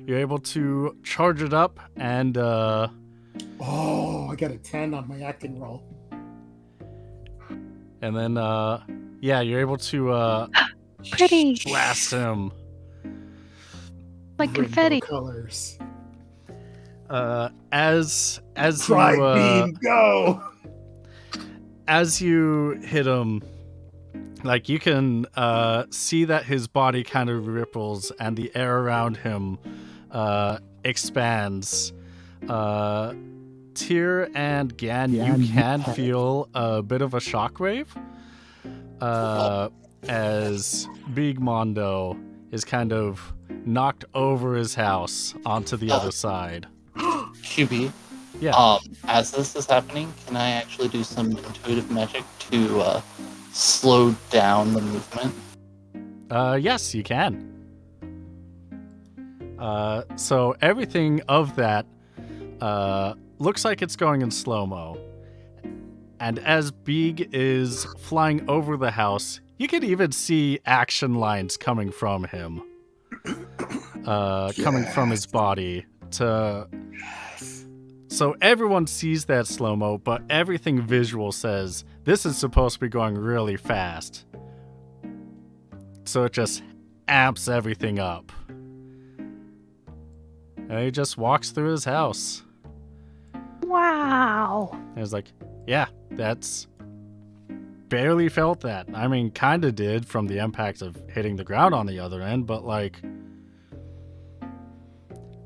You're able to charge it up, and Oh, I got a 10 on my acting roll. and then yeah, you're able to Pretty. blast him. Like Rainbow confetti. colors. As Try you beam go. as you hit him, like you can see that his body kind of ripples and the air around him expands. Tyr and Gan, you can feel a bit of a shockwave as Big Mondo is kind of knocked over his house onto the other side. QB. Yeah. As this is happening, can I actually do some intuitive magic to slow down the movement? Yes, you can. So everything of that looks like it's going in slow-mo. And as Beeg is flying over the house, you can even see action lines coming from him. Coming from his body to... So everyone sees that slow-mo, but everything visual says this is supposed to be going really fast. So it just amps everything up. And he just walks through his house. Wow. And he's like, yeah, that's... Barely felt that. I mean, kinda did from the impact of hitting the ground on the other end, but like...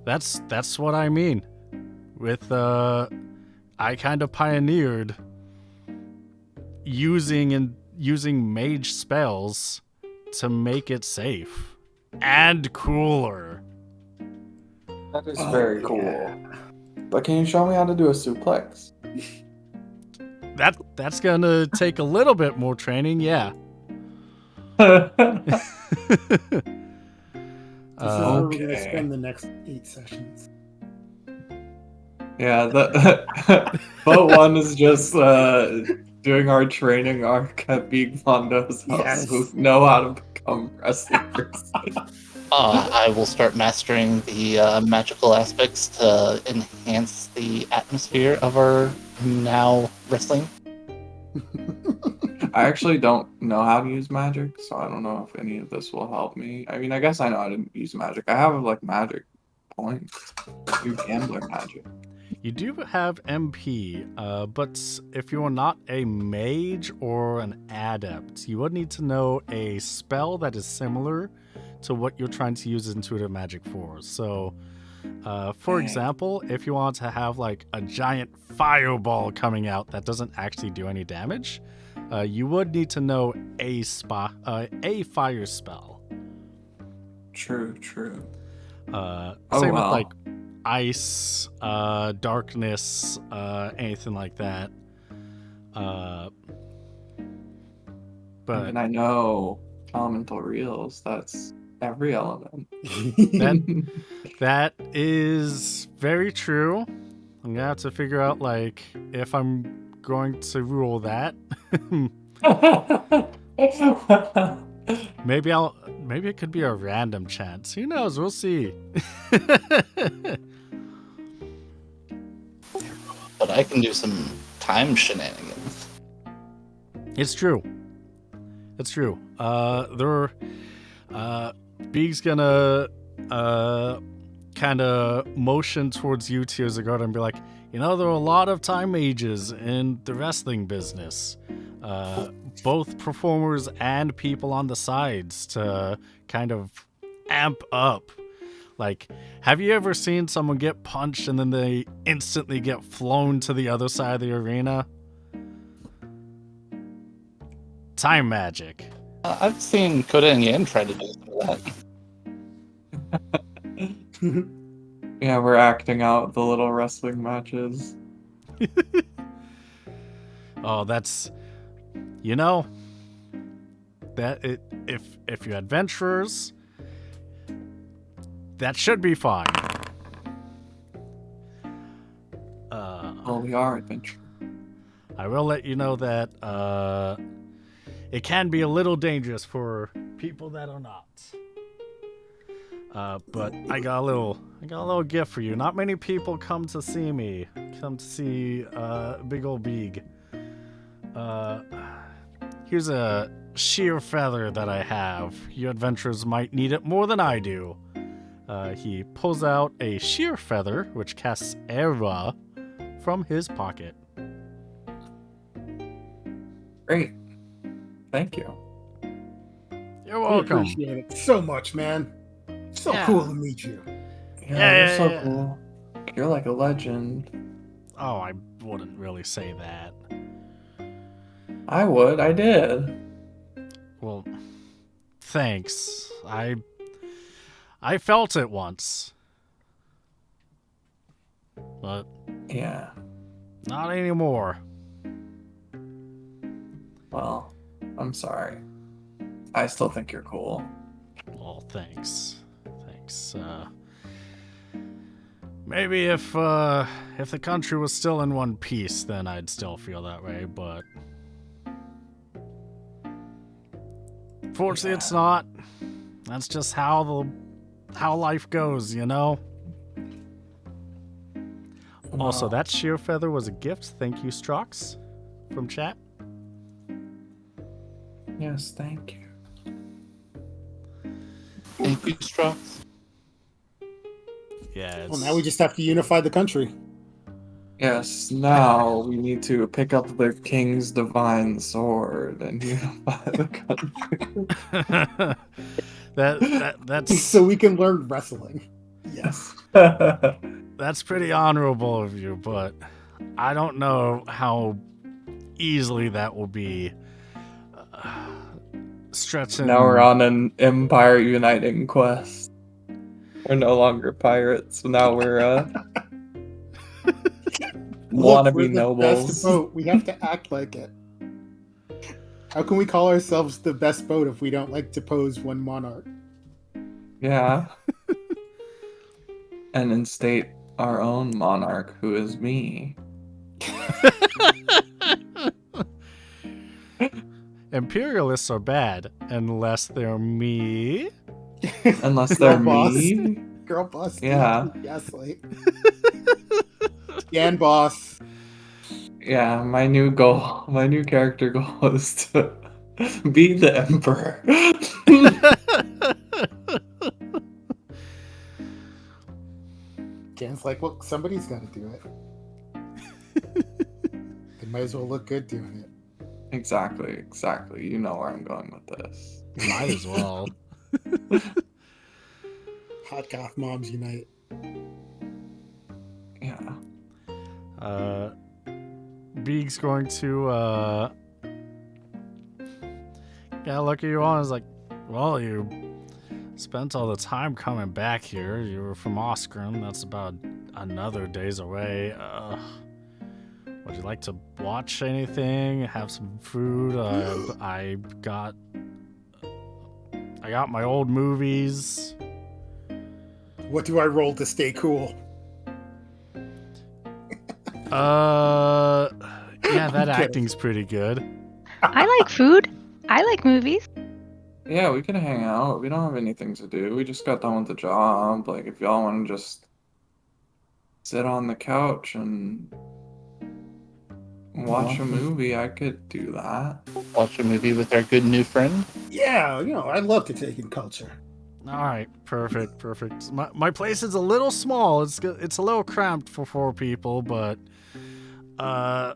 That's what I mean. With, I kind of pioneered using mage spells to make it safe. And cooler. That is very cool. But can you show me how to do a suplex? That's gonna take a little bit more training, yeah. This is where we're going to Okay. spend the next 8 sessions. Yeah, but one is just doing our training arc at Big Mondo's house. Yes. Who know how to become wrestlers. I will start mastering the magical aspects to enhance the atmosphere of our now wrestling. I actually don't know how to use magic, so I don't know if any of this will help me. I mean, I guess I know how to use magic. I have like magic points. Do gambler magic. You do have MP, but if you are not a mage or an adept, you would need to know a spell that is similar to what you're trying to use intuitive magic for. So, for Dang. example, if you want to have like a giant fireball coming out that doesn't actually do any damage, you would need to know a fire spell. True. Same Oh, with well. like ice, darkness, anything like that. But And I know elemental reels. That's every element. that is very true. I'm gonna have to figure out like if I'm going to rule that. Maybe it could be a random chance. Who knows? We'll see. But I can do some time shenanigans. It's true. Beeg's gonna kind of motion towards you, Tears of God, and be like, there are a lot of time mages in the wrestling business. Both performers and people on the sides to kind of amp up. Like, have you ever seen someone get punched and then they instantly get flown to the other side of the arena? Time magic. I've seen Koda and Yan try to do some of that. Yeah, we're acting out the little wrestling matches. Oh, that's that if you're adventurers, that should be fine. Well, we are adventurers. I will let you know that it can be a little dangerous for people that are not. But I got a little gift for you. Not many people come to see me. Come to see big old Beeg. Here's a sheer feather that I have. You adventurers might need it more than I do. He pulls out a sheer feather, which casts Era from his pocket. Great. Thank you. You're We welcome. appreciate it so much, man. So Yeah. cool to meet you. Yeah, you're so yeah. cool. You're like a legend. Oh, I wouldn't really say that. I would. I did. Well, thanks. I felt it once. But Yeah. not anymore. Well, I'm sorry. I still think you're cool. Well, thanks. Maybe if the country was still in one piece, then I'd still feel that way, but fortunately it's not. That's just how life goes, Also, Well, that sheer feather was a gift. Thank you, Strox, from chat. yes, thank you. Thank you, Strox. Yeah. Well, now we just have to unify the country. Yes, now we need to pick up the king's divine sword and unify the country. that's So we can learn wrestling. Yes. that's pretty honorable of you, but I don't know how easily that will be stretching. Now we're on an empire uniting quest. We're no longer pirates. Now we're Look, wannabe we're the nobles. best boat. We have to act like it. How can we call ourselves the best boat if we don't like to pose one monarch? Yeah. And instate our own monarch, who is me. Imperialists are bad unless they're me. Unless Girl they're boss. me. Girl boss. Yeah. Gaslight. Yan boss. Yeah, my new goal, my new character goal is to be the emperor. Jan's like, well, somebody's got to do it. They might as well look good doing it. Exactly. You know where I'm going with this. Might as well. Hot goth moms unite. Yeah. Beeg's going to look at you all and is like, well, you spent all the time coming back here. You were from Oscrim. That's about another day's away. Would you like to watch anything? Have some food? I got my old movies. What do I roll to stay cool? Yeah, that I'm kidding. acting's pretty good. I like food. I like movies. Yeah, we can hang out. We don't have anything to do. We just got done with the job. Like, if y'all want to just sit on the couch and watch a movie, I could do that. Watch a movie with our good new friend. Yeah, I love to take in culture. All right, perfect. My place is a little small. It's a little cramped for 4 people, but I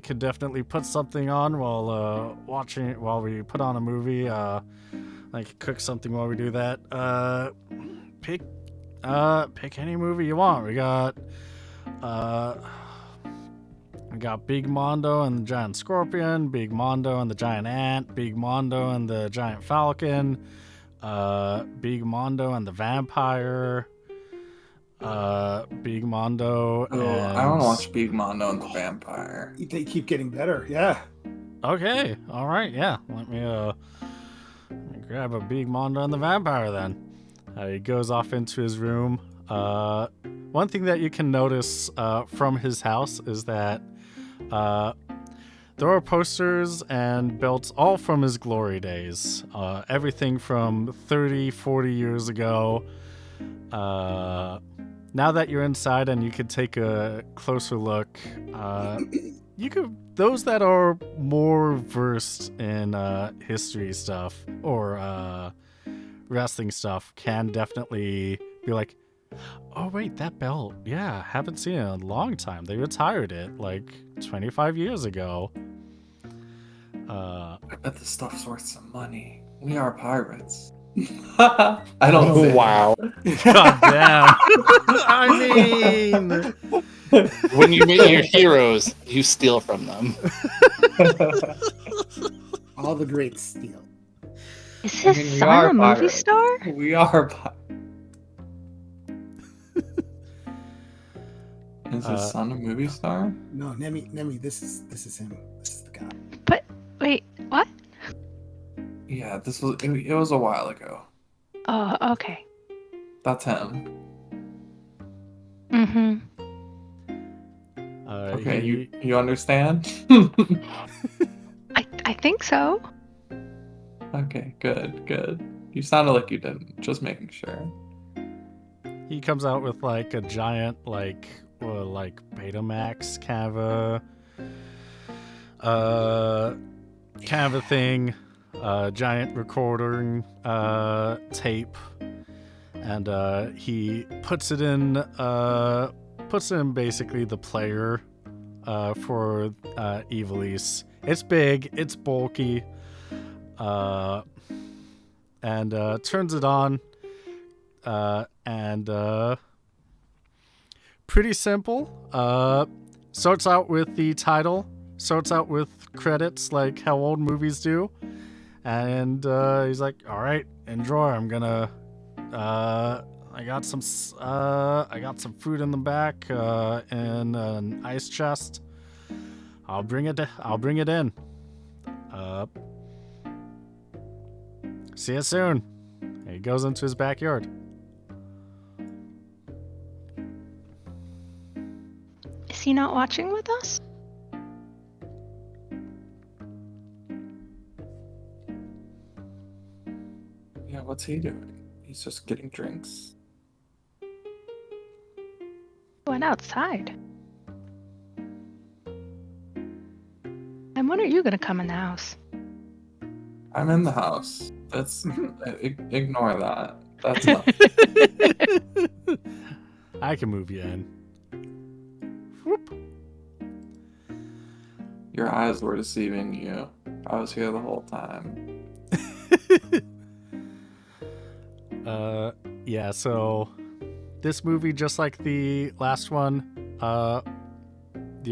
could definitely put something on while we put on a movie. I could cook something while we do that. Pick any movie you want. We got Big Mondo and the Giant Scorpion, Big Mondo and the Giant Ant, Big Mondo and the Giant Falcon, Big Mondo and the Vampire, Big Mondo Oh, and... I want to watch Big Mondo and the Vampire. They keep getting better. Yeah. Okay, all right, yeah. Let me grab a Big Mondo and the Vampire then. He goes off into his room. One thing that you can notice from his house is that there are posters and belts all from his glory days. Everything from 30, 40 years ago. Now that you're inside and you could take a closer look, those that are more versed in history stuff or wrestling stuff can definitely be like, oh wait, that belt, yeah, haven't seen it in a long time. They retired it like 25 years ago. I bet the stuff's worth some money. We are pirates. I don't say Wow. God damn. I mean, When you meet your heroes, you steal from them. All the great steal. Is I his mean, we son are a movie pirates. star? We are Is his son a movie star? No, Nemi, this is him. This is the guy. But wait, what? Yeah, it was a while ago. Oh, okay. That's him. Mm-hmm. Okay, you understand? I think so. Okay, good. You sounded like you didn't. Just making sure. he comes out with like a giant like Betamax kind of a thing, giant recording tape, and he puts it in basically the player for Evilise. It's big, it's bulky, and turns it on, and pretty simple. Starts out with the title, starts out with credits like how old movies do, and he's like, all right, enjoy. I'm gonna I got some food in the back in an ice chest. I'll bring it in. See you soon. He goes into his backyard. Is he not watching with us? Yeah, what's he doing? He's just getting drinks. Went outside. And when are you gonna come in the house? I'm in the house. That's ignore that. That's not. I can move you in. Whoop. Your eyes were deceiving you. I was here the whole time. Yeah, so this movie, just like the last one, the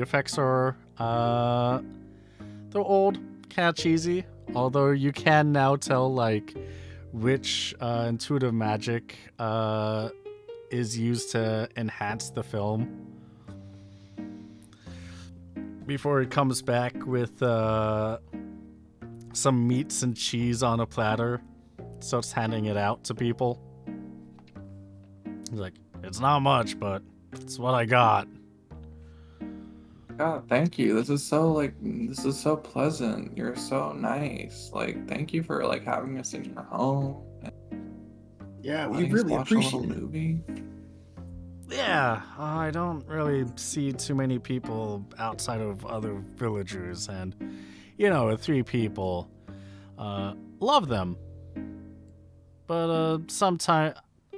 effects are they're old, kind of cheesy, although you can now tell like which intuitive magic is used to enhance the film before it comes back with some meats and cheese on a platter, starts handing it out to people. He's like, it's not much, but it's what I got. God, thank you. This is so pleasant. You're so nice. Like, thank you for like having us in your home and Yeah, we letting us really watch a little appreciate it. movie. Yeah, I don't really see too many people outside of other villagers, and with 3 people, love them. But sometimes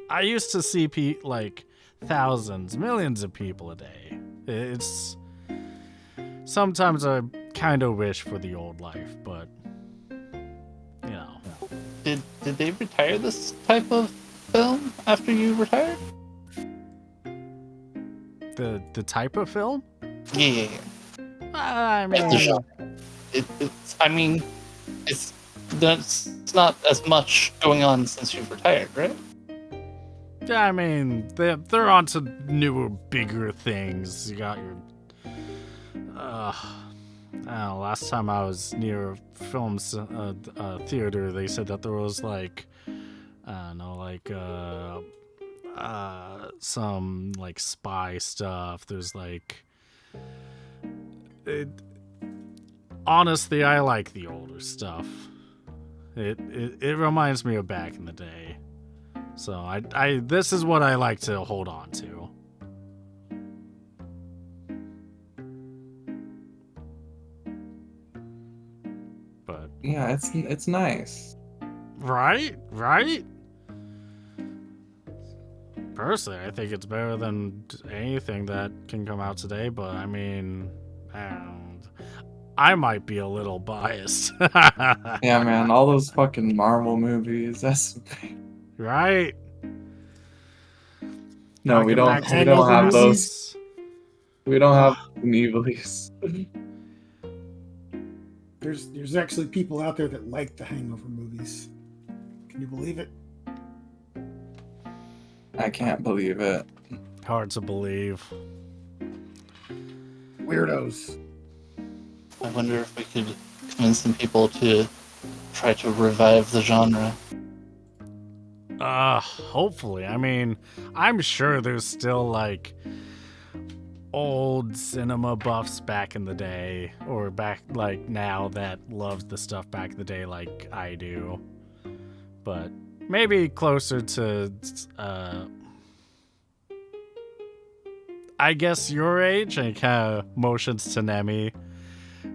I used to see like thousands, millions of people a day. It's sometimes I kind of wish for the old life, but Did they retire this type of film after you retired? the type of film. Yeah. I It's a mean, genre. It's not as much going on since you've retired, right? yeah, I mean, they're onto newer, bigger things. You got your. I don't know, last time I was near a film theater, they said that there was like, I don't know, like some like spy stuff. There's like, honestly, I like the older stuff. It reminds me of back in the day. So I this is what I like to hold on to. But Yeah, it's nice. right? Personally, I think it's better than anything that can come out today, but I mean, I might be a little biased. Yeah, man, all those fucking Marvel movies. That's Right? no, Gotta we get don't. back to We the don't have those. classics. We don't have evilies. There's actually people out there that like the Hangover movies. Can you believe it? I can't believe it. Hard to believe. Weirdos. I wonder if we could convince some people to try to revive the genre. Hopefully. I mean, I'm sure there's still like old cinema buffs back in the day, or back like now, that loves the stuff back in the day like I do. But maybe closer to I guess your age, and kind of motions to Nemi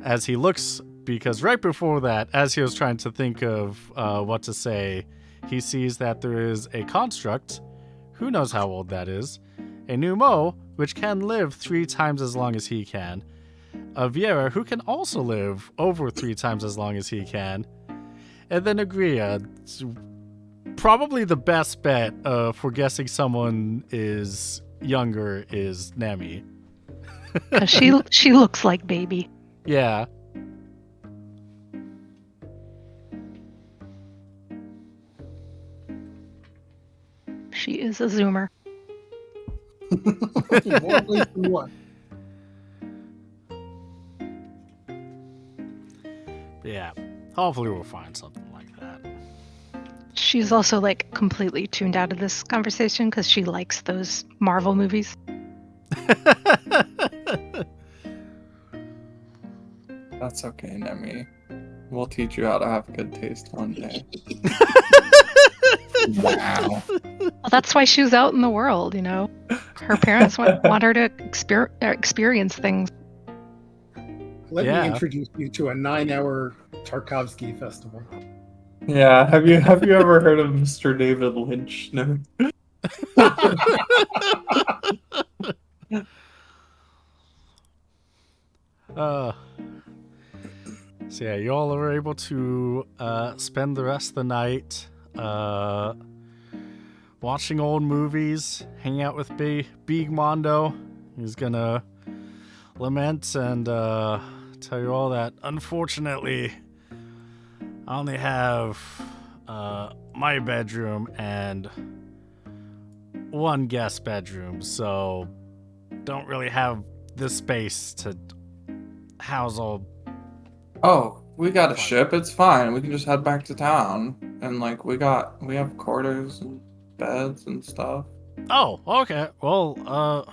as he looks, because right before that, as he was trying to think of what to say, he sees that there is a construct, who knows how old that is, a Numo, which can live 3 times as long as he can, a Viera, who can also live over 3 times as long as he can, and then a Gria. Probably the best bet for guessing someone is younger is Nemi. 'Cause she looks like baby. Yeah. She is a zoomer. More ways than one. Yeah. Hopefully we'll find something like that. She's also like completely tuned out of this conversation because she likes those Marvel movies. That's okay, Nemi. We'll teach you how to have good taste one day. Wow. Well, that's why she's out in the world, you know. Her parents want her to experience things. Let me Yeah. introduce you to a 9-hour Tarkovsky festival. Yeah, have you ever heard of Mr. David Lynch? No. So yeah, you all are able to spend the rest of the night watching old movies, hanging out with Big Mondo. He's gonna lament and tell you all that unfortunately I only have my bedroom and one guest bedroom, so don't really have the space to house all. Oh, we got a ship. It's fine. We can just head back to town, and like we have quarters and beds and stuff. Oh, okay. Well,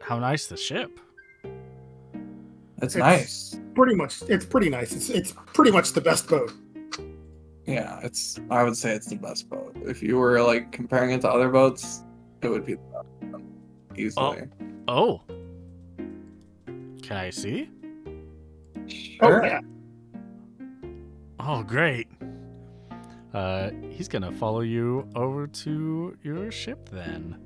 how nice the ship. It's It's nice. It's pretty nice. It's pretty much the best boat. Yeah, I would say it's the best boat. If you were like comparing it to other boats, it would be the best one, easily. Oh. Can I see? Sure. Oh yeah. Oh, great. He's gonna follow you over to your ship then.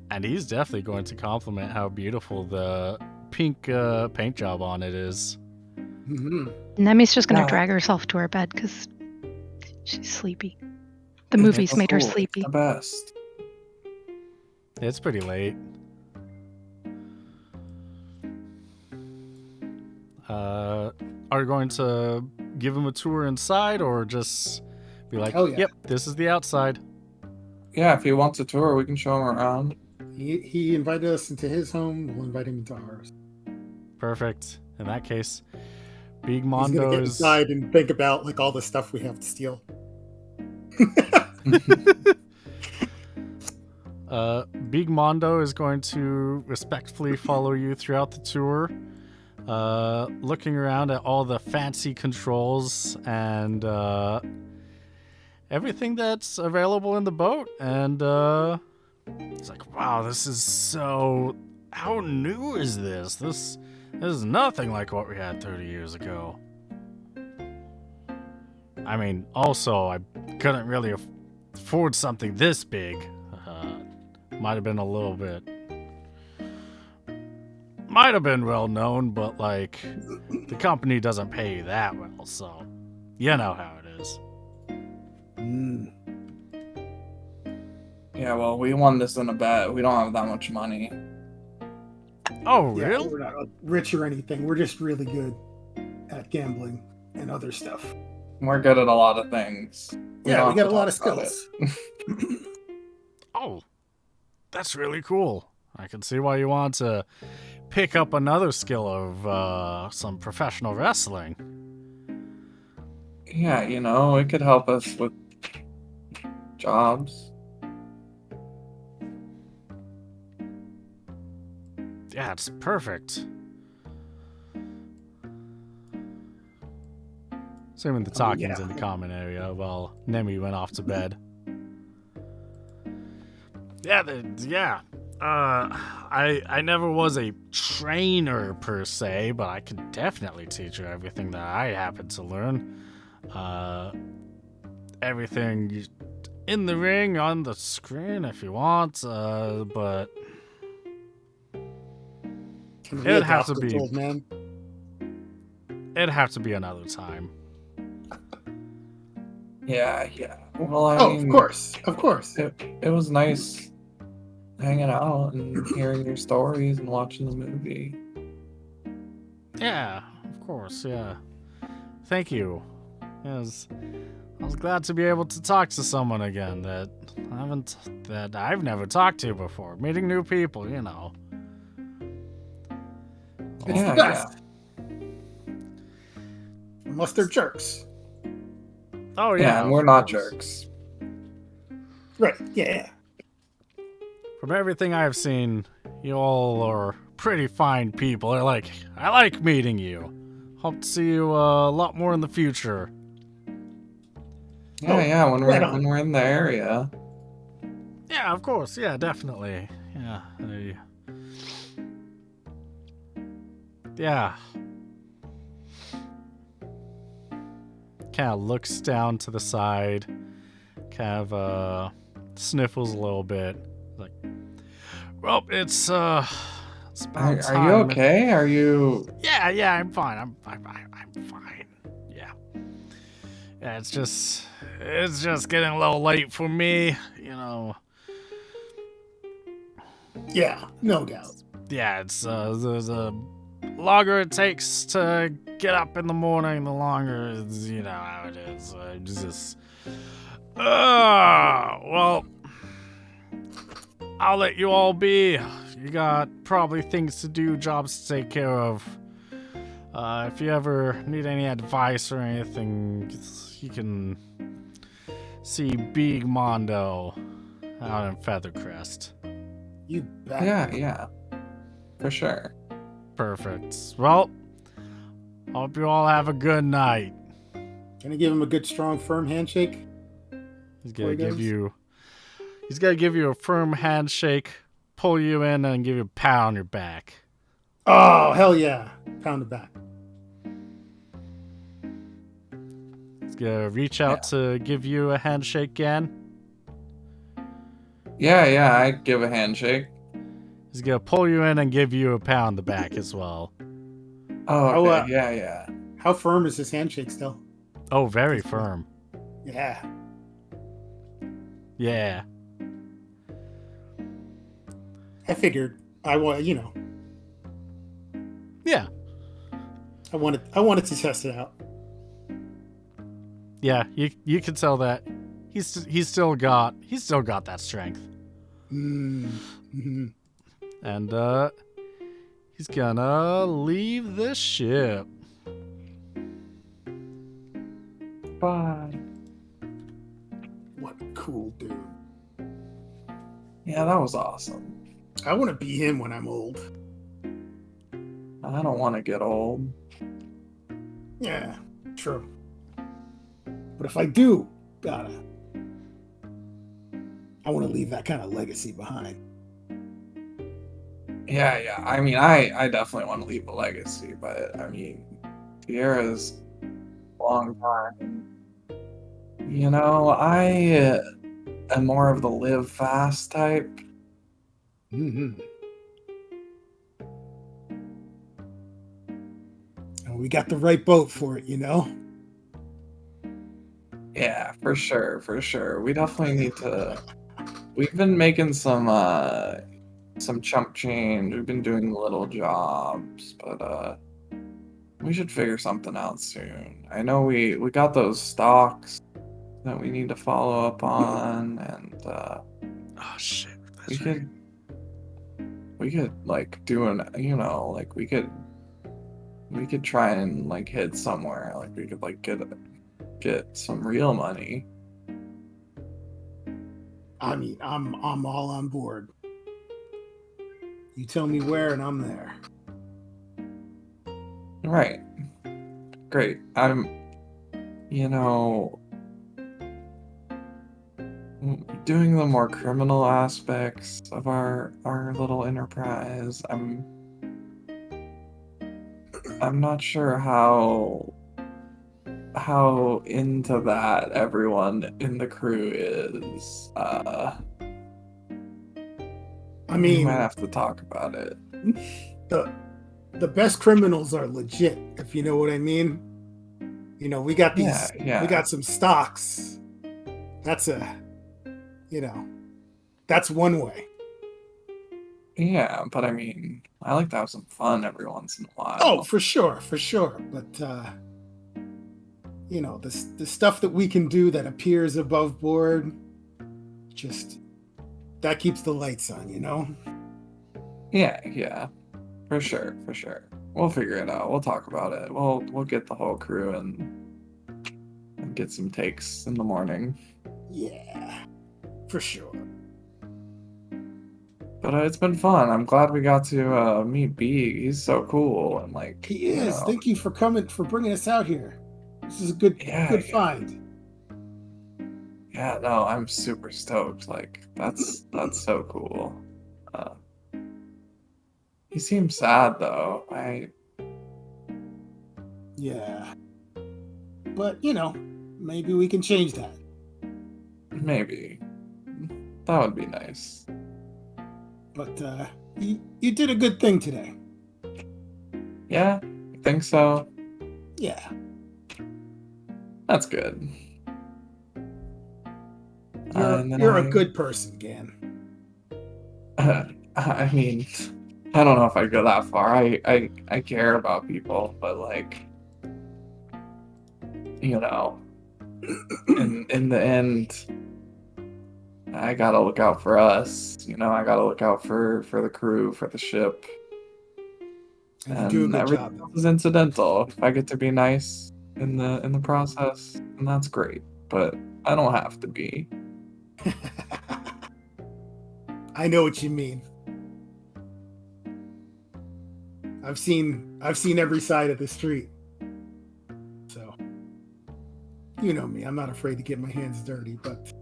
And he's definitely going to compliment how beautiful the pink paint job on it is. Mm-hmm. Nemi's just gonna Yeah. drag herself to her bed because she's sleepy. The movies made her Cool. sleepy. It's the best. It's pretty late. Are you going to give him a tour inside or just be like, Hell yeah. yep, this is the outside? Yeah, if he wants a tour, we can show him around. He invited us into his home. We'll invite him into ours. Perfect. In that case, Big He's gonna Mondo get is... inside and think about like all the stuff we have to steal. Big Mondo is going to respectfully follow you throughout the tour, looking around at all the fancy controls and everything that's available in the boat. And it's like, wow, this is so... How new is this? This is nothing like what we had 30 years ago. I mean, also, I couldn't really afford something this big. Might have been a little bit... Might have been well known, but, like, the company doesn't pay you that well, so you know how it is. Mm. Yeah, well, we won this in a bet. We don't have that much money. Oh, Yeah, really? we're not rich or anything. We're just really good at gambling and other stuff. We're good at a lot of things. Yeah, don't we got have a to lot of talk about skills. Oh, that's really cool. I can see why you want to pick up another skill of some professional wrestling. Yeah, you know, it could help us with jobs. Yeah, it's perfect. Assuming the talking's yeah. in the common area while Nemi went off to bed. Yeah, I never was a trainer per se, but I could definitely teach you everything that I happen to learn. Everything in the ring, on the screen if you want, but Can we It'd have adopt to this be- old man? it'd have to be another time. Yeah. Well, I Oh, mean, of course. It was nice hanging out and hearing your stories and watching the movie. Yeah, of course, yeah. Thank you. I was glad to be able to talk to someone again that I've never talked to before. Meeting new people, you know. It's Yeah, the best. Unless they're jerks. Oh Yeah, yeah, and of we're not course. jerks. Right, yeah. From everything I've seen, you all are pretty fine people. I like meeting you. Hope to see you a lot more in the future. Yeah, Oh, yeah. When right we're on. when we're in the area. Yeah, of course. Yeah, definitely. Yeah. Yeah. Kind of looks down to the side. Kind of sniffles a little bit. Like, well, it's about Are you time. okay? Are you? Yeah, I'm fine. I'm fine. Yeah. Yeah, it's just getting a little late for me, you know. Yeah, no doubt. Yeah, it's the longer it takes to get up in the morning, the longer it's, you know how it is. Just well, I'll let you all be. You got probably things to do, jobs to take care of. If you ever need any advice or anything, you can see Big Mondo out in Feathercrest. You bet. Yeah, for sure. Perfect. Well, hope you all have a good night. Can I give him a good, strong, firm handshake? He's Before gonna he give goes? you. He's gonna give you a firm handshake, pull you in, and give you a pat on your back. Oh, hell yeah. Pound it back. He's gonna reach out to give you a handshake again. Yeah. I give a handshake. He's gonna pull you in and give you a pat on the back as well. Oh, How, okay. Yeah. How firm is this handshake still? Oh, very firm. Yeah. Yeah. I figured I want, Yeah. I wanted to test it out. Yeah. You can tell that he's still got that strength. Mm-hmm. And he's gonna leave the ship. Bye. What a cool dude. Yeah, that was awesome. I want to be him when I'm old. I don't want to get old. Yeah, true. But if I do, I want to leave that kind of legacy behind. Yeah. I mean, I definitely want to leave a legacy, but I mean, Tierra's a long time. You know, I am more of the live fast type. Mm-hmm. And we got the right boat for it, Yeah, for sure. We definitely need to. We've been making some chump change. We've been doing little jobs, but we should figure something out soon. I know we got those stocks that we need to follow up on, and Oh shit. we could like do an like we could try and like hit somewhere, like we could like get some real money. I mean, I'm all on board. You tell me where and I'm there. Right. Great. I'm doing the more criminal aspects of our little enterprise. I'm not sure how into that everyone in the crew is. I We mean, might have to talk about it. the best criminals are legit, if you know what I mean. We got these. Yeah. We got some stocks. That's that's one way. Yeah, but I mean, I like to have some fun every once in a while. Oh, for sure. But the stuff that we can do that appears above board, just that keeps the lights on, Yeah, for sure. We'll figure it out. We'll talk about it. We'll get the whole crew and get some takes in the morning. Yeah, for sure. But it's been fun. I'm glad we got to meet B. He's so cool and like He is. Thank you for bringing us out here. This is a good Yeah. find. Yeah, no, I'm super stoked. Like, that's so cool. Uh, he seems sad though. Yeah. But, maybe we can change that. Maybe that would be nice. But you did a good thing today. Yeah, I think so. Yeah. That's good. You're And then you're a good person, Gan. I mean, I don't know if I go that far. I care about people, but like, you know, in the end, I gotta look out for us. I gotta look out for the crew, for the ship, And you do a and good everything job. else is incidental. If I get to be nice in the process, then that's great. But I don't have to be. I know what you mean. I've seen every side of the street. So, you know me. I'm not afraid to get my hands dirty, but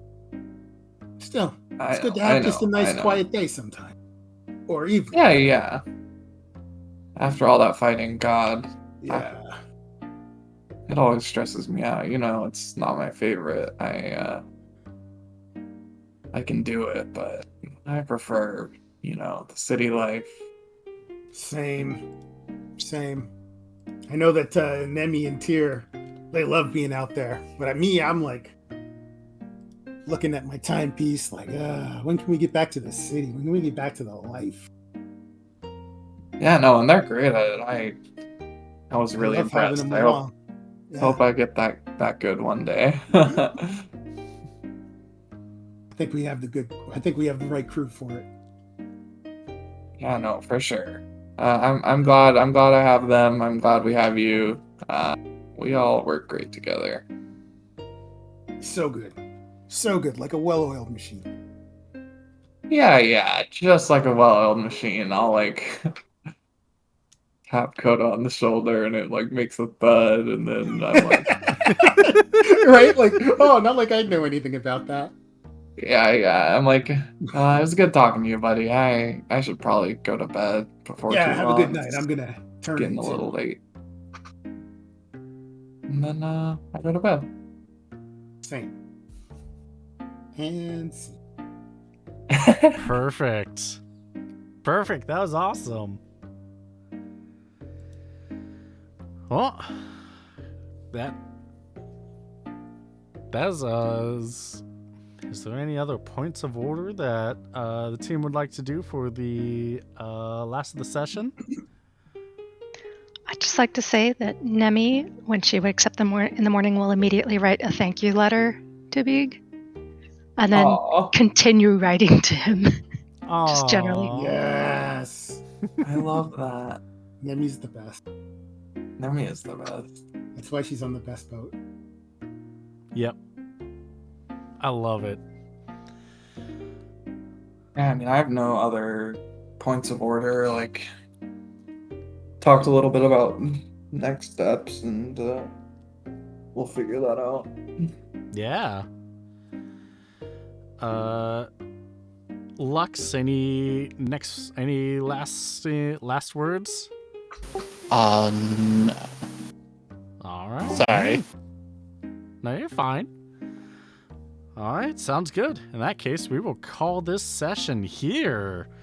still, it's good to I have just a know, I nice, know. quiet day sometime, or evening. Yeah, yeah. After all that fighting, God, Yeah. it always stresses me out. It's not my favorite. I can do it, but I prefer, the city life. Same. I know that Nemi and Tyr, they love being out there, but I'm like looking at my timepiece, like, when can we get back to the city? When can we get back to the life? Yeah, no, and they're great at it. I was I really love having impressed. them I along. Yeah. hope I get that good one day. I think we have the right crew for it. Yeah, no, for sure. I'm glad I have them. I'm glad we have you. We all work great together. So good, like a well-oiled machine. Yeah, just like a well-oiled machine. I'll like tap Coda on the shoulder and it like makes a thud, and then I'm like, Right? Like, oh, not like I know anything about that. yeah. I'm like, it was good talking to you, buddy. I should probably go to bed before Yeah, too have a good long. night. I'm gonna turn Getting in a too. little late. And then I go to bed. Same. And see. Perfect. That was awesome. Well, is there any other points of order that the team would like to do for the last of the session? I'd just like to say that Nemi, when she wakes up in the morning, will immediately write a thank you letter to Big, and then Aw, continue writing to him. Just generally. Aw. Yes. I love that. Nemi's the best. Nemi is the best. That's why she's on the best boat. Yep. I love it. Yeah, I mean, I have no other points of order. Like, talked a little bit about next steps, and we'll figure that out. Yeah. Lux, any last words? No. All right. Sorry. No, you're fine. All right, sounds good. In that case, we will call this session here.